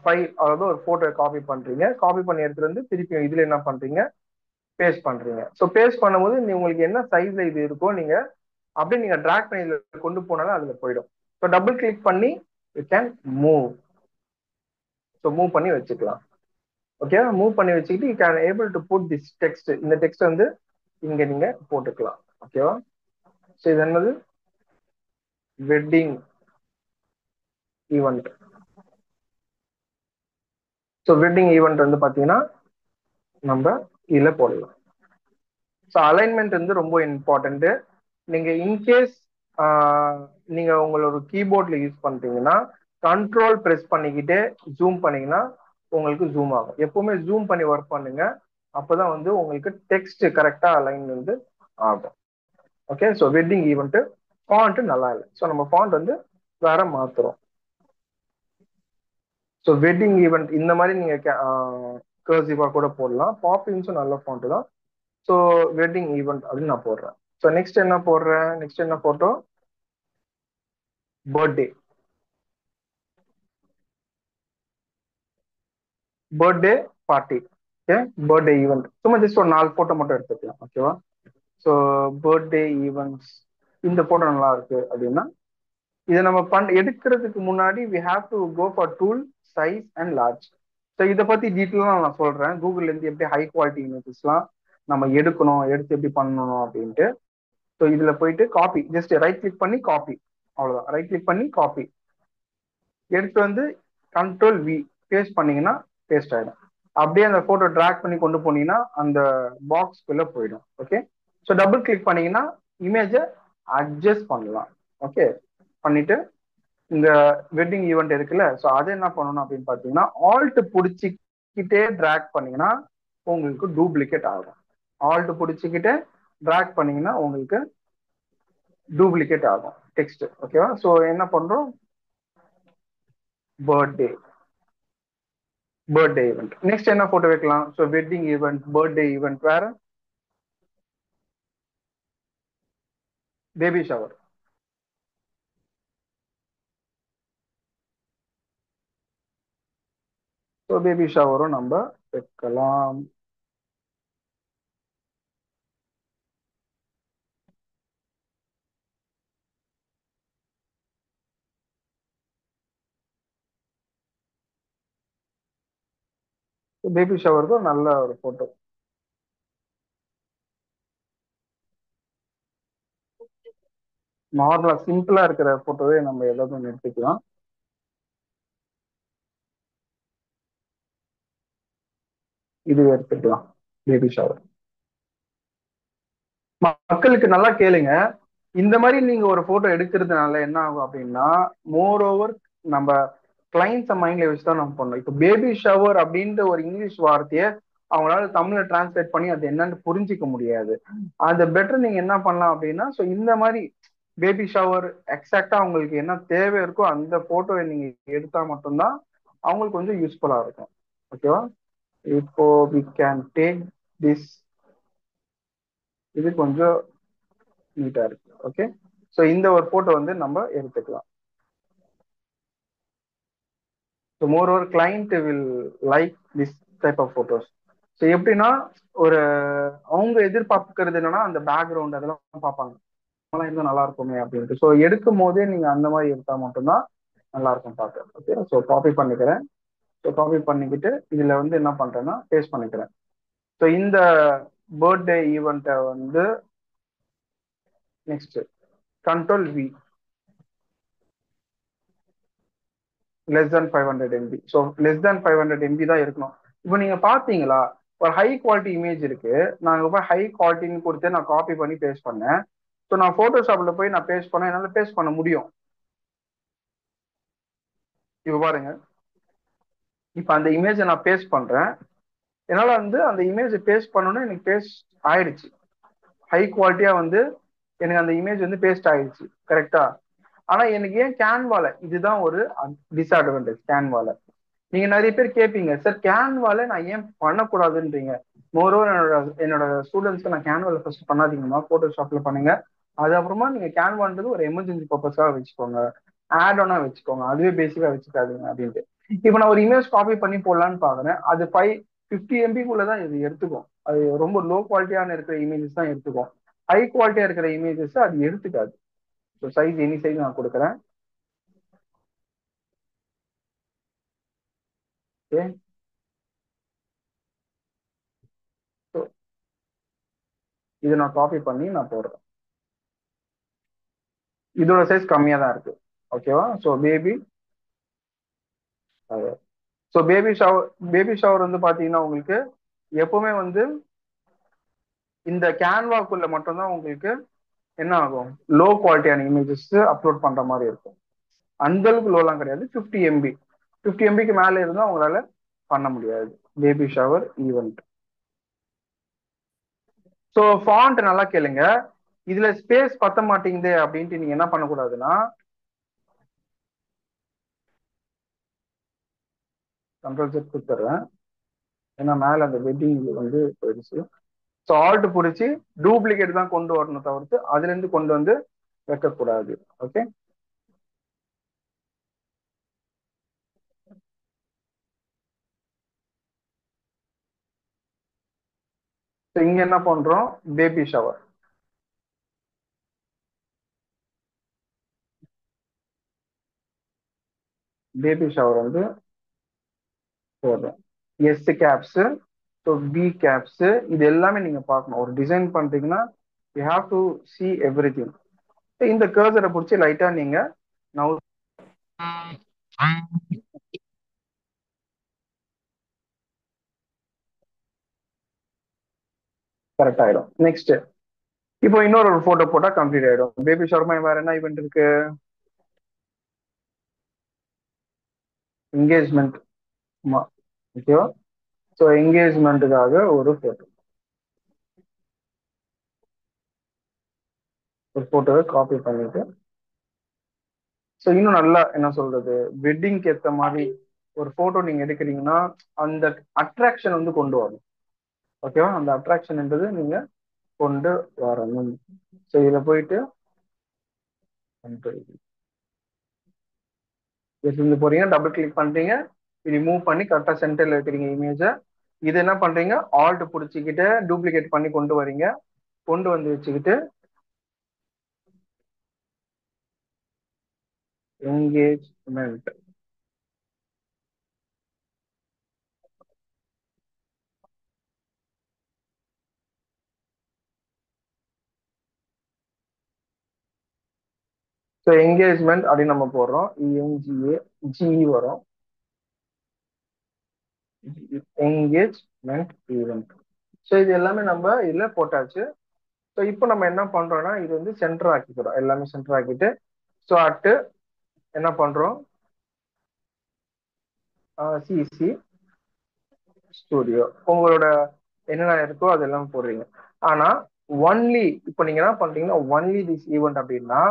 ஃபைல், அதாவது ஒரு போட்டோ காப்பி பண்றீங்க. காப்பி பண்ணி எடுத்துட்டு வந்து திருப்பி இதுல என்ன பண்றீங்க, பேஸ்ட் பண்றீங்க. ஸோ பேஸ்ட் பண்ணும்போது உங்களுக்கு என்ன சைஸ்ல இது இருக்கோ நீங்க அப்படியே நீங்க டிராக் பண்ணி இதுல கொண்டு போனாலும் அதுல போயிடும். ஸோ டபுள் கிளிக் பண்ணி you can move. So move பண்ணி வச்சுக்கலாம். ஓகே, மூவ் பண்ணி வச்சுக்கிட்டு you can able to put this text. இந்த டெக்ஸ்ட் வந்து இங்க நீங்க போட்டுக்கலாம். ஓகேவா? ஸோ இது என்னது, wedding event. So wedding event வந்து பாத்தீங்கன்னா நம்ம இதுல போடலாம். ஸோ அலைன்மெண்ட் வந்து ரொம்ப இம்பார்ட்டன்ட். நீங்க இன்கேஸ் நீங்க உங்களோட கீபோர்ட்ல யூஸ் பண்றீங்கன்னா கண்ட்ரோல் பிரஸ் பண்ணிக்கிட்டே ஜூம் பண்ணீங்கன்னா உங்களுக்கு ஜூம் ஆகும். எப்பவுமே ஜூம் பண்ணி ஒர்க் பண்ணுங்க. அப்பதான் வந்து உங்களுக்கு டெக்ஸ்ட் கரெக்டா அலைன் வந்து ஆகும். Okay, so wedding event font நல்லா இல்லை. ஸோ நம்ம ஃபாண்ட் வந்து வேற மாத்துறோம். ஸோ வெட்டிங் ஈவெண்ட் இந்த மாதிரி நீங்க கர்சிவா கூட போடலாம். பாப்பின்ஸும் நல்ல ஃபாண்ட் தான். ஸோ வெட்டிங் ஈவெண்ட் அப்படின்னு நான் போடுறேன். ஸோ நெக்ஸ்ட் என்ன போடுறேன், நெக்ஸ்ட் என்ன போட்டோம், birthday. Birthday party. Okay, birthday event. சும்மா ஜஸ்ட் ஒரு 4 போட்டோ மட்டும் எடுத்துக்கலாம். ஓகேவா? ஸோ பர்த்டே ஈவெண்ட்ஸ், இந்த போட்டோ நல்லா இருக்கு அப்படின்னா இதை நம்ம எடுக்கிறதுக்கு முன்னாடி we have to go for tool, size and large. So இதை பத்தி டீட்டெயிலாக நான் சொல்றேன். கூகுள்ல இருந்து எப்படி ஹை குவாலிட்டி இமேஜஸ்லாம் நம்ம எடுக்கணும், எடுத்து எப்படி பண்ணணும் அப்படின்ட்டு. ஸோ இதுல போயிட்டு காப்பி, ஜஸ்ட் ரைட் கிளிக் பண்ணி காப்பி, அவ்வளவுதான். ரைட் கிளிக் பண்ணி காப்பி எடுத்து வந்து கண்ட்ரோல் வி பேஸ்ட் பண்ணீங்கன்னா பேஸ்ட் ஆயிடும். அப்படியே அந்த போட்டோ டிராக் பண்ணி கொண்டு போனீங்கன்னா அந்த பாக்ஸ்க்குள்ள போயிடும். ஓகே, ஸோ டபுள் கிளிக் பண்ணீங்கன்னா இமேஜை அட்ஜஸ்ட் பண்ணலாம். ஓகே, பண்ணிட்டு இந்த வெட்டிங் ஈவெண்ட் இருக்குல்ல, ஸோ அதை என்ன பண்ணணும் அப்படின்னு பார்த்தீங்கன்னா ஆல்ட் பிடிச்சிக்கிட்டே டிராக் பண்ணீங்கன்னா உங்களுக்கு டூப்ளிகேட் ஆகும். ஆல்ட் பிடிச்சிக்கிட்டே டிராக் பண்ணீங்கன்னா உங்களுக்கு டூப்ளிகேட் ஆகும் டெக்ஸ்ட். ஓகேவா? ஸோ என்ன பண்றோம், பர்த்டே, பர்த்டே ஈவெண்ட். நெக்ஸ்ட் என்ன போட்டோ வைக்கலாம், so wedding event, birthday event, வேற பேபி ஷவர். ஸோ பேபி ஷவரும் நம்ம வைக்கலாம். பேபி ஷவருக்கும் நல்ல ஒரு போட்டோ. நார்மலா சிம்பிளா இருக்கிற போட்டோவே நம்ம ஏதாவது ஒன்று எடுத்துக்கலாம். இது எடுத்துக்கலாம், பேபி ஷவர். மக்களுக்கு நல்லா கேளுங்க. இந்த மாதிரி நீங்க ஒரு போட்டோ எடுக்கிறதுனால என்ன ஆகும் அப்படின்னா, மோர் ஓவர் நம்ம கிளைண்ட்ஸை மைண்ட்ல வச்சுதான் நம்ம பண்ணோம். இப்போ பேபி ஷவர் அப்படின்ற ஒரு இங்கிலீஷ் வார்த்தையை அவங்களால தமிழ்ல டிரான்ஸ்லேட் பண்ணி அது என்னன்னு புரிஞ்சிக்க முடியாது. அது பெட்டர் நீங்க என்ன பண்ணலாம் அப்படின்னா, ஸோ இந்த மாதிரி பேபி ஷவர் எக்ஸாக்டா அவங்களுக்கு என்ன தேவை இருக்கோ அந்த போட்டோவை நீங்க எடுத்தா மட்டும்தான் அவங்களுக்கு கொஞ்சம் யூஸ்ஃபுல்லா இருக்கும். ஓகேவா? இப்போ வி கேன் டேக் திஸ். இது கொஞ்சம் நீட்டா இருக்கு. ஓகே, ஸோ இந்த ஒரு போட்டோ வந்து நம்ம எடுத்துக்கலாம். So moreover client will like this type of photos. So எப்படின்னா ஒரு அவங்க எதிர்பார்க்கறது என்னன்னா அந்த பேக்ரவுண்ட் அதெல்லாம் பார்ப்பாங்க, அதெல்லாம் இன்னும் நல்லா இருக்குமே அப்படின்ட்டு. ஸோ எடுக்கும் போதே நீங்க அந்த மாதிரி எடுத்தா மட்டும்தான் நல்லா இருக்கும் பார்க்க. ஓகே, ஸோ காப்பி பண்ணிக்கிறேன். ஸோ காப்பி பண்ணிக்கிட்டு இதுல வந்து என்ன பண்றேன்னா பேஸ்ட் பண்ணிக்கிறேன். ஸோ இந்த பர்த்டே ஈவெண்ட்டை வந்து next control V, less than 500 MB. So less than 500 MB தான் இருக்கணும். இப்போ நீங்க பாத்தீங்களா, ஒரு ஹை குவாலிட்டி இமேஜ் இருக்கு, நான் போய் ஹை குவாலிட்டின்னு கொடுத்து நான் காப்பி பண்ணி பேஸ்ட் பண்ணேன். ஸோ நான் போட்டோஷாப்ல போய் நான் பேஸ்ட் பண்ணேன், என்னால பேஸ்ட் பண்ண முடியும். இப்போ பாருங்க, இப்போ அந்த இமேஜை நான் பேஸ்ட் பண்றேன், என்னால வந்து அந்த இமேஜ் பேஸ்ட் பண்ணணும்னு எனக்கு பேஸ்ட் ஆயிடுச்சு. ஹை குவாலிட்டியா வந்து எனக்கு அந்த இமேஜ் வந்து பேஸ்ட் ஆயிடுச்சு, கரெக்டா? ஆனா எனக்கு ஏன் கேன்வால, இதுதான் ஒரு டிஸ்அட்வான்டேஜ் கேன்வால. நீங்க நிறைய பேர் கேட்பீங்க, சார் கேன்வால நான் ஏன் பண்ணக்கூடாதுன்றீங்க. மோரோவர் என்னோட ஸ்டூடெண்ட்ஸ்க்கு நான் கேன்வால ஃபர்ஸ்ட் பண்ணாதீங்கம்மா, போட்டோஷாப்ல பண்ணுங்க. அது அப்புறமா நீங்க கேன்வான்றது ஒரு எமர்ஜென்சி பர்பஸாக வச்சுக்கோங்க, ஆட் ஆனா வச்சுக்கோங்க, அதுவே பேசிக்கா வச்சுக்காதீங்க அப்படின்ட்டு. இப்போ நான் ஒரு இமேஜ் காப்பி பண்ணி போடலான்னு பாக்குறேன், அது 50 MB தான் இது எடுத்துக்கும். அது ரொம்ப லோ குவாலிட்டியான இருக்கிற இமேஜஸ் தான் எடுத்துக்கும். ஹை குவாலிட்டியா இருக்கிற இமேஜஸ் அது எடுத்துக்காது. ஸோ சைஸ் எனி சைஸ் நான் கொடுக்குறேன். ஓகே, ஸோ இதை நான் காப்பி பண்ணி நான் போடுறேன். இதோட சைஸ் கம்மியா தான் இருக்கு. ஓகேவா? ஸோ பேபி ஷவர் வந்து பாத்தீங்கன்னா உங்களுக்கு எப்பவுமே வந்து இந்த கேன்வாக்குள்ள மட்டும்தான் உங்களுக்கு என்ன ஆகும், லோ குவாலிட்டியான இமேஜஸ் அப்லோட் பண்ற மாதிரி இருக்கும். அந்த அளவுக்கு லோலாம் கிடையாது. 50 MB, 50 MBக்கு மேல இருந்தா உங்களால பண்ண முடியாது baby shower event. So font நல்லா கேளுங்க. இதுல ஸ்பேஸ் பத்த மாட்டேங்குது அப்படின்ட்டு நீங்க என்ன பண்ணக்கூடாதுன்னா, கண்ட்ரோல் செட் கொடுத்துட்றேன். ஏன்னா மேல அந்த வெட்டிங் வந்து போயிடுச்சு. ஸோ ஆல்ட் பிடிச்சி டூப்ளிகேட் தான் கொண்டு வரணும் தவிர்த்து அதுல இருந்து கொண்டு வந்து வைக்கக்கூடாது. ஓகே, ஸோ இங்க என்ன பண்றோம், பேபி ஷவர். பேபி ஷவர் வந்து போடுறோம். S caps, so B caps, இது எல்லாமே நீங்க பார்க்கணும். ஒரு டிசைன் பண்றீங்கன்னா you have to see everything. இந்த கர்சரை பிடிச்சி லைட்டா நீங்க நவு கரெக்ட் ஆயிடும். நெக்ஸ்ட் இப்போ இன்னொரு ஒரு போட்டோ போட்டா கம்ப்ளீட் ஆயிடும். பேபி ஷவர்மா வேற என்ன ஈவெண்ட் இருக்கு, என்கேஜ்மெண்ட். ஓகேவா? ஸோ என்கேஜ்மெண்ட்டுக்காக ஒரு போட்டோவை காப்பி பண்ணிட்டு, ஸோ இன்னும் நல்லா என்ன சொல்றது, வெட்டிங்க்கு ஏற்ற மாதிரி ஒரு போட்டோ நீங்க எடுக்கிறீங்கன்னா அந்த அட்ராக்ஷன் வந்து கொண்டு வரணும். ஓகேவா? அந்த அட்ராக்ஷன்ன்றது நீங்க கொண்டு வரணும். ஸோ இதில் போயிட்டு இருந்து போறீங்க, டபுள் கிளிக் பண்றீங்க, இப்படி மூவ் பண்ணி கரெக்டா சென்டர்ல இருக்கிறீங்க இமேஜை. இது என்ன பண்றீங்க, ஆல்ட் பிடிச்சிக்கிட்டு டூப்ளிகேட் பண்ணி கொண்டு வரீங்க, கொண்டு வந்து வச்சுக்கிட்டு என்கேஜ்மெண்ட். ஸோ என்கேஜ்மெண்ட் அப்படின்னு நம்ம போடுறோம், இஎன்ஜிஏ ஜிஇ வரும், என்கேஜ்மெண்ட் ஈவெண்ட். ஸோ இது எல்லாமே நம்ம இதுல போட்டாச்சு. ஸோ இப்போ நம்ம என்ன பண்றோம்னா இது வந்து சென்டர் ஆக்கிக்கிறோம், எல்லாமே சென்டர் ஆக்கிட்டு. ஸோ அட்டு என்ன பண்றோம், சிசி ஸ்டுடியோ உங்களோட என்னென்ன இருக்கோ அதெல்லாம் போடுறீங்க. ஆனா ஒன்லி இப்போ நீங்க என்ன பண்றீங்கன்னா ஒன்லி திஸ் ஈவெண்ட் அப்படின்னா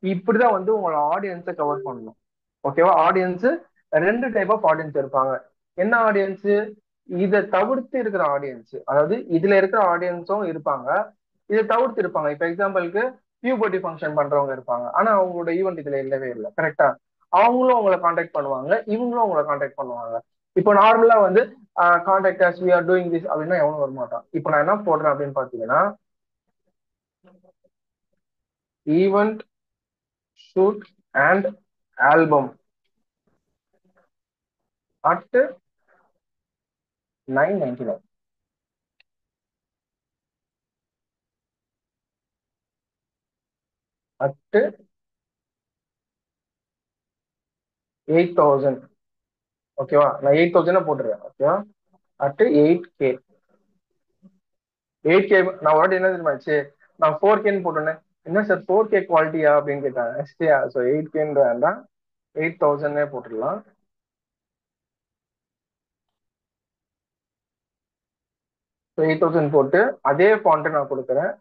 இப்படிதான் வந்து உங்களோட ஆடியன்ஸை கவர் பண்ணணும். ஓகேவா? ஆடியன்ஸ் ரெண்டு டைப் ஆஃப் ஆடியன்ஸ் இருப்பாங்க. என்ன ஆடியன்ஸ், இதை தவிர்த்து இருக்கிற ஆடியன்ஸ், அதாவது இதுல இருக்கிற ஆடியன்ஸும் இருப்பாங்க, இதை தவிர்த்து இருப்பாங்க. இப்ப எக்ஸாம்பிளுக்கு பியூபர்ட்டி ஃபங்க்ஷன் பண்றவங்க இருப்பாங்க, ஆனா அவங்களோட ஈவெண்ட் இதுல இல்லவே இல்லை. கரெக்டா? அவங்களும் உங்களை காண்டாக்ட் பண்ணுவாங்க, இவங்களும் உங்களை காண்டாக்ட் பண்ணுவாங்க. இப்போ நார்மலா வந்து contact as we are doing this அப்படின்னா எவனும் வரமாட்டான். இப்போ நான் என்ன போடுறேன் அப்படின்னு பாத்தீங்கன்னா, event shoot and album at 999, at 8000. ஓகேவா? நான் 8000 போட்டுருவேன். ஓகேவா? At 8K. 8K நான் ஒரு என்ன தெரியுமாச்சு, நான் 4Kன்னு போட்டேன். என்ன சார் 4K குவாலிட்டியா அப்படின்னு கேட்டாங்க. சரியா? ஸோ 8Kன்ற வேண்டாம், 8000 போட்டுடலாம். ஸோ 8000 போட்டு அதே ஃபாண்ட்டை நான் கொடுக்குறேன்,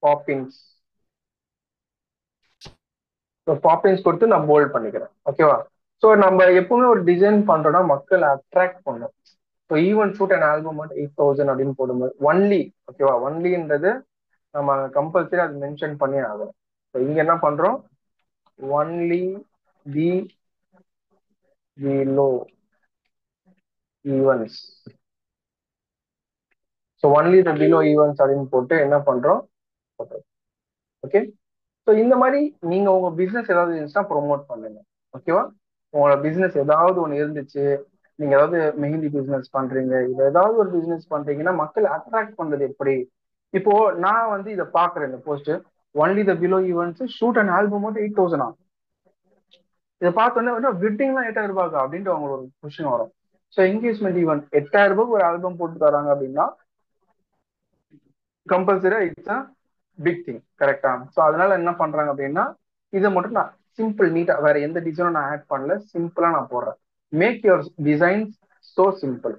பாப்பின்ஸ். ஸோ பாப்பின்ஸ் கொடுத்து நான் போல்ட் பண்ணிக்கிறேன். ஓகேவா? ஸோ நம்ம எப்பவுமே ஒரு டிசைன் பண்றோம்னா மக்களை அட்ராக்ட் பண்ணும். So even shoot and album மட்டும் 8,000 அப்படின்னு போடும்போது ஒன்லி, ஓகேவா, ஒன்லின்றது நம்ம கம்பல்சரி அது மென்ஷன் பண்ணி ஆகணும். ஸோ இங்க என்ன பண்றோம், only the below events. So only the below events அப்படின்னு போட்டு என்ன பண்றோம், ஓகே. ஸோ இந்த மாதிரி நீங்க உங்க பிசினஸ் ஏதாவது இருந்துச்சுன்னா ப்ரொமோட் பண்ணுங்க, ஓகேவா. உங்களோட பிசினஸ் ஏதாவது ஒன்று இருந்துச்சு, நீங்க ஏதாவது மெஹந்தி பிசினஸ் பண்றீங்க, இது ஏதாவது ஒரு பிசினஸ் பண்றீங்கன்னா மக்கள் அட்ராக்ட் பண்றது எப்படி. இப்போ நான் வந்து இதை பாக்குறேன், இந்த post only the below events shoot and album மட்டும் 8,000. இதை பார்த்தோன்னே வெட்டிங்லாம் 8,000 ரூபாய்க்கா அப்படின்ட்டு அவங்களுக்கு ஒரு கொஸ்டின் வரும். ஸோ என்கேஜ்மெண்ட் ஈவெண்ட் 8,000 ரூபாய்க்கு ஒரு ஆல்பம் போட்டு தராங்க அப்படின்னா கம்பல்சரியா இட்ஸ் அ பிக் திங், கரெக்டா. ஸோ அதனால என்ன பண்றாங்க அப்படின்னா இதை மட்டும் நான் சிம்பிள் நீட்டா வேற எந்த டிசைனும் நான் ஆட் பண்ணல, சிம்பிளா நான் போடுறேன். Make your designs so simple.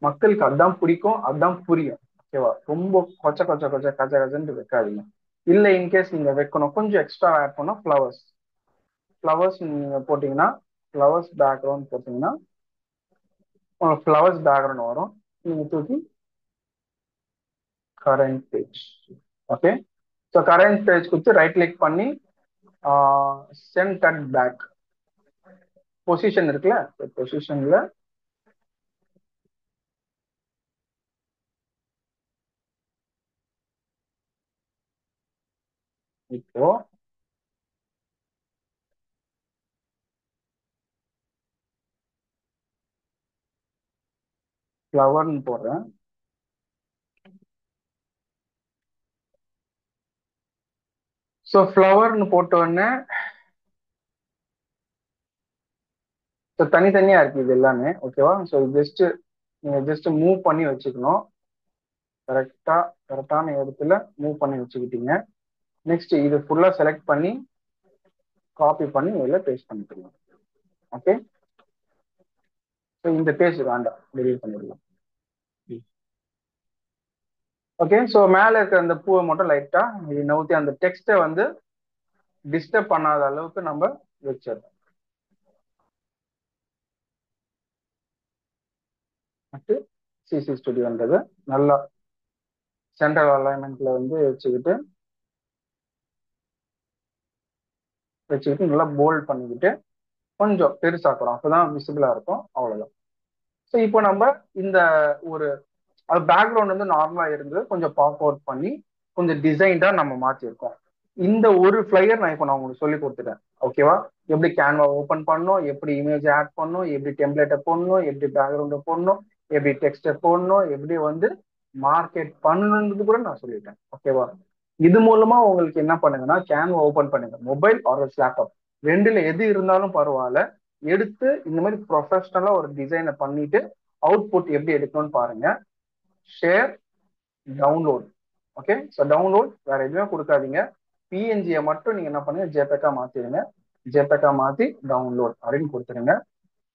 மக்களுக்கு அதான் பிடிக்கும், அதான் புரியும், ஓகேவா. ரொம்ப கொச்ச கொச்ச கொச்ச கச்ச கச்சன்ட்டு வைக்காதீங்க. இல்லை இன்கேஸ் நீங்க வைக்கணும் கொஞ்சம் எக்ஸ்ட்ரா ஆட் பண்ணா ஃப்ளவர்ஸ், ஃப்ளவர்ஸ் நீங்க போட்டீங்கன்னா ஃப்ளவர்ஸ் பேக்ரவுண்ட் போட்டீங்கன்னா ஃப்ளவர்ஸ் பேக்ரவுண்ட் வரும். நீங்க தூக்கி current page, okay. So current page கொடுத்து ரைட் கிளிக் பண்ணி சென்ட் அட் பேக் பொசிஷன் இருக்குல்ல, பொசிஷன்ல இப்போ ஃப்ளவர்னு போடுறேன். ஸோ ஃப்ளவர்னு போட்ட உடனே ஸோ தனித்தனியா இருக்கு இது எல்லாமே, ஓகேவா. ஸோ ஜஸ்ட் நீங்க ஜஸ்ட் மூவ் பண்ணி வச்சுக்கணும், கரெக்டான இடத்துல மூவ் பண்ணி வச்சுக்கிட்டீங்க. நெக்ஸ்ட் இது ஃபுல்லா செலக்ட் பண்ணி காப்பி பண்ணி இதில் பேஸ்ட் பண்ணிக்கலாம், ஓகே. ஸோ இந்த பேஜ் வேண்டாம், டெலீட் பண்ணிடலாம், ஓகே. ஸோ மேலே இருக்கிற அந்த பூவை மட்டும் லைட்டா இது நவுத்தி அந்த டெக்ஸ்ட்டை வந்து டிஸ்டர்ப் பண்ணாத அளவுக்கு நம்ம வச்சிடலாம். அடுத்து சிசி ஸ்டுடியோன்றது நல்லா சென்ட்ரல் அலைன்மெண்ட்ல வந்து வச்சுக்கிட்டு நல்லா போல்ட் பண்ணிக்கிட்டு கொஞ்சம் பெருசாக்குறோம், அப்பதான் விசிபிளா இருக்கும், அவ்வளவுதான். ஸோ இப்போ நம்ம இந்த ஒரு அது பேக்ரவுண்ட் வந்து நார்மலா இருந்து கொஞ்சம் பாப் அவுட் பண்ணி கொஞ்சம் டிசைன்டா நம்ம மாத்திருக்கோம். இந்த ஒரு ஃபிளையர் நான் இப்போ நான் உங்களுக்கு சொல்லி கொடுத்துட்டேன், ஓகேவா. எப்படி கேன்வா ஓப்பன் பண்ணணும், எப்படி இமேஜ் ஆட் பண்ணணும், எப்படி டெம்ப்ளேட்டை போடணும், எப்படி பேக்ரவுண்டை போடணும், எப்படி டெக்ஸ்டை போடணும், எப்படி வந்து மார்க்கெட் பண்ணணுன்றது கூட நான் சொல்லிட்டேன், ஓகேவா. இது மூலமா உங்களுக்கு என்ன பண்ணுங்கன்னா கேன்வா ஓப்பன் பண்ணுங்க, மொபைல் ஆர் லேப்டாப் ரெண்டுல எது இருந்தாலும் பரவாயில்ல, எடுத்து இந்த மாதிரி ப்ரொஃபஷனலா ஒரு டிசைனை பண்ணிட்டு அவுட்புட் எப்படி எடுக்கணும்னு பாருங்க. Share, download, okay. So download வேற எதுவுமே கொடுக்காதீங்க, பிஎன்ஜியை மட்டும் நீங்க என்ன பண்ணுங்க ஜேபேக்கா மாத்திடுங்க, ஜேபேக்கா மாத்தி டவுன்லோட் அப்படின்னு கொடுத்துருங்க.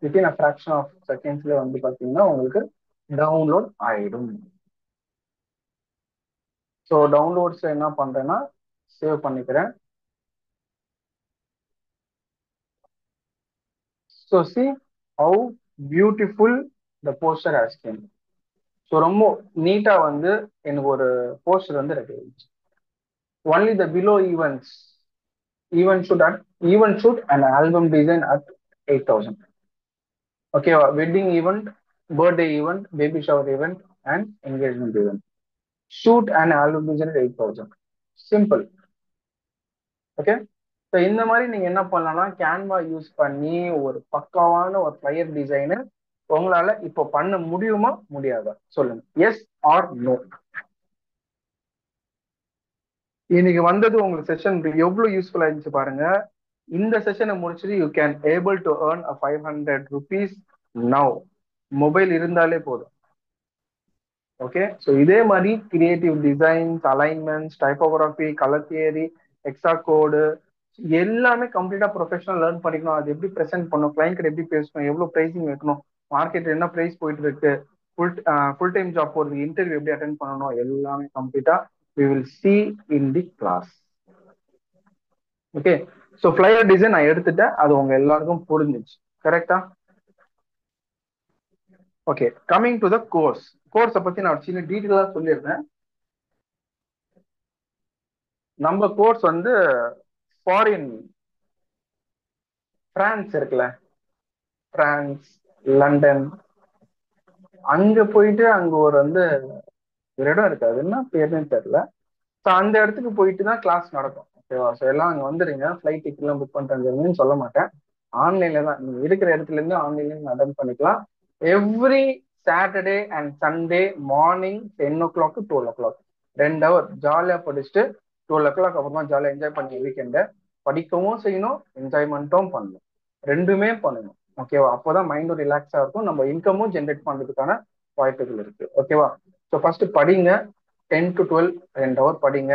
வித்தின் அ ஃபிராக்ஷன் ஆஃப் செகண்ட்ஸ்ல வந்து பாத்தீங்கன்னா உங்களுக்கு டவுன்லோட் ஆயிடும். ஸோ டவுன்லோட்ஸ்ல என்ன பண்றேன்னா சேவ் பண்ணிக்கிறேன். So see how beautiful the poster has been. So ரொம்ப நீட்டா வந்து எனக்கு ஒரு போஸ்டர் வந்து ரெடி ஆயிடுச்சு. Only the below events event shoot and album design at 8,000, ஓகேவா. Wedding event, birthday event, baby shower event and engagement event, shoot and album design 8,000, simple, okay. So இந்த மாதிரி நீங்க என்ன பண்ணலாம்னா கேன்வா யூஸ் பண்ணி ஒரு பக்காவான ஒரு ஃபிளையர் டிசைனு உங்களால இப்போ பண்ண முடியுமா முடியாதா சொல்லுங்க, எஸ் ஆர் நோ. இன்னைக்கு வந்தது உங்களுக்கு செஷன் எவ்வளவு யூஸ்ஃபுல்லா இருந்துச்சு பாருங்க. இந்த செஷனை முடிச்சுட்டு you can able to earn 500 rupees now. Mobile இருந்தாலே போதும், ஓகே. ஸோ இதே மாதிரி creative designs, alignments, typography, colour theory, extra code எல்லாமே கம்ப்ளீட்டா ப்ரொஃபஷனல் லேர்ன் பண்ணிக்கணும். அது எப்படி ப்ரெசென்ட் பண்ணணும், கிளைண்ட் எப்படி பேசணும், எவ்வளவு ப்ரைசிங் வைக்கணும், மார்க்கெட் என்ன ப்ரைஸ் போயிட்டு இருக்கு, ஃபுல் டைம் ஜாப் போறது, இன்டர்வியூ எப்படி அட்டென்ட் பண்ணணும், எல்லாமே கம்ப்ளீட்டா we will see in the class, okay. So flyer design நான் எடுத்துட்டேன், அது உங்க எல்லாருக்கும் புரிஞ்சிச்சு, கரெக்டா. ஓகே, கம்மிங் டு த கோர்ஸை பத்தி நான் சின்ன டீட்டெயிலா சொல்லியிருந்தேன். நம்ம கோர்ஸ் வந்து ஃபாரின், பிரான்ஸ் இருக்குல்ல, பிரான்ஸ், லண்டன், அங்க போயிட்டு அங்க ஒரு வந்து ஒரு இடம் இருக்கு, அது என்ன பேருன்னு தெரியல. ஸோ அந்த இடத்துக்கு போயிட்டு தான் கிளாஸ் நடக்கும். ஓகேவா? ஸோ எல்லாம் அங்கே வந்துடுங்க, ஃப்ளைட் டிக்கெட்லாம் புக் பண்ணிட்டு சொல்ல மாட்டேன். ஆன்லைன்ல தான், நீங்க இருக்கிற இடத்துல இருந்து ஆன்லைன்ல நீங்க அட்டன் பண்ணிக்கலாம். Every Saturday and Sunday morning 10 o'clock to 12 o'clock 2 hour ஜாலியாக படிச்சுட்டு 12 o'clock அப்புறமா ஜாலியாக என்ஜாய் பண்ணி வீக்கெண்டை படிக்கவும் செய்யணும், என்ஜாய்மெண்ட்டும் பண்ணணும், ரெண்டுமே பண்ணணும். ஓகேவா? அப்போதான் மைண்டும் ரிலாக்ஸா இருக்கும், நம்ம இன்கமும் ஜென்ரேட் பண்றதுக்கான வாய்ப்புகள் இருக்கு. ஓகேவா? ஸோ ஃபர்ஸ்ட் படிங்க, 10 to 12 2 hour படிங்க.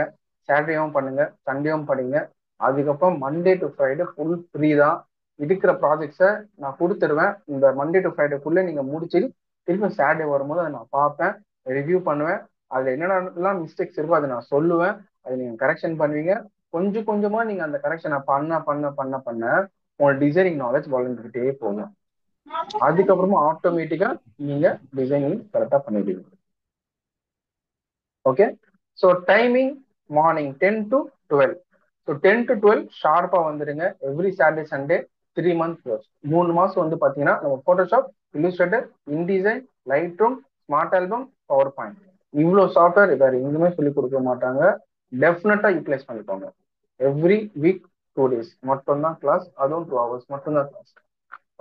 சாட்டர்டேவும் பண்ணுங்க, சண்டேவும் படிங்க. அதுக்கப்புறம் Monday to Friday full free தான். இருக்கிற ப்ராஜெக்ட்ஸை நான் கொடுத்துருவேன். இந்த மண்டே டு ஃப்ரைடேக்குள்ளே நீங்கள் முடிச்சு திரும்ப சாட்டர்டே வரும்போது அதை நான் பார்ப்பேன், ரிவ்யூ பண்ணுவேன். அதில் என்னென்னலாம் மிஸ்டேக்ஸ் இருக்கோ அதை நான் சொல்லுவேன், அதை நீங்கள் கரெக்ஷன் பண்ணுவீங்க. கொஞ்சம் கொஞ்சமாக நீங்கள் அந்த கரெக்ஷனை பண்ண பண்ண பண்ண பண்ண உங்களோட டிசைனிங் நாலேஜ் வளர்ந்துக்கிட்டே போகும். அதுக்கப்புறமா ஆட்டோமேட்டிக்காக நீங்கள் டிசைனிங் கரெக்டாக பண்ணிடுவீங்க. Okay, so timing morning 10 to 12. So 10 to 12 ஷார்ப்பாக வந்துடுங்க. Every Saturday Sunday 3 months course. 3 மாதம் வந்து பார்த்தீங்கன்னா நம்ம Photoshop, Illustrator, InDesign, Lightroom, Smart album, power point, இவ்வளோ சாஃப்ட்வேர் வேறு எங்கேயுமே சொல்லிக் கொடுக்க மாட்டாங்க. டெஃபினட்டாக யூட்டிலைஸ் பண்ணிக்கோங்க. எவ்ரி வீக் 2 days மட்டும்தான் கிளாஸ், அதுவும் 2 hours மட்டும்தான் கிளாஸ்.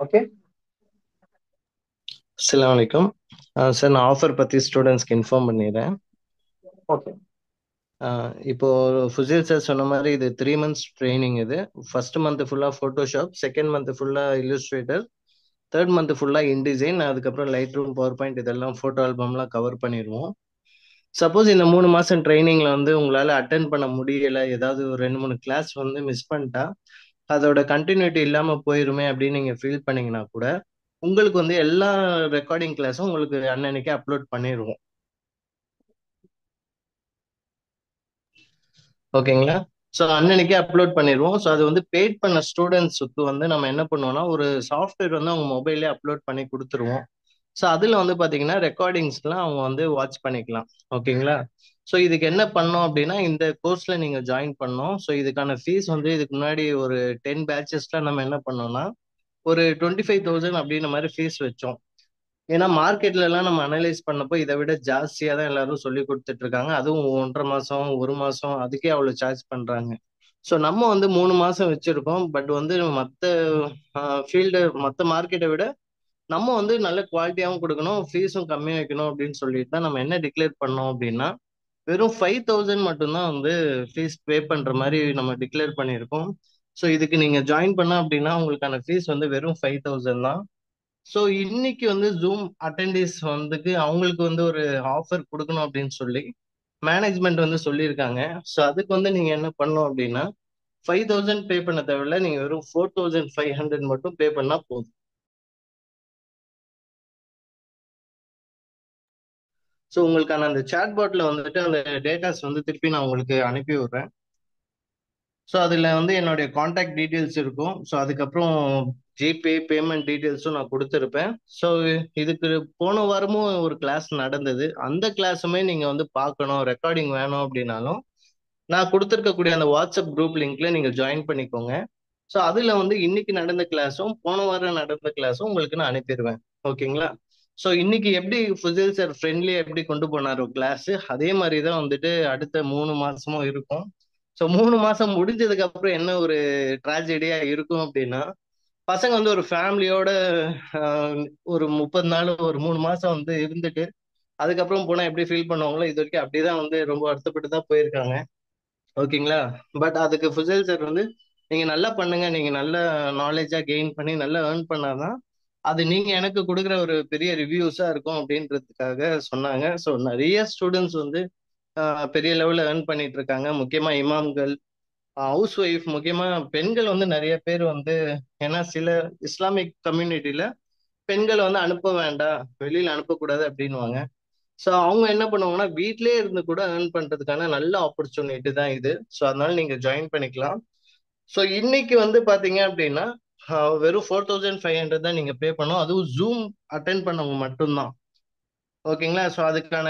ஓகே, அஸ்ஸலாமு அலைக்கும் சார். நான் ஆஃபர் பற்றி ஸ்டூடெண்ட்ஸ்க்கு இன்ஃபார்ம் பண்ணிடுறேன். ஓகே. இப்போ ஃபுசேல் சார் சொன்ன மாதிரி இது 3 months ட்ரைனிங். இது ஃபர்ஸ்ட் மந்த் ஃபுல்லாக ஃபோட்டோஷாப், செகண்ட் மந்த் ஃபுல்லாக இல்லுஸ்ட்ரேட்டர், தேர்ட் மந்த் ஃபுல்லாக இன்டிசைன், அதுக்கப்புறம் லைட் ரூம், பவர் பாயிண்ட், இதெல்லாம் ஃபோட்டோ ஆல்பம்லாம் கவர் பண்ணிடுவோம். சப்போஸ் இந்த 3 மாதம் ட்ரைனிங்கில் வந்து உங்களால் அட்டன் பண்ண முடியலை, ஏதாவது ஒரு 2-3 கிளாஸ் வந்து மிஸ் பண்ணிட்டா அதோட கண்டினியூட்டி இல்லாமல் போயிருமே அப்படின்னு நீங்கள் ஃபீல் பண்ணீங்கன்னா கூட உங்களுக்கு வந்து எல்லா ரெக்கார்டிங் கிளாஸும் உங்களுக்கு அன்னன்னைக்கு அப்லோட் பண்ணிடுவோம். ஓகேங்களா? ஸோ அன்னன்னைக்கு அப்லோட் பண்ணிடுவோம். ஸோ அது வந்து பெய்ட் பண்ண ஸ்டூடெண்ட்ஸுக்கு வந்து நம்ம என்ன பண்ணுவோம்னா ஒரு சாஃப்ட்வேர் வந்து அவங்க மொபைல்லே அப்லோட் பண்ணி கொடுத்துருவோம். ஸோ அதில் வந்து பார்த்தீங்கன்னா ரெக்கார்டிங்ஸ்லாம் அவங்க வந்து வாட்ச் பண்ணிக்கலாம். ஓகேங்களா? ஸோ இதுக்கு என்ன பண்ணோம் அப்படின்னா இந்த கோர்ஸில் நீங்கள் ஜாயின் பண்ணோம். ஸோ இதுக்கான ஃபீஸ் வந்து இதுக்கு முன்னாடி ஒரு 10 பேட்சஸ்ல நம்ம என்ன பண்ணோம்னா ஒரு 25,000 அப்படின்ற மாதிரி ஃபீஸ் வச்சோம். ஏன்னா மார்க்கெட்ல எல்லாம் நம்ம அனலைஸ் பண்ணப்போ இதை விட ஜாஸ்தியா தான் எல்லாரும் சொல்லி கொடுத்துட்டு இருக்காங்க. அதுவும் 1.5 மாசம் 1 மாசம் அதுக்கே அவ்வளவு சார்ஜ் பண்றாங்க. ஸோ நம்ம வந்து 3 மாசம் வச்சிருக்கோம். பட் வந்து மற்ற ஃபீல்டு, மற்ற மார்க்கெட்டை விட நம்ம வந்து நல்ல குவாலிட்டியாகவும் கொடுக்கணும், ஃபீஸும் கம்மியாக வைக்கணும் அப்படின்னு சொல்லிட்டு தான் நம்ம என்ன டிக்ளேர் பண்ணோம் அப்படின்னா வெறும் 5,000 மட்டும்தான் வந்து ஃபீஸ் பே பண்ற மாதிரி நம்ம டிக்ளேர் பண்ணியிருக்கோம். ஸோ இதுக்கு நீங்க ஜாயின் பண்ண அப்படின்னா உங்களுக்கான ஃபீஸ் வந்து வெறும் 5,000 தான். ஸோ இன்னைக்கு வந்து ஜூம் அட்டெண்டிஸ் வந்துக்கு அவங்களுக்கு வந்து ஒரு ஆஃபர் கொடுக்கணும் அப்படின்னு சொல்லி மேனேஜ்மெண்ட் வந்து சொல்லியிருக்காங்க. ஸோ அதுக்கு வந்து நீங்க என்ன பண்ணணும் அப்படின்னா 5,000 பே பண்ண தேவையில்ல, நீங்க வெறும் 4,500 மட்டும் பே பண்ணா போதும். ஸோ உங்களுக்கான அந்த சேட் பாட்ல வந்துட்டு அந்த டேட்டாஸ் வந்து திருப்பி நான் உங்களுக்கு அனுப்பி விடுறேன். ஸோ அதில் வந்து என்னுடைய காண்டாக்ட் டீட்டெயில்ஸ் இருக்கும். ஸோ அதுக்கப்புறம் ஜிபே பேமெண்ட் டீட்டெயில்ஸும் நான் கொடுத்துருப்பேன். ஸோ இதுக்கு போன வாரமும் ஒரு கிளாஸ் நடந்தது. அந்த கிளாஸுமே நீங்கள் வந்து பார்க்கணும், ரெக்கார்டிங் வேணும் அப்படின்னாலும் நான் கொடுத்துருக்கக்கூடிய அந்த வாட்ஸ்அப் குரூப் லிங்க்ல நீங்கள் ஜாயின் பண்ணிக்கோங்க. ஸோ அதில் வந்து இன்னைக்கு நடந்த கிளாஸும் போன வாரம் நடந்த கிளாஸும் உங்களுக்கு நான் அனுப்பிடுவேன். ஓகேங்களா? ஸோ இன்னைக்கு எப்படி ஃபுசில் சார் ஃப்ரெண்ட்லியா எப்படி கொண்டு போனார் கிளாஸ், அதே மாதிரி தான் வந்துட்டு அடுத்த 3 மாசமும் இருக்கும். ஸோ 3 மாசம் முடிஞ்சதுக்கு அப்புறம் என்ன ஒரு ட்ராஜடியா இருக்கும் அப்படின்னா பசங்க வந்து ஒரு ஃபேமிலியோட ஒரு 30 நாள் ஒரு 3 மாசம் வந்து இருந்துட்டு அதுக்கப்புறம் போனா எப்படி ஃபீல் பண்ணுவாங்களோ இது வரைக்கும் அப்படிதான் வந்து ரொம்ப வருத்தப்பட்டு தான் போயிருக்காங்க. ஓகேங்களா? பட் அதுக்கு ஃபுசல் சார் வந்து நீங்க நல்லா பண்ணுங்க, நீங்க நல்ல நாலேஜா கெயின் பண்ணி நல்லா ஏர்ன் பண்ணாதான் அது நீங்க எனக்கு கொடுக்குற ஒரு பெரிய ரிவ்யூஸா இருக்கும் அப்படின்றதுக்காக சொன்னாங்க. ஸோ நிறைய ஸ்டூடெண்ட்ஸ் வந்து பெரிய லெவல்ல ஏர்ன் பண்ணிட்டு இருக்காங்க. முக்கியமா இமாம்கள், ஹவுஸ் ஒய்ஃப், முக்கியமா பெண்கள் வந்து நிறைய பேர் வந்து, ஏன்னா சில இஸ்லாமிக் கம்யூனிட்டியில பெண்களை வந்து அனுப்ப வேண்டாம், வெளியில அனுப்பக்கூடாது அப்படின்வாங்க. ஸோ அவங்க என்ன பண்ணுவாங்கன்னா வீட்லயே இருந்து கூட ஏர்ன் பண்றதுக்கான நல்ல ஆப்பர்ச்சுனிட்டி தான் இது. ஸோ அதனால நீங்க ஜாயின் பண்ணிக்கலாம். ஸோ இன்னைக்கு வந்து பாத்தீங்க அப்படின்னா வெறும் 4500 தான் நீங்க பே பண்ணும். அதுவும் ஜூம் அட்டென்ட் பண்ணவங்க மட்டும்தான். ஓகேங்களா? ஸோ அதுக்கான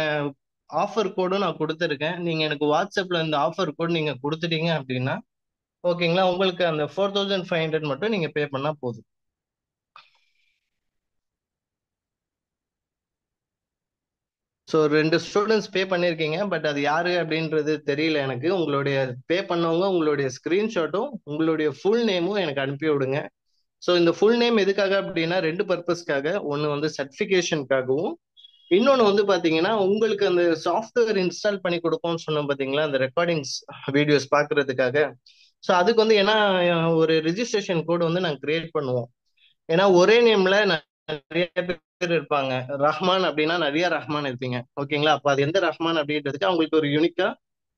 ஆஃபர் கோடும் நான் கொடுத்துருக்கேன். நீங்க எனக்கு வாட்ஸ்அப்ல இந்த ஆஃபர் கோட் நீங்க கொடுத்துட்டீங்க அப்படின்னா ஓகேங்களா, உங்களுக்கு அந்த 4500 மட்டும் நீங்க பே பண்ணா போதும். ஸோ 2 ஸ்டூடெண்ட்ஸ் பே பண்ணியிருக்கீங்க. பட் அது யாரு அப்படின்றது தெரியல எனக்கு. உங்களுடைய பே பண்ணவங்க உங்களுடைய ஸ்கிரீன்ஷாட்டும் உங்களுடைய ஃபுல் நேமும் எனக்கு அனுப்பி விடுங்க. ஸோ இந்த ஃபுல் நேம் எதுக்காக அப்படின்னா 2 பர்பஸ்க்காக. ஒன்று வந்து சர்டிஃபிகேஷனுக்காகவும், இன்னொன்று வந்து பார்த்தீங்கன்னா உங்களுக்கு அந்த சாஃப்ட்வேர் இன்ஸ்டால் பண்ணி கொடுப்போம்னு சொன்னோம் பார்த்தீங்களா, அந்த ரெக்கார்டிங்ஸ் வீடியோஸ் பார்க்கறதுக்காக. ஸோ அதுக்கு வந்து ஏன்னா ஒரு ரிஜிஸ்ட்ரேஷன் கோடு வந்து நாங்கள் கிரியேட் பண்ணுவோம். ஏன்னா ஒரே நேம்ல நிறைய பேர் இருப்பாங்க. ரஹ்மான் அப்படின்னா நிறைய ரஹ்மான் இருப்பீங்க. ஓகேங்களா? அப்ப அது எந்த ரஹ்மான் அப்படின்றதுக்கு அவங்களுக்கு ஒரு யூனிக்கா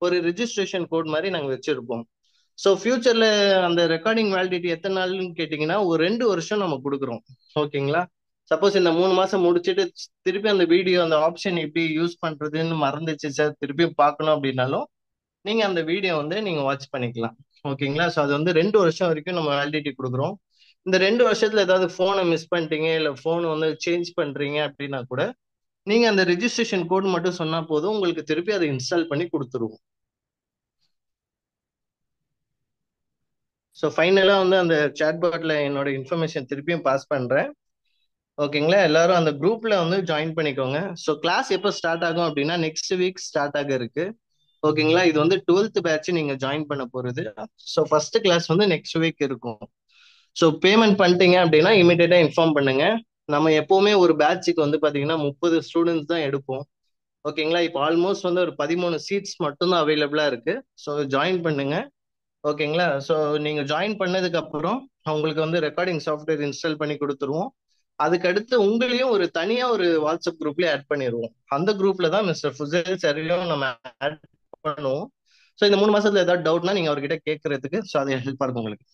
ஒரு ரிஜிஸ்ட்ரேஷன் கோட் மாதிரி நாங்க வச்சிருப்போம். ஸோ ஃபியூச்சர்ல அந்த ரெக்கார்டிங் வேலிடிட்டி எத்தனை நாள்னு கேட்டீங்கன்னா ஒரு 2 வருஷம் நம்ம கொடுக்குறோம். ஓகேங்களா? சப்போஸ் இந்த 3 மாசம் முடிச்சுட்டு திருப்பி அந்த வீடியோ அந்த ஆப்ஷன் எப்படி யூஸ் பண்றதுன்னு மறந்துச்சு சார், திருப்பி பார்க்கணும் அப்படின்னாலும் நீங்க அந்த வீடியோ வந்து நீங்க வாட்ச் பண்ணிக்கலாம். ஓகேங்களா? ஸோ அது வந்து 2 வருஷம் வரைக்கும் நம்ம வேலிடிட்டி கொடுக்குறோம். இந்த 2 வருஷத்துல ஏதாவது போனை மிஸ் பண்ணிட்டீங்க இல்ல போன் வந்து சேஞ்ச் பண்றீங்க அப்படின்னா கூட நீங்க அந்த ரெஜிஸ்ட்ரேஷன் கோட் மட்டும் சொன்னா போதும், உங்களுக்கு திருப்பி அதை இன்ஸ்டால் பண்ணி கொடுத்துருவோம். ஸோ ஃபைனலா வந்து அந்த சாட்பாட்ல என்னோட இன்ஃபர்மேஷன் திருப்பியும் பாஸ் பண்றேன். ஓகேங்களா? எல்லாரும் அந்த குரூப்ல வந்து ஜாயின் பண்ணிக்கோங்க. ஸோ கிளாஸ் எப்போ ஸ்டார்ட் ஆகும் அப்படின்னா நெக்ஸ்ட் வீக் ஸ்டார்ட் ஆக இருக்கு. ஓகேங்களா? இது வந்து 12th பேட்ச் நீங்க ஜாயின் பண்ண போறது. ஸோ ஃபர்ஸ்ட் கிளாஸ் வந்து நெக்ஸ்ட் வீக் இருக்கும். ஸோ பேமெண்ட் பண்ணிட்டீங்க அப்படின்னா இமீடியட்டா இன்ஃபார்ம் பண்ணுங்க. நம்ம எப்பவுமே ஒரு பேட்சுக்கு வந்து பாத்தீங்கன்னா 30 ஸ்டூடெண்ட்ஸ் தான் எடுப்போம். ஓகேங்களா? இப்போ ஆல்மோஸ்ட் வந்து ஒரு 13 சீட்ஸ் மட்டும்தான் அவைலபிளா இருக்கு. ஸோ ஜாயின் பண்ணுங்க. ஓகேங்களா? ஸோ நீங்க ஜாயின் பண்ணதுக்கு அப்புறம் உங்களுக்கு வந்து ரெக்கார்டிங் சாஃப்ட்வேர் இன்ஸ்டால் பண்ணி கொடுத்துருவோம். அதுக்கடுத்து உங்களையும் ஒரு தனியா ஒரு வாட்ஸ்அப் குரூப்ல ஆட் பண்ணிடுவோம். அந்த குரூப்ல தான் மிஸ்டர் ஃபுசல் சாரையும் நம்ம ஆட் பண்ணுவோம். ஸோ இந்த 3 மாசத்துல ஏதாவது டவுட்னா நீங்க அவர்கிட்ட கேட்கறதுக்கு ஸோ அது ஹெல்ப்பா இருக்கும் உங்களுக்கு.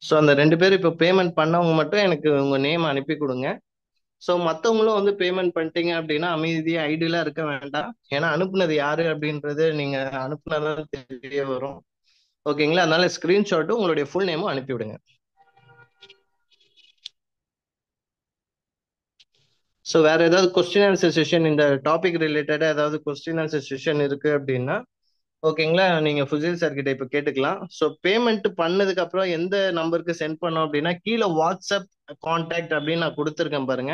ஸோ அந்த 2 பேரும் இப்போ பேமெண்ட் பண்ணவங்க மட்டும் எனக்கு உங்க நேம் அனுப்பி கொடுங்க. ஸோ மற்றவங்களும் வந்து பேமெண்ட் பண்ணிட்டீங்க அப்படின்னா அமைதியா ஐடியெல்லாம் இருக்க வேண்டாம். ஏன்னா அனுப்புனது யாரு அப்படின்றது நீங்க அனுப்புனதான் தெரிய வரும். ஓகேங்களா? அதனால ஸ்கிரீன்ஷாட்டும் உங்களுடைய ஃபுல் நேமும் அனுப்பி விடுங்க. ஸோ வேற ஏதாவது கொஸ்டின் ஆன்சர் செஷன் இந்த டாபிக் ரிலேட்டடா ஏதாவது கொஸ்டின் ஆன்சர் செஷன் இருக்கு அப்படின்னா ஓகேங்களா, நீங்க ஃபுசில் சார் கிட்ட இப்ப கேட்டுக்கலாம். ஸோ பேமெண்ட் பண்ணதுக்கு அப்புறம் எந்த நம்பருக்கு சென்ட் பண்ணோம் அப்படின்னா கீழே வாட்ஸ்அப் கான்டாக்ட் அப்படின்னு நான் கொடுத்துருக்கேன் பாருங்க.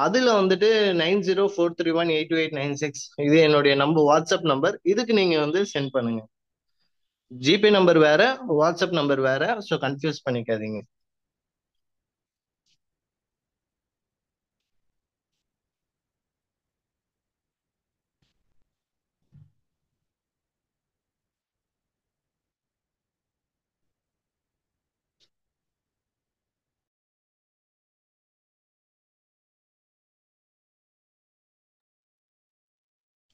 அதுல வந்துட்டு 9043182896 இது என்னுடைய நம்பர், வாட்ஸ்அப் நம்பர். இதுக்கு நீங்க வந்து சென்ட் பண்ணுங்க. ஜிபே நம்பர் வேற, வாட்ஸ்அப் நம்பர் வேற. ஸோ கன்ஃபியூஸ் பண்ணிக்காதீங்க.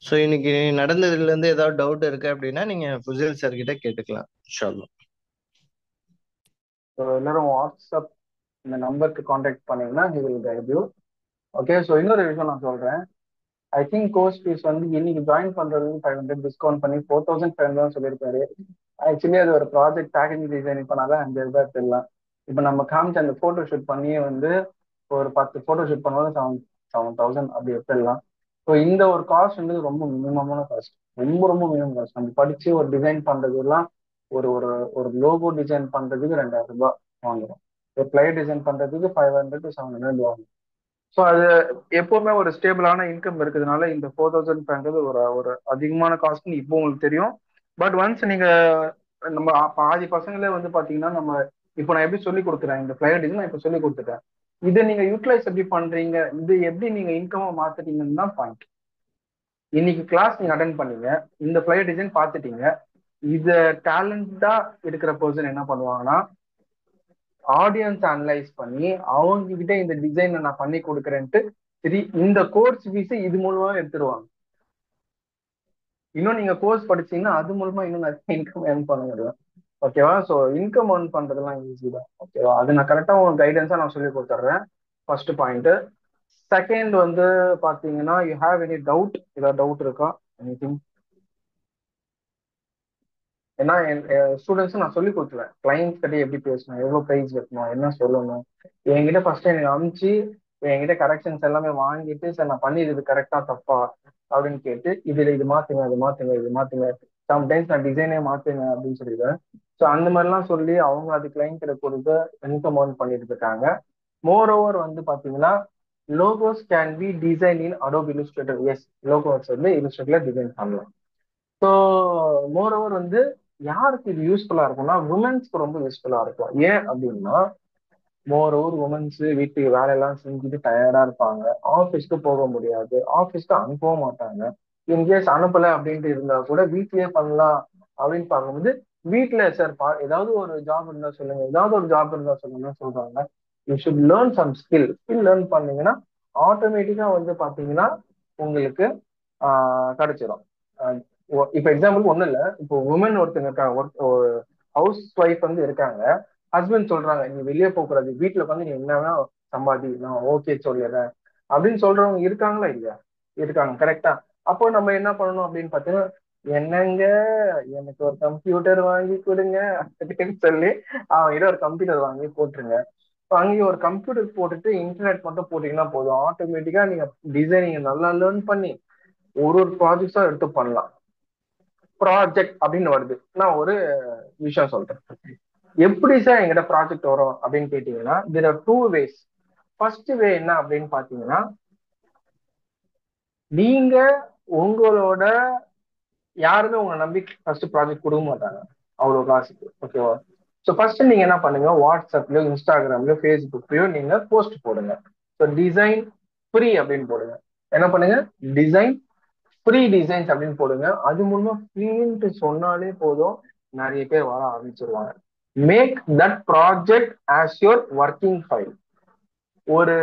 ஸோ இன்னைக்கு நடந்ததுல இருந்து ஏதாவது டவுட் இருக்கு அப்படின்னா நீங்க ஃபுசில் சார் கிட்ட கேட்டுக்கலாம். இன்ஷா அல்லாஹ். ஸோ எல்லாரும் வாட்ஸ்அப் இந்த நம்பருக்கு காண்டாக்ட் பண்ணீங்கன்னா he will guide you. Okay, so இன்னொரு விஷயம் நான் சொல்றேன். ஐ திங்க் கோர்ஸ் ஃபீஸ் வந்து இன்னைக்கு ஜாயின் பண்றது 500 டிஸ்கவுண்ட் பண்ணி 4500 சொல்லியிருக்காரு. ஆக்சுவலி அது ஒரு ப்ராஜெக்ட் பேக்கேஜ் டிசைன் பண்ணாதான் 5000 எடுத்துடலாம். இப்போ நம்ம காமிச்ச அந்த போட்டோ ஷூட் பண்ணியே வந்து ஒரு 10 போட்டோ ஷூட் பண்ணும்போது 7000 அப்படி எடுத்துடலாம். ஸோ இந்த ஒரு காஸ்ட் வந்து ரொம்ப மினிமமான காஸ்ட், ரொம்ப ரொம்ப மினிமம் காஸ்ட். நம்ம படிச்சு ஒரு டிசைன் பண்றதுலாம் ஒரு ஒரு ஒரு லோகோ டிசைன் பண்றதுக்கு 2000 ரூபாய் வாங்குறோம். ஒரு பிளைட் டிசைன் பண்றதுக்கு 500 to 700 வாங்குறோம். ஸோ அது எப்பவுமே ஒரு ஸ்டேபிளான இன்கம் இருக்கிறதுனால இந்த 4500 ஒரு ஒரு அதிகமான காஸ்ட்னு இப்போ உங்களுக்கு தெரியும். பட் ஒன்ஸ் நீங்க நம்ம பாதி பசங்களே வந்து பாத்தீங்கன்னா நம்ம இப்போ நான் எப்படி சொல்லி கொடுத்துறேன், இந்த ஃபிளையர் டிசைன் நான் இப்போ சொல்லி கொடுத்துட்டேன். இதை நீங்க யூட்டிலைஸ் எப்படி பண்றீங்க, இது எப்படி நீங்க இன்கமா மாத்துறீங்கன்னு தான் பாயிண்ட். இன்னைக்கு கிளாஸ் நீங்க அட்டன் பண்ணீங்க, இந்த ஃபிளையர் டிசைன் பார்த்துட்டீங்க. இத டேலண்டா இருக்கிற பர்சன் என்ன பண்ணுவாங்கன்னா ஆடியன்ஸ் அனலைஸ் பண்ணி அவங்க கிட்ட இந்த டிசைனை நான் பண்ணி கொடுக்குறேன்ட்டு சரி இந்த கோர்ஸ் ஃபீஸ் இது மூலமா எடுத்துருவாங்க. இன்னும் நீங்க கோர்ஸ் படிச்சீங்கன்னா அது மூலமா இன்னும் நிறைய இன்கம் ஏர்ன் பண்ண முடியும். ஓகேவா? ஸோ இன்கம் ஏர்ன் பண்றதெல்லாம் ஈஸி தான். ஓகேவா? அது நான் கரெக்டா உங்களுக்கு கைடன்ஸா நான் சொல்லி கொடுத்துட்றேன். First point. செகண்ட் வந்து பாத்தீங்கன்னா யூ ஹேவ் எனி டவுட், ஏதாவது டவுட் இருக்கா? எனிதிங் ஏன்னா என் ஸ்டூடெண்ட்ஸும் நான் சொல்லி கொடுத்துருவேன், கிளைண்ட்ஸ் கிட்ட எப்படி பேசணும், எவ்வளவு ப்ரைஸ் வைக்கணும், என்ன சொல்லணும். என்கிட்ட ஃபர்ஸ்ட் எனக்கு அனுப்பிச்சு என்கிட்ட கரெக்ஷன்ஸ் எல்லாமே வாங்கிட்டு, சார் நான் பண்ணிடுறது கரெக்டா தப்பா அப்படின்னு கேட்டு, இதுல இது மாத்துங்க, இது மாத்துங்க, இது மாத்துங்க, சம்டைம்ஸ் நான் டிசைனே மாத்துங்க அப்படின்னு சொல்லிடுவேன். ஸோ அந்த மாதிரிலாம் சொல்லி அவங்க அது கிளைண்ட் கிட்ட கொடுத்து இன்கம் ஏர்ன் பண்ணிட்டு இருக்காங்க. மோர் ஓவர் வந்து பாத்தீங்கன்னா, logos can be design in Adobe Illustrator. Yes, logos வந்து இல்லுஸ்ட்ரேட்டர்ல டிசைன் பண்ணலாம். ஸோ மோர் ஓவர் வந்து யாருக்கு இது யூஸ்ஃபுல்லா இருக்கும்னா, உமன்ஸ்க்கு ரொம்ப யூஸ்ஃபுல்லா இருக்கும். ஏன் அப்படின்னா, மோர் ஓவர் உமன்ஸ் வீட்டுக்கு வேலையெல்லாம் செஞ்சுட்டு டயர்டா இருப்பாங்க, ஆஃபீஸ்க்கு போக முடியாது, ஆஃபீஸ்க்கு அனுப்பவும் மாட்டாங்க. இன்கேஸ் அனுப்பல அப்படின்ட்டு இருந்தா கூட வீட்லயே பண்ணலாம் அப்படின்னு பார்க்கும்போது, வீட்டுல சார் ஏதாவது ஒரு ஜாப் இருந்தா சொல்லுங்க, ஏதாவது ஒரு ஜாப் இருந்தா சொல்லுங்கன்னு சொல்றாங்க. You should learn some skill learn பண்ணீங்கன்னா ஆட்டோமேட்டிக்கா வந்து பாத்தீங்கன்னா உங்களுக்கு கிடைச்சிடும். இப்ப எக்ஸாம்பிள் ஒண்ணும் இல்ல, இப்போ உமன் ஒருத்தங்க இருக்காங்க, ஒரு ஹவுஸ் ஒய்ஃப் வந்து இருக்காங்க. ஹஸ்பண்ட் சொல்றாங்க நீ வெளியே போக கூடாது, வீட்டுல உட்காந்து நீ என்ன வேணா சம்பாதி, நான் ஓகே சொல்லிடுறேன் அப்படின்னு சொல்றவங்க இருக்காங்களா இல்லையா? இருக்காங்க, கரெக்டா. அப்போ நம்ம என்ன பண்ணணும் அப்படின்னு பாத்தீங்கன்னா, என்னங்க எனக்கு ஒரு கம்ப்யூட்டர் வாங்கி கொடுங்க அப்படின்னு சொல்லி அவங்க ஒரு கம்ப்யூட்டர் வாங்கி போட்டுருங்க. வாங்கி ஒரு கம்ப்யூட்டர் போட்டுட்டு இன்டர்நெட் மட்டும் போட்டீங்கன்னா போதும், ஆட்டோமேட்டிக்கா நீங்க டிசைனிங் நல்லா லேர்ன் பண்ணி ஒரு ஒரு ப்ராஜெக்ட்ஸா எடுத்து பண்ணலாம். ப்ராஜெக்ட் அப்படின்னு வருது, நான் ஒரு விஷயம் சொல்றேன். எப்படி சார் எங்கிட்ட ப்ராஜெக்ட் வரும் அப்படின்னு கேட்டீங்கன்னா, there are two ways. First way என்ன அப்படின்னு பாத்தீங்கன்னா, நீங்க உங்களோட யாருமே உங்களை நம்பி ஃபர்ஸ்ட் ப்ராஜெக்ட் கொடுக்க மாட்டாங்க அவ்வளவு காசுக்கு, ஓகேவா? ஸோ ஃபர்ஸ்ட் நீங்க என்ன பண்ணுங்க, வாட்ஸ்அப்லயோ இன்ஸ்டாகிராம்லயோ ஃபேஸ்புக்லயோ நீங்க போஸ்ட் போடுங்க. ஸோ டிசைன் ஃப்ரீ அப்படின்னு போடுங்க. என்ன பண்ணுங்க, டிசைன் ஃப்ரீ டிசைன்ஸ் அப்படின்னு போடுங்க. அது மூலமா ஃப்ரீன்ட்டு சொன்னாலே போதும், நிறைய பேர் வர ஆரம்பிச்சிருவாங்க. Make that project as your working file. ஒரு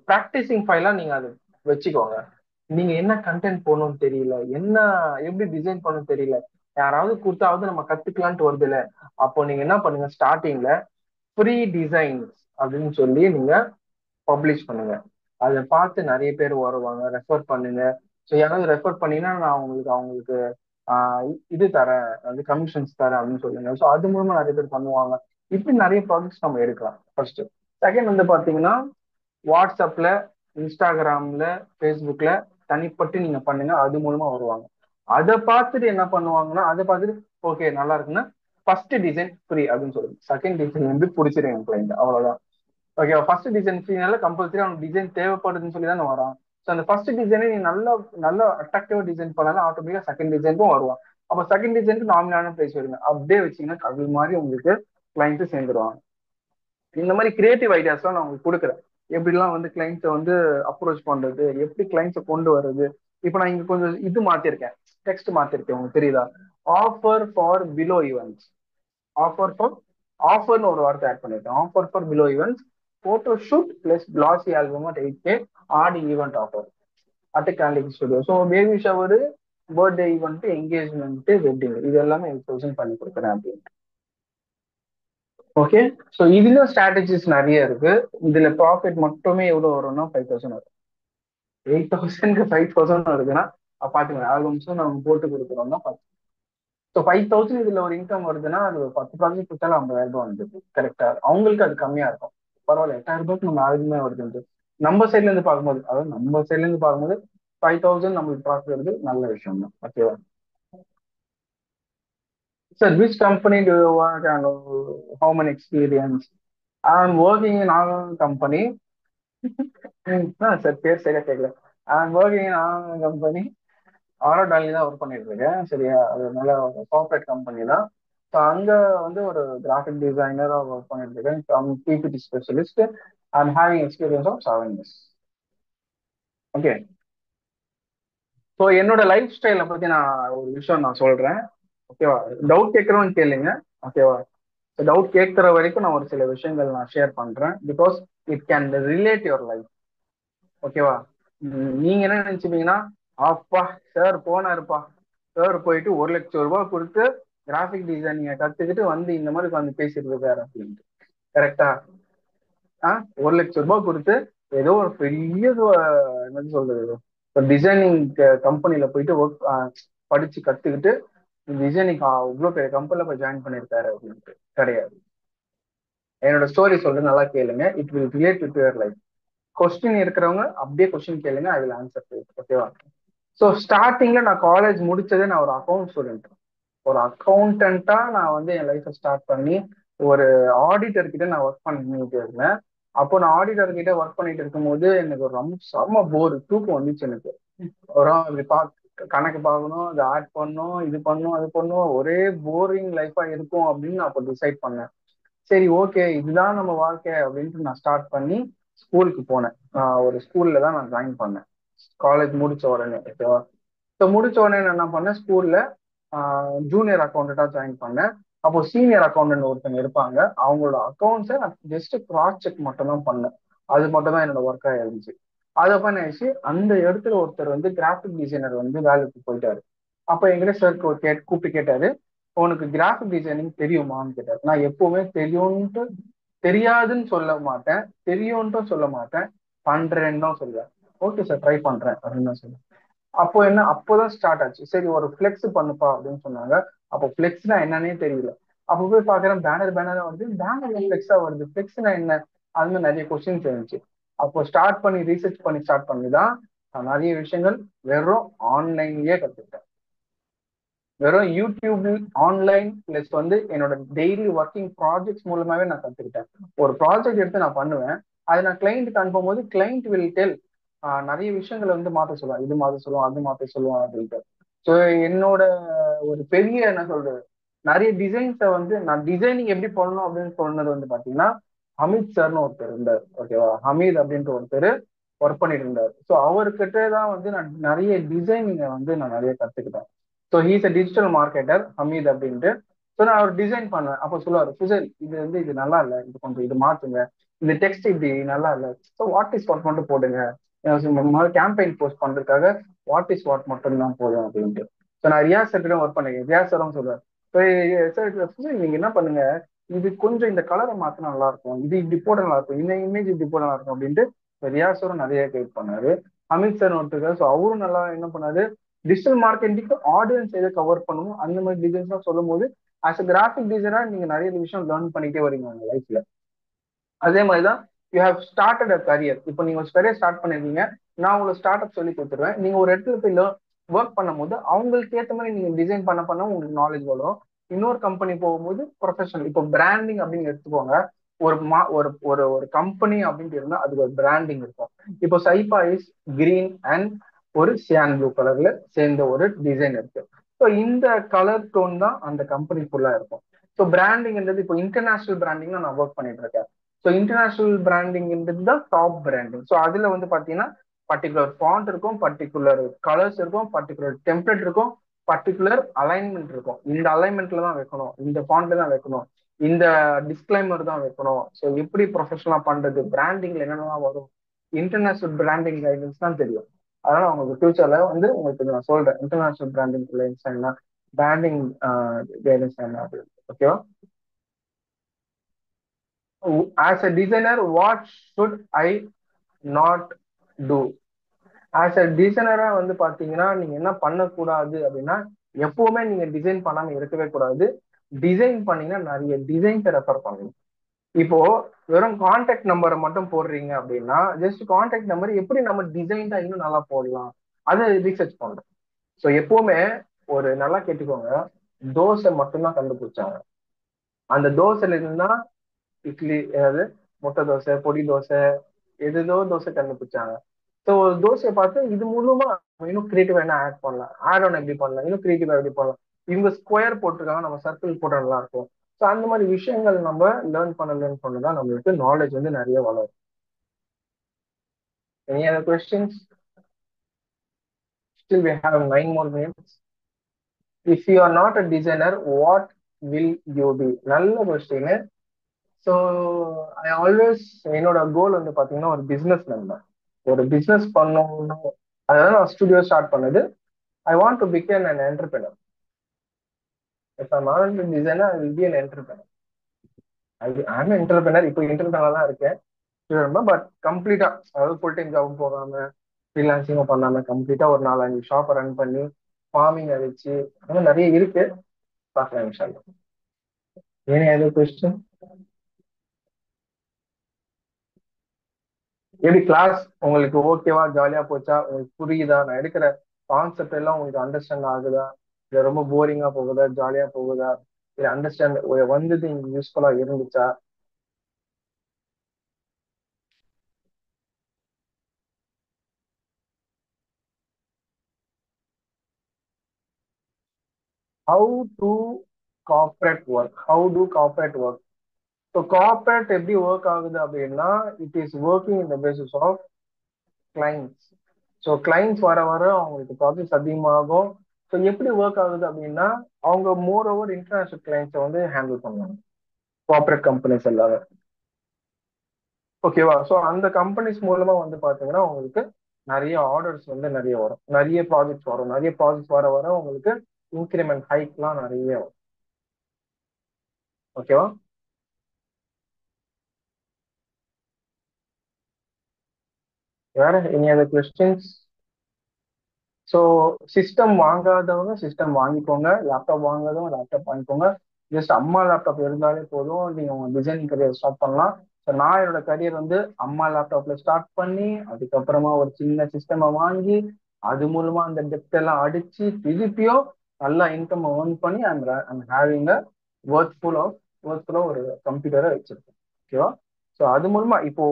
ப்ராக்டிசிங் ஃபைலா நீங்க அதை வச்சுக்கோங்க. நீங்க என்ன கண்டென்ட் போடணும்னு தெரியல, என்ன எப்படி டிசைன் பண்ணணும் தெரியல, யாராவது கொடுத்தாவது நம்ம கத்துக்கலான்ட்டு வருது இல்ல, அப்போ நீங்க என்ன பண்ணுங்க, ஸ்டார்டிங்ல ஃப்ரீ டிசைன்ஸ் அப்படின்னு சொல்லி நீங்க பப்ளிஷ் பண்ணுங்க. அதை பார்த்து நிறைய பேர் வருவாங்க, ரெஃபர் பண்ணுங்க. ஸோ யாராவது ரெஃபர் பண்ணீங்கன்னா நான் அவங்களுக்கு இது தரேன், வந்து கமிஷன்ஸ் தரேன் அப்படின்னு சொல்லுங்க. ஸோ அது மூலமா நிறைய பேர் பண்ணுவாங்க. இப்படி நிறைய ப்ராஜெக்ட்ஸ் நம்ம எடுக்கலாம் ஃபர்ஸ்ட். செகண்ட் வந்து பாத்தீங்கன்னா, வாட்ஸ்அப்ல, இன்ஸ்டாகிராம்ல, ஃபேஸ்புக்ல தனிப்பட்டு நீங்க பண்ணுங்க, அது மூலமா வருவாங்க. அதை பார்த்துட்டு என்ன பண்ணுவாங்கன்னா, அதை பார்த்துட்டு ஓகே நல்லா இருக்குன்னா ஃபர்ஸ்ட் டிசைன் ஃப்ரீ அப்படின்னு சொல்லுங்க, செகண்ட் டிசைன் வந்து பிடிச்சிருங்க கிளைண்ட், அவ்வளவுதான். ஓகே, ஃபர்ஸ்ட் டிசைன் ஃப்ரீனால கம்பல்சரி அவனுக்கு டிசைன் தேவைப்படுதுன்னு சொல்லி தானே வரான். ஸோ அந்த ஃபர்ஸ்ட் டிசைனை நீ நல்லா நல்லா அட்ராக்டிவா டிசைன் பண்ணாலும் ஆட்டோமேட்டிக்கா செகண்ட் டிசைனுக்கும் வருவான். அப்போ செகண்ட் டிசைனுக்கு நாமினலான பிரைஸ் வருங்க. அப்படியே வச்சீங்கன்னா அது மாதிரி உங்களுக்கு கிளைண்ட் சேர்ந்துருவாங்க. இந்த மாதிரி கிரியேட்டிவ் ஐடியாஸ்லாம் நான் உங்களுக்கு கொடுக்குறேன், எப்படிலாம் வந்து கிளைண்ட்ஸை வந்து அப்ரோச் பண்றது, எப்படி கிளைண்ட்ஸை கொண்டு வர்றது. இப்போ நான் இங்க கொஞ்சம் இது மாத்திருக்கேன், டெக்ஸ்ட் மாத்திருக்கேன், உங்களுக்கு தெரியுதா? Offer for below events, offer for, ஆஃபர்னு ஒரு வார்த்தை ஆட் பண்ணிருக்கேன். Offer for below events, photo shoot plus classy album at 8K, ஆடி event offer at Candid Studio. So baby shower, birthday event, engagement, wedding, இது எல்லாமே 8,000 பண்ணி கொடுக்குறேன் அப்படின்னு. ஓகே, ஸோ இதுல ஸ்ட்ராட்டஜிஸ் நிறைய இருக்கு. இதுல ப்ராஃபிட் மட்டுமே எவ்வளவு வரும்னா 5,000 வரும். 8,000க்கு 5,000 வருதுன்னா பாத்துக்கோங்க, ஆல்பம்ஸும் நம்ம போட்டு கொடுக்குறோம்னா ஸோ 5,000 இதுல ஒரு இன்கம் வருதுன்னா, அது ஒரு 10 ப்ராஜெக்ட் கொடுத்தாலும் 50,000 ரூபாய் வந்துருக்கு, கரெக்டா? அவங்களுக்கு அது கம்மியா இருக்கும். பரவாயில்ல, 8,000 ரூபாய்க்கு நம்ம ஆல்பமே வருது. நம்ம சைட்ல இருந்து பார்க்கும்போது, அதாவது நம்ம சைட்ல இருந்து பார்க்கும்போது 5,000 நம்மளுக்கு ப்ராஃபிட் வருது, நல்ல விஷயம் தான். ஓகேவா sir? Which company do you work and how many experience? I am working in all company. Sir பேர் சரியா கேட்கல. I am working in all company, ஆரோடாலி தான் ஒர்க் பண்ணிட்டு இருக்கேன், சரியா? அது நல்ல ஒரு கார்பரேட் கம்பெனி தான். ஸோ அங்க வந்து ஒரு கிராஃபிக் டிசைனரா ஒர்க் பண்ணிட்டு இருக்கேன், from PPT specialist. I'm having experience of 7 years. Okay, so என்னோட லைஃப் ஸ்டைலை பத்தி நான் ஒரு விஷயம் நான் சொல்றேன், ஓகேவா? டவுட் கேட்கறவங்க கேளுங்க, ஓகேவா? டவுட் கேட்கிற வரைக்கும் நான் ஒரு சில விஷயங்கள் நான் ஷேர் பண்றேன், because it can relate your life, ஓகேவா? நீங்க என்ன நினைச்சுப்பீங்கன்னா, அப்பா சார் போனாருப்பா, சார் போயிட்டு 1,00,000 ரூபாய் கொடுத்து கிராஃபிக் டிசைனிங்க கத்துக்கிட்டு வந்து இந்த மாதிரி வந்து பேசிட்டு இருக்காரு அப்படின்ட்டு, கரெக்டா? 1,00,000 ரூபாய் கொடுத்து ஏதோ ஒரு பெரிய என்ன சொல்றது, டிசைனிங் கம்பெனில போயிட்டு ஒர்க் படிச்சு கத்துக்கிட்டு விஜய் இன்னைக்கு இவ்வளவு பெரிய கம்பெனில போய் ஜாயின் பண்ணிருக்காரு அப்படின்ட்டு கிடையாது. என்னோட ஸ்டோரி சொல்றது நல்லா கேளுங்க. It will relate to your life. Question இருக்கிறவங்க அப்படியே கொஸ்டின் கேளுங்க, ஐ வில் ஆன்சர். ஓகேவா? ஸோ ஸ்டார்டிங்ல நான் காலேஜ் முடிச்சதே நான் ஒரு அக்கௌண்ட் ஸ்டூடெண்ட். ஒரு அக்கௌண்டண்டா நான் வந்து என் லைஃப்பை ஸ்டார்ட் பண்ணி ஒரு ஆடிட்டர் கிட்ட நான் ஒர்க் பண்ணிட்டு இருந்தேன். அப்போ நான் ஆடிட்டர் கிட்ட ஒர்க் பண்ணிட்டு இருக்கும்போது எனக்கு ஒரு ரொம்ப செம்ம போர், தூக்கம் வந்துச்சு எனக்கு. ஒரு இப்படி கணக்கு பார்க்கணும், அதை ஆட் பண்ணணும், இது பண்ணணும், அது பண்ணணும், ஒரே போரிங் லைஃபா இருக்கும் அப்படின்னு நான் அப்போ டிசைட் பண்ணேன். சரி, ஓகே, இதுதான் நம்ம வாழ்க்கை அப்படின்ட்டு நான் ஸ்டார்ட் பண்ணி ஸ்கூலுக்கு போனேன். ஒரு ஸ்கூல்ல தான் நான் ஜாயின் பண்ணேன் காலேஜ் முடிச்ச உடனே. ஓகேவா? ஸோ முடிச்ச உடனே நான் என்ன பண்ணேன், ஸ்கூல்ல ஜூனியர் அக்கௌண்டண்டா ஜாயின் பண்ணேன். அப்போ சீனியர் அக்கௌண்டன்ட் ஒருத்தங்க இருப்பாங்க, அவங்களோட அக்கௌண்ட்ஸை நான் ஜஸ்ட் கிராஸ் செக் மட்டும் தான் பண்ணேன். அது மட்டும் தான் என்னோட ஒர்க்கா இருந்துச்சு. அதை பண்ணிச்சு. அந்த இடத்துல ஒருத்தர் வந்து கிராஃபிக் டிசைனர் வந்து வேலைக்கு போயிட்டாரு. அப்ப எங்கிட்ட சார் கூப்பிட்டு கேட்டாரு, உனக்கு கிராஃபிக் டிசைனிங் தெரியுமான்னு கேட்டாரு. நான் எப்பவுமே தெரியும்ட்டு தெரியாதுன்னு சொல்ல மாட்டேன், தெரியும்ட்டும் சொல்ல மாட்டேன், பண்றேன்னு தான் சொல்லுவேன். ஓகே சார், ட்ரை பண்றேன் அப்படின்னு தான் சொல்லுவேன். அப்போ என்ன, அப்போதான் ஸ்டார்ட் ஆச்சு. சரி, ஒரு ஃபிளெக்ஸ் பண்ணுப்பா அப்படின்னு சொன்னாங்க. அப்போ ஃபிளெக்ஸ்னா என்னன்னே தெரியல. அப்போ போய் பாக்குறேன், பேனரா வருது. பேனர் ஃபிளெக்ஸா வருது, ஃபிளெக்ஸ்னா என்ன? அது மாதிரி நிறைய கொஸ்டின்ஸ் இருந்துச்சு. அப்போ ஸ்டார்ட் பண்ணி ரீசர்ச் பண்ணி ஸ்டார்ட் பண்ணி தான் நான் நிறைய விஷயங்கள் வெறும் ஆன்லைன்லயே கத்துக்கிட்டேன். வெறும் யூடியூப் ஆன்லைன் பிளஸ் வந்து என்னோட டெய்லி ஒர்க்கிங் ப்ராஜெக்ட்ஸ் மூலமாவே நான் கத்துக்கிட்டேன். ஒரு ப்ராஜெக்ட் எடுத்து நான் பண்ணுவேன், அதை நான் கிளைண்ட்டுக்கு அனுப்பும் போது கிளைண்ட் வில் டெல் நிறைய விஷயங்களை வந்து மாற்ற சொல்லுவான், இது மாற்ற சொல்லுவான், அது மாற்ற சொல்லுவான் அப்படின்ட்டு. ஸோ என்னோட ஒரு பெரிய என்ன சொல்றது, நிறைய டிசைன்ஸை வந்து நான் டிசைனிங் எப்படி பண்ணணும் அப்படின்னு சொன்னது வந்து பாத்தீங்கன்னா ஹமீத் சார்னு ஒருத்தர் இருந்தார். ஓகேவா? ஹமீத் அப்படின்ற ஒருத்தர் ஒர்க் பண்ணிட்டு இருந்தார். ஸோ அவர்கிட்ட தான் வந்து நான் நிறைய டிசைனிங்கை வந்து நான் நிறைய கத்துக்கிட்டேன். So he's a digital marketer Hameed அப்படின்ட்டு. ஸோ நான் அவர் டிசைன் பண்ணேன். அப்போ சொல்லுவார், சுஜல் இது வந்து இது நல்லா இல்லை, இது கொஞ்சம் இது மாத்துங்க, இந்த டெக்ஸ்ட் இப்படி நல்லா இல்லை, ஸோ வாட் இஸ் வாட் மட்டும் போடுங்க, கேம்பெயின் போஸ்ட் பண்றதுக்காக வாட் இஸ் வாட் மட்டும் தான் போதும் அப்படின்ட்டு. ஸோ நான் ரியாஸ் சார் ஒர்க் பண்ணேன். ரியாஸ் சாரும் சொல்லுவார், சார் நீங்க என்ன பண்ணுங்க, இது கொஞ்சம் இந்த கலரை மாத்த நல்லா இருக்கும், இது இப்படி போட நல்லா இருக்கும், இந்த இமேஜ் இப்படி போட நல்லா இருக்கும் அப்படின்ட்டு ரியாஸ் சாரும் நிறைய கைட் பண்ணாரு. அமித் சார் ஒருத்தர், ஸோ அவரும் நல்லா என்ன பண்ணாரு, டிஜிட்டல் மார்க்கெட்டிங்க்கு ஆடியன்ஸ் எதை கவர் பண்ணணும் அந்த மாதிரி டிசைன்ஸ் தான் சொல்லும் போது ஆஸ் அ கிராஃபிக் டிசைனர் நீங்க நிறைய விஷயம் லேர்ன் பண்ணிட்டே வரீங்க உங்க லைஃப்ல. அதே மாதிரிதான் you have started a career. இப்போ நீங்க ஒரு கரியர் ஸ்டார்ட் பண்ணிருக்கீங்க, நான் உங்களுக்கு ஸ்டார்ட் அப் சொல்லி கொடுத்துருவேன். நீங்க ஒரு இடத்துல போய் ஒர்க் பண்ணும்போது அவங்களுக்கு ஏற்ற மாதிரி நீங்க டிசைன் பண்ண உங்களுக்கு நாலேஜ் வரும். இன்னொரு கம்பெனி போகும்போது ப்ரொஃபஷனல், இப்போ பிராண்டிங் அப்படின்னு எடுத்துக்கோங்க. ஒரு ஒரு ஒரு ஒரு கம்பெனி அப்படின்ட்டு இருந்தா அதுக்கு ஒரு பிராண்டிங் இருக்கும். இப்போ சைபா இஸ் கிரீன் அண்ட் ஒரு சியான் ப்ளூ கலர்ல சேர்ந்த ஒரு டிசைன் இருக்கு. ஸோ இந்த கலர் டோன் தான் அந்த கம்பெனி ஃபுல்லா இருக்கும். ஸோ பிராண்டிங்ன்றது இப்போ இன்டர்நேஷனல் பிராண்டிங் நான் ஒர்க் பண்ணிட்டு இருக்கேன். ஸோ இன்டர்நேஷனல் பிராண்டிங்ன்றது தான் டாப் பிராண்டிங். ஸோ அதுல வந்து பாத்தீங்கன்னா பர்டிகுலர் ஃபாண்ட் இருக்கும், பர்டிகுலர் கலர்ஸ் இருக்கும், பர்டிகுலர் டெம்ப்ளேட் இருக்கும், பர்டிகுலர் அலைன்மெண்ட் இருக்கும். இந்த அலைன்மெண்ட்ல தான் வைக்கணும், இந்த ஃபாண்ட்ல தான் வைக்கணும், இந்த டிஸ்கிளைமர் தான் வைக்கணும். ஸோ எப்படி ப்ரொஃபஷனலா பண்றது, பிராண்டிங்ல என்னென்னலாம் வரும், இன்டர்நேஷனல் பிராண்டிங் கைடன்ஸ் தான் தெரியும். அதனால உங்களுக்கு ஃபியூச்சர்ல வந்து உங்களுக்கு நான் சொல்றேன் இன்டர்நேஷனல் பிராண்டிங் கைடன்ஸ் என்ன, பிராண்டிங் கைடன்ஸ் என்ன அப்படின்னு. ஓகேவா? As a designer what should I not do? As a டிசைனரா வந்து பாத்தீங்கன்னா நீங்க என்ன பண்ணக்கூடாது அப்படின்னா, எப்பவுமே நீங்க டிசைன் பண்ணாம இருக்கவே கூடாது. டிசைன் பண்ணீங்கன்னா நிறைய டிசைன்ஸை ரெஃபர் பண்ணணும். இப்போ வெறும் கான்டாக்ட் நம்பரை மட்டும் போடுறீங்க அப்படின்னா ஜஸ்ட் கான்டாக்ட் நம்பர் எப்படி நம்ம டிசைன்டா இன்னும் நல்லா போடலாம் அதை ரீசர்ச் பண்றோம். ஸோ எப்பவுமே ஒரு நல்லா கேட்டுக்கோங்க, தோசை மட்டும்தான் கண்டுபிடிச்சாங்க. அந்த தோசைல இருந்தா இட்லி, அதாவது முட்டை தோசை, பொடி தோசை, எதுதோ தோசை கண்டுபிடிச்சாங்க. ஸோ ஒரு தோசையை பார்த்து இது மூலமா இன்னும் கிரியேட்டிவா என்ன ஆட் பண்ணலாம், ஆட் ஆன் எப்படி பண்ணலாம், இன்னும் கிரியேட்டிவா எப்படி பண்ணலாம், இவங்க ஸ்கொயர் போட்டிருக்காங்க நம்ம சர்க்கிள் போட்டா நல்லா இருக்கும். ஸோ அந்த மாதிரி விஷயங்கள் நம்ம லேர்ன் பண்ணதான் நம்மளுக்கு நாலேஜ் வந்து நிறைய வளரும். Any other questions? Still we have 9 more minutes. If you are not a designer, what will you be? நல்ல கொஸ்டின். ஸோ ஐ ஆல்வேஸ் என்னோட கோல் வந்து பாத்தீங்கன்னா ஒரு பிசினஸ் மேன். ஒரு பிசினஸ் பண்ணணும், அதாவது நான் ஸ்டுடியோ ஸ்டார்ட் பண்ணது. I want to become an entrepreneur. If I'm not a designer, I will be an entrepreneur. I'm an entrepreneur. இப்போ entrepreneur தான் இருக்கேன், பட் கம்ப்ளீட்டா, அதாவது ஃபுல் டைம் ஜாப் போகாம ஃப்ரீலான்சிங்கும் பண்ணாம கம்ப்ளீட்டா ஒரு 4-5 ஷாப்பை ரன் பண்ணி ஃபார்மிங் வச்சு நிறைய இருக்கு. பார்க்கலாம் இன்ஷா அல்லாஹ். ஏன் ஏதோ கொஸ்டின்? எப்படி கிளாஸ் உங்களுக்கு ஓகேவா, ஜாலியா போச்சா, உங்களுக்கு புரியுதா, நான் எடுக்கிற கான்செப்ட் எல்லாம் உங்களுக்கு அண்டர்ஸ்டாண்ட் ஆகுதா, இல்ல ரொம்ப போரிங்கா போகுதா, ஜாலியா போகுதா, இல்ல அண்டர்ஸ்டாண்ட் வந்தது உங்களுக்கு யூஸ்ஃபுல்லா இருந்துச்சா? How to corporate work, how to corporate work. So corporate எப்படி ஒர்க் ஆகுது அப்படின்னா, it is working in the basis of clients. So clients வர வர அவங்களுக்கு ப்ராஜெக்ட்ஸ் அதிகமாகும். ஸோ எப்படி ஒர்க் ஆகுது அப்படின்னா, அவங்க மோர் ஓவர் இன்டர்நேஷனல் கிளைண்ட்ஸை வந்து ஹேண்டில் பண்ணுவாங்க, கார்பரேட் கம்பெனிஸ் எல்லாரும். ஓகேவா? ஸோ அந்த கம்பெனிஸ் மூலமா வந்து பாத்தீங்கன்னா உங்களுக்கு நிறைய ஆர்டர்ஸ் வந்து நிறைய வரும், நிறைய ப்ராஜெக்ட்ஸ் வரும். நிறைய ப்ராஜெக்ட்ஸ் வர வர உங்களுக்கு இன்க்ரிமெண்ட் ஹைக்லாம் நிறைய வரும். ஓகேவா? வேற any other questions? So system வாங்காதவங்க சிஸ்டம் வாங்கிக்கோங்க, லேப்டாப் வாங்காதவங்க லேப்டாப் வாங்கிக்கோங்க. ஜஸ்ட் அம்மா லேப்டாப் இருந்தாலே போதும், நீங்க உங்க டிசைனிங் கரியர் ஸ்டார்ட் பண்ணலாம். ஸோ நான் என்னோட கரியர் வந்து அம்மா லேப்டாப்ல ஸ்டார்ட் பண்ணி, அதுக்கப்புறமா ஒரு சின்ன சிஸ்டமை வாங்கி, அது மூலமா அந்த டெப்த் எல்லாம் அடிச்சு திருப்பியும் நல்லா இன்கம் ஏர்ன் பண்ணி ஐம் ஹேவிங் அ ஒர்க்ஃபுல் ஒரு கம்ப்யூட்டரை வச்சிருக்கேன். ஓகேவா? ஸோ அது மூலமா இப்போ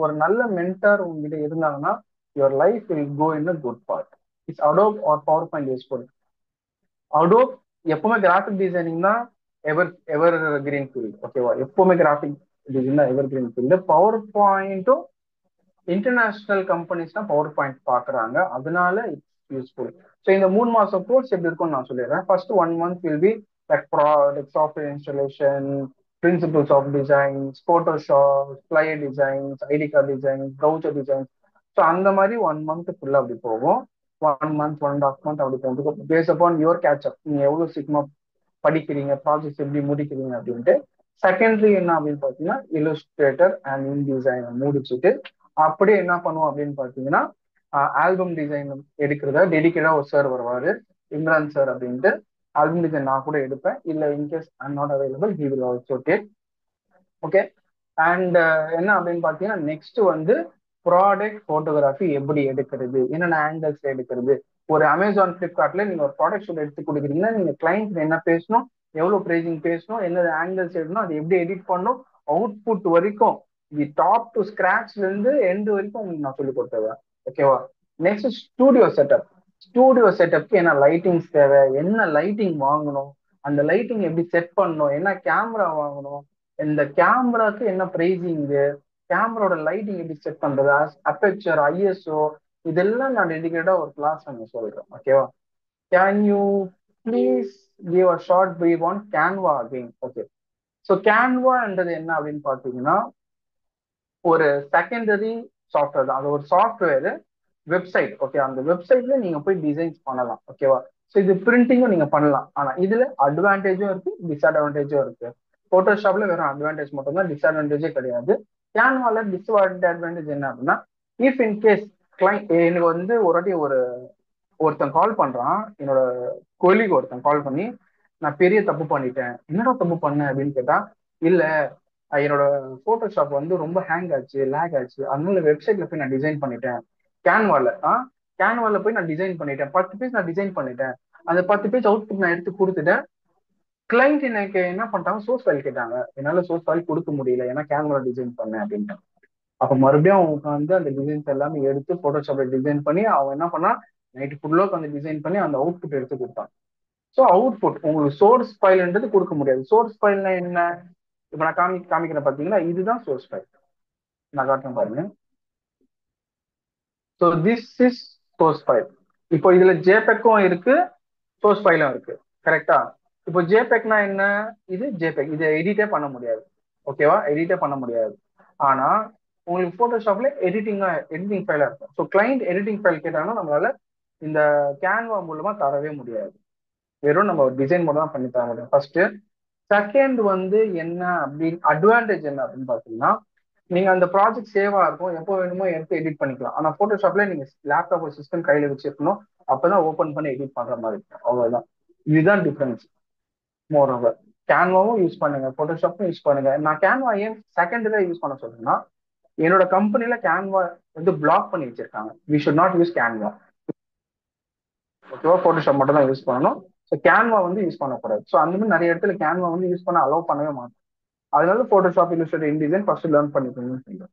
ஒரு நல்ல மென்டார் உங்ககிட்ட இருந்தாங்கன்னா, your life will go in a good part. It's Adobe or PowerPoint useful. Adobe எப்பவுமே கிராஃபிக் டிசைனிங் தான் எவர் எவர் கிரீன் ஃபீல்டு. ஓகேவா? எப்பவுமே கிராஃபிக் டிசைன் தான் எவர் கிரீன் ஃபீல்டு. பவர் பாயிண்ட்டும் இன்டர்நேஷனல் கம்பெனிஸ் தான் பவர் பாயிண்ட் பாக்குறாங்க, அதனால இட்ஸ் யூஸ்ஃபுல். ஸோ இந்த 3 மாசம் கோர்ஸ் எப்படி இருக்கும்னு நான் சொல்லிடுறேன். First 1 month will be like software installation, principles of designs, Photoshop, flyer designs, ID card designs, brochure designs. So அந்த மாதிரி 1 month ஃபுல்லா அப்படி போகும். 1 month 1.5 month அப்படி போகும், பேஸ் அப்பான் யுவர் கேட்சப். நீங்க எவ்வளவு சீக்கிரமா படிக்கிறீங்க, ப்ராஜெக்ட் எப்படி முடிக்கிறீங்க அப்படின்ட்டு. செகண்டரி என்ன அப்படின்னு பாத்தீங்கன்னா, இல்லுஸ்ட்ரேட்டர் அண்ட் இன்டிசைன் முடிச்சுட்டு அப்படியே என்ன பண்ணுவோம் அப்படின்னு பாத்தீங்கன்னா, ஆல்பம் டிசைன் எடுக்கிறதா டெடிக்கேட்டா ஒரு சார் வருவாரு, இம்ரான் சார் அப்படின்ட்டு. ஆல்பம் டிசைன் நான் கூட எடுப்பேன், இல்ல in case I am not available he will also take. Okay. And என்ன அப்படின்னு பாத்தீங்கன்னா, நெக்ஸ்ட் வந்து ப்ராடக்ட் போட்டோகிராஃபி எப்படி எடுக்கிறது, என்னென்ன ஆங்கிள்ஸ் எடுக்கிறது. ஒரு அமேசான் பிளிப்கார்ட்ல நீங்க ஒரு ப்ராடக்ட் ஷூட் எடுத்து கொடுக்குறீங்கன்னா, நீங்க கிளைண்ட் என்ன பேசணும், எவ்வளவு பிரைசிங் பேசணும், என்ன ஆங்கிள்ஸ் எடுக்கணும், அது எப்படி எடிட் பண்ணணும், அவுட்புட் வரைக்கும் தி டாப் டு ஸ்கிராச்ல இருந்து எண்டு வரைக்கும் உங்களுக்கு நான் சொல்லி கொடுத்துருவேன். ஓகேவா? Next studio setup. ஸ்டூடியோ செட்டப்க்கு என்ன லைட்டிங்ஸ் தேவை, என்ன லைட்டிங் வாங்கணும், அந்த லைட்டிங் எப்படி செட் பண்ணணும், என்ன கேமரா வாங்கணும், இந்த கேமராக்கு என்ன பிரைசிங்கு, கேமராவோட லைட்டிங் எப்படி செட் பண்றது, அப்பேச்சர், ஐஎஸ்ஓ, இதெல்லாம் நான் டெடிகேட்டா ஒரு கிளாஸ் நான் சொல்றேன். ஓகேவா? Can you please give a short brief on Canva again? Okay. So கேன்வான்றது என்ன அப்படின்னு பாத்தீங்கன்னா, ஒரு செகண்டரி சாஃப்ட்வேர் தான். அது ஒரு சாஃப்ட்வேர் வெப்சைட். ஓகே. அந்த வெப்சைட்ல நீங்க போய் டிசைன்ஸ் பண்ணலாம். ஓகேவா? ஸோ இது பிரிண்டிங்கும் நீங்க பண்ணலாம். ஆனா இதுல அட்வான்டேஜும் இருக்கு, டிஸ்அட்வான்டேஜும் இருக்கு. போட்டோஷாப்ல வெறும் அட்வான்டேஜ் மட்டும் தான், டிஸ்அட்வான்டேஜே கிடையாது. கேன்வால டிஸ்அட்வான்டேஜ் என்ன அப்படின்னா, இஃப் இன் கேஸ் கிளைண்ட் எனக்கு வந்து ஒரு வாட்டி ஒருத்தன் கால் பண்றான், என்னோட கொலீக் ஒருத்தன் கால் பண்ணி, நான் பெரிய தப்பு பண்ணிட்டேன். என்னடா தப்பு பண்ண அப்படின்னு கேட்டா, இல்ல என்னோட போட்டோஷாப் வந்து ரொம்ப ஹேங் ஆச்சு, லேக் ஆச்சு, அதனால வெப்சைட்ல போய் நான் டிசைன் பண்ணிட்டேன். கேன்வால கேன்வால போய் நான் டிசைன் பண்ணிட்டேன், 10 பேஜ் நான் டிசைன் பண்ணிட்டேன். அந்த 10 பேஜ் அவுட்புட் நான் எடுத்து கொடுத்துட்டேன். கிளைண்ட் எனக்கு என்ன பண்ணிட்டாங்க, சோர்ஸ் ஃபைல் கேட்டாங்க. என்னால சோர்ஸ் ஃபைல் கொடுக்க முடியல, ஏன்னா கேன்வால டிசைன் பண்ணேன் அப்படின்ட்டு. அப்ப மறுபடியும் அவங்க வந்து அந்த டிசைன்ஸ் எல்லாமே எடுத்து போட்டோஷாப்ல டிசைன் பண்ணி அவன் என்ன பண்ணா, நைட்டு ஃபுல்லா அந்த டிசைன் பண்ணி அந்த அவுட்புட் எடுத்து கொடுத்தான். ஸோ அவுட்புட் உங்களுக்கு சோர்ஸ் ஃபைல்ன்றது கொடுக்க முடியாது. சோர்ஸ் ஃபைல்னா என்ன, இப்ப நான் காமிக்கிறேன் பாத்தீங்கன்னா, இதுதான் சோர்ஸ் ஃபைல். நான் காட்டுறேன் பாருங்க. So this is source file. இப்போ இதுல ஜேபெக்கும் இருக்கு, சோர்ஸ் ஃபைலும் இருக்கு. கரெக்டா? இப்போ ஜேபெக்னா என்ன, இது ஜேபெக், இதை எடிட்டே பண்ண முடியாது. ஓகேவா? எடிட்டே பண்ண முடியாது. ஆனா உங்களுக்கு போட்டோஷாப்ல எடிட்டிங் ஃபைலா இருக்கும். ஸோ கிளைண்ட் எடிட்டிங் ஃபைல் கேட்டாங்கன்னா நம்மளால இந்த கேன்வா மூலமா தரவே முடியாது. வெறும் நம்ம டிசைன் மட்டும் தான் பண்ணி தர முடியும் ஃபர்ஸ்ட். செகண்ட் வந்து என்ன அப்படின்னு அட்வான்டேஜ் என்ன அப்படின்னு பாத்தீங்கன்னா, நீங்க அந்த ப்ராஜெக்ட் சேவா இருக்கும், எப்போ வேணுமோ எடுத்து எடிட் பண்ணிக்கலாம். ஆனா போட்டோஷாப்ல நீங்க லேப்டாப் சிஸ்டம் கையில வச்சிருக்கணும், அப்பதான் ஓபன் பண்ணி எடிட் பண்ற மாதிரி இருக்கும். அவ்வளவுதான். இதுதான் டிஃபரன்ஸ். மோர் ஓவர் கேன்வாவும் யூஸ் பண்ணுங்க, போட்டோஷாப்பும் யூஸ் பண்ணுங்க. நான் கேன்வா ஏன் செகண்டரியா யூஸ் பண்ண சொல்றேன்னா, என்னோட கம்பெனில கேன்வா வந்து பிளாக் பண்ணி வச்சிருக்காங்க. We should not use Canva. ஓகேவா? போட்டோஷாப் மட்டும் தான் யூஸ் பண்ணணும். ஸோ கேன்வா வந்து யூஸ் பண்ணக்கூடாது. ஸோ அந்த மாதிரி நிறைய இடத்துல கேன்வா வந்து யூஸ் பண்ண அலோவ் பண்ணவே மாட்டோம். அதனால Photoshop, illustrator, InDesign first learn பண்ணிக்கணும்னு சொல்றேன்.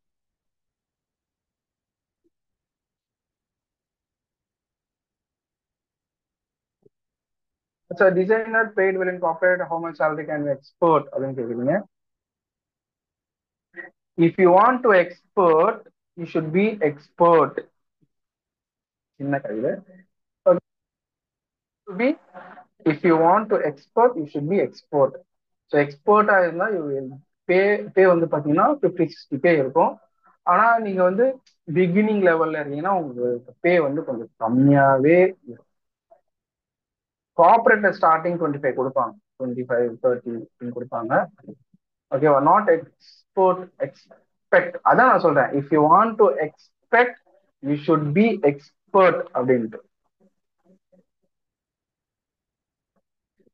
So designer paid will incorporate how much salary can be expert அப்படின்னு கேக்குறீங்க. If you want to expert, you should be expert. சின்ன கவிதை. Be if you want to expert, you should be expert. So expert ஆ இருந்தா you will pay வந்து பாத்தீங்கன்னா 50-60K இருக்கும். ஆனா நீங்க வந்து பிகினிங் லெவல்ல இருக்கீங்கன்னா உங்களுக்கு பே வந்து கொஞ்சம் கம்மியாவே இருக்கும். கார்பரேட்ல ஸ்டார்டிங் 25 கொடுப்பாங்க, 25-30 கொடுப்பாங்க. ஓகேவா? Not export expect. அதான் நான் சொல்றேன், if you want to expect you should be expert அப்படின்ட்டு.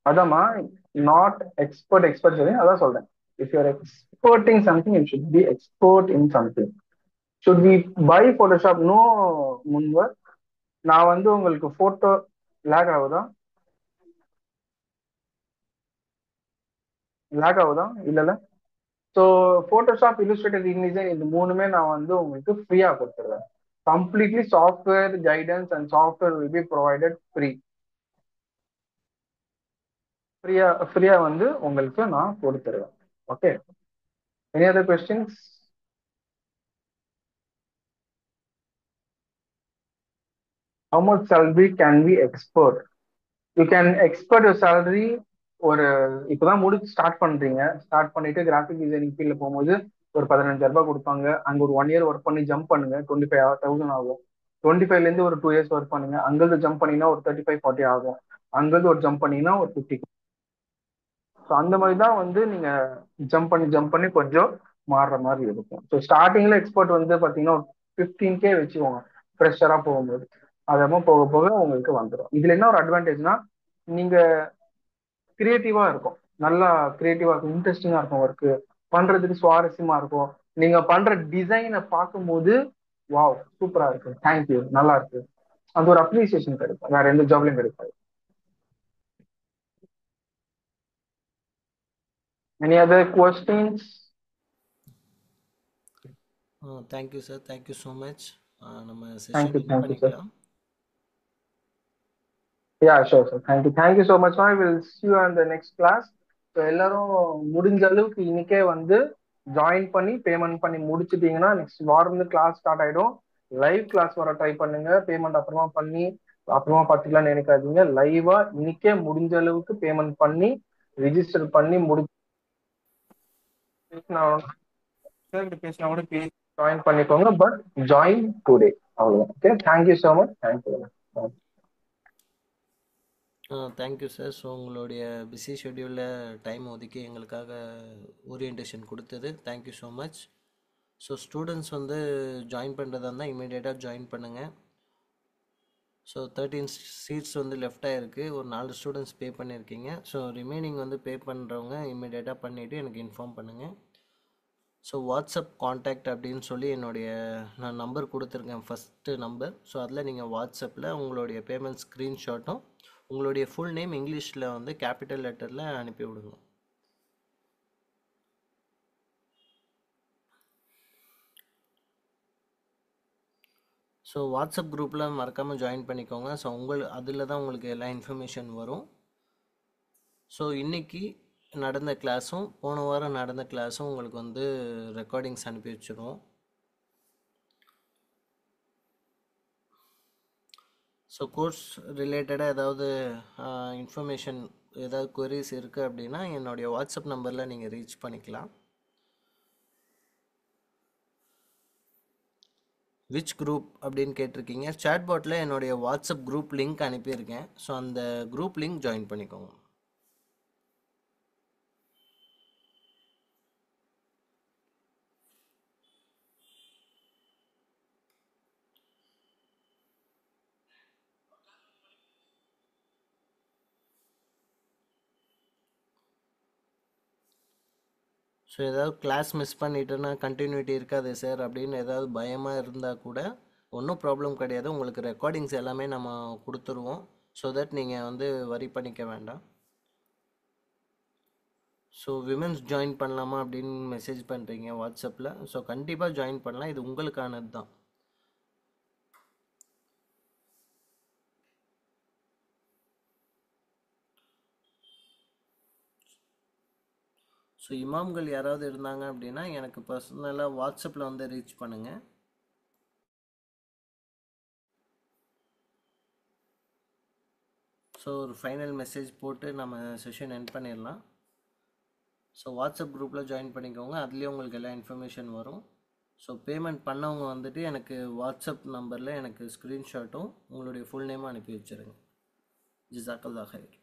அதாம்மா, நாட் எக்ஸ்பர்ட் எக்ஸ்பர்ட் சொல்லி அதான் சொல்றேன். If you're exporting something you should be export in something. Should be by Photoshop no முன்வர். நான் வந்து உங்களுக்கு போட்டோ லேக் ஆகுதா இல்ல. ஸோ போட்டோஷாப், இல்லுஸ்ட்ரேட்டர், இன்டிசைன் இந்த மூணுமே நான் வந்து உங்களுக்கு ஃப்ரீயா கொடுத்துருவேன். Completely software guidance and software will be provided free. ஃப்ரீயா வந்து உங்களுக்கு நான் கொடுத்துருவேன். Okay, any other questions? How much salary can we expert? You can expert your salary. ஒரு இப்பதான் முடிச்சு ஸ்டார்ட் பண்றீங்க, ஸ்டார்ட் பண்ணிட்டு கிராஃபிக் டிசைனிங் ஃபீல்ட்ல போகும்போது ஒரு 15,000 கொடுப்பாங்க. அங்க ஒரு 1 இயர் ஒர்க் பண்ணி ஜம்ப் பண்ணுங்க, 25,000 ஆகும். 25ல இருந்து ஒரு 2 இயர்ஸ் ஒர்க் பண்ணுங்க, அங்கிருந்து ஜம்ப் பண்ணீங்கன்னா ஒரு 35-40 ஆகும். அங்கிருந்து ஒரு ஜம்ப் பண்ணீங்கன்னா ஒரு 50. ஸோ அந்த மாதிரி தான் வந்து நீங்க ஜம்ப் பண்ணி கொஞ்சம் மாறுற மாதிரி இருக்கும். ஸோ ஸ்டார்டிங்ல எக்ஸ்பர்ட் வந்து பாத்தீங்கன்னா 15K வச்சுக்கோங்க ஃப்ரெஷரா போகும்போது. அதெல்லாம் போக போக உங்களுக்கு வந்துடும். இதுல என்ன ஒரு அட்வான்டேஜ்னா, நீங்க கிரியேட்டிவா இருக்கும், நல்லா கிரியேட்டிவா இருக்கும், இன்ட்ரெஸ்டிங்கா இருக்கும், ஒர்க்கு பண்றதுக்கு சுவாரஸ்யமா இருக்கும். நீங்க பண்ற டிசைனை பார்க்கும்போது வாவ் சூப்பரா இருக்கு, தேங்க்யூ, நல்லா இருக்கு, அந்த ஒரு அப்ரிசியேஷன் கிடைக்கும், வேற எந்த ஜாப்லயும் கிடைக்காது. Any other questions? Thank you sir, thank you so much. நம்ம Thank session you, end thank you, sir. பண்ணிக்கலாம். Yeah, sure, sir. Thank you so much. I will see you on the next class. So எல்லாரும் முடிஞ்ச அளவுக்கு இன்னைக்கே வந்து join பண்ணி payment பண்ணி முடிச்சிட்டீங்கன்னா next வாரம் இருந்து கிளாஸ் ஸ்டார்ட் ஆயிடும். லைவ் கிளாஸ் வர ட்ரை பண்ணுங்க. பேமெண்ட் அப்புறமா பண்ணி அப்புறமா பார்த்துக்கலாம்னு நினைக்காதீங்க. லைவா இன்னைக்கே முடிஞ்ச அளவுக்கு பேமெண்ட் பண்ணி ரிஜிஸ்டர் பண்ணி பேசினா கூட ஜாயின் பண்ணிக்கோங்க. பட் ஜாயின் டுடே, அவ்வளவுதான். Okay, thank you so much. Thank you. Thank you sir. So உங்களுடைய பிஸி ஷெட்யூலில் டைம் ஒதுக்கி எங்களுக்காக ஓரியன்டேஷன் கொடுத்தது thank you so much. So students வந்து ஜாயின் பண்ணுறதா இருந்தால் இமீடியட்டாக ஜாயின் பண்ணுங்கள். ஸோ 13 சீட்ஸ் வந்து லெஃப்ட் ஆகிருக்கு. ஒரு 4 ஸ்டூடெண்ட்ஸ் பே பண்ணியிருக்கீங்க. ஸோ ரிமைனிங் வந்து பே பண்ணுறவங்க இமீடியட்டாக பண்ணிவிட்டு எனக்கு இன்ஃபார்ம் பண்ணுங்கள். ஸோ வாட்ஸ்அப் காண்டாக்ட் அப்படின்னு சொல்லி நான் நம்பர் கொடுத்துருக்கேன், ஃபஸ்ட்டு நம்பர். ஸோ அதில் நீங்கள் வாட்ஸ்அப்பில் உங்களுடைய பேமெண்ட் ஸ்க்ரீன்ஷாட்டும் உங்களுடைய ஃபுல் நேம் இங்கிலீஷில் வந்து கேபிட்டல் லெட்டரில் அனுப்பி விடுங்க. ஸோ வாட்ஸ்அப் குரூப்பில் மறக்காமல் ஜாயின் பண்ணிக்கோங்க. ஸோ அதில் தான் உங்களுக்கு எல்லா இன்ஃபர்மேஷன் வரும். ஸோ இன்றைக்கி நடந்த கிளாஸும் போன வாரம் நடந்த கிளாஸும் உங்களுக்கு வந்து ரெக்கார்டிங்ஸ் அனுப்பி வச்சுருவோம். ஸோ கோர்ஸ் ரிலேட்டடாக ஏதாவது இன்ஃபர்மேஷன், ஏதாவது குவரிஸ் இருக்குது அப்படின்னா என்னுடைய வாட்ஸ்அப் நம்பரில் நீங்கள் ரீச் பண்ணிக்கலாம். விச் குரூப் அப்படின்னு கேட்டிருக்கீங்க. சாட்பாட்டில் என்னுடைய வாட்ஸ்அப் குரூப் லிங்க் அனுப்பியிருக்கேன். ஸோ அந்த குரூப் லிங்க் ஜாயின் பண்ணிக்கோங்க. ஸோ ஏதாவது கிளாஸ் மிஸ் பண்ணிட்டேன்னா கண்டினியூட்டி இருக்காது சார் அப்படின்னு ஏதாவது பயமாக இருந்தால் கூட ஒன்றும் ப்ராப்ளம் கிடையாது. உங்களுக்கு ரெக்கார்டிங்ஸ் எல்லாமே நம்ம கொடுத்துருவோம். ஸோ தட் நீங்கள் வந்து வரி பண்ணிக்க வேண்டாம். ஸோ விமென்ஸ் ஜாயின் பண்ணலாமா அப்படின்னு மெசேஜ் பண்ணுறீங்க வாட்ஸ்அப்பில். ஸோ கண்டிப்பாக ஜாயின் பண்ணலாம், இது உங்களுக்கானது தான். ஸோ இமாம்கள் யாராவது இருந்தாங்க அப்படின்னா எனக்கு பர்சனலாக வாட்ஸ்அப்பில் வந்து ரீச் பண்ணுங்கள். ஸோ ஒரு ஃபைனல் மெசேஜ் போட்டு நம்ம செஷன் எண்ட் பண்ணிடலாம். ஸோ வாட்ஸ்அப் குரூப்பில் ஜாயின் பண்ணிக்கோங்க, அதுலேயே உங்களுக்கு எல்லா இன்ஃபர்மேஷன் வரும். ஸோ பேமெண்ட் பண்ணவங்க வந்துட்டு எனக்கு வாட்ஸ்அப் நம்பரில் எனக்கு ஸ்க்ரீன்ஷாட்டும் உங்களுடைய ஃபுல் நேமும் அனுப்பி வச்சுருங்க. ஜிசாக்கல்லாஹ் ஹைர்.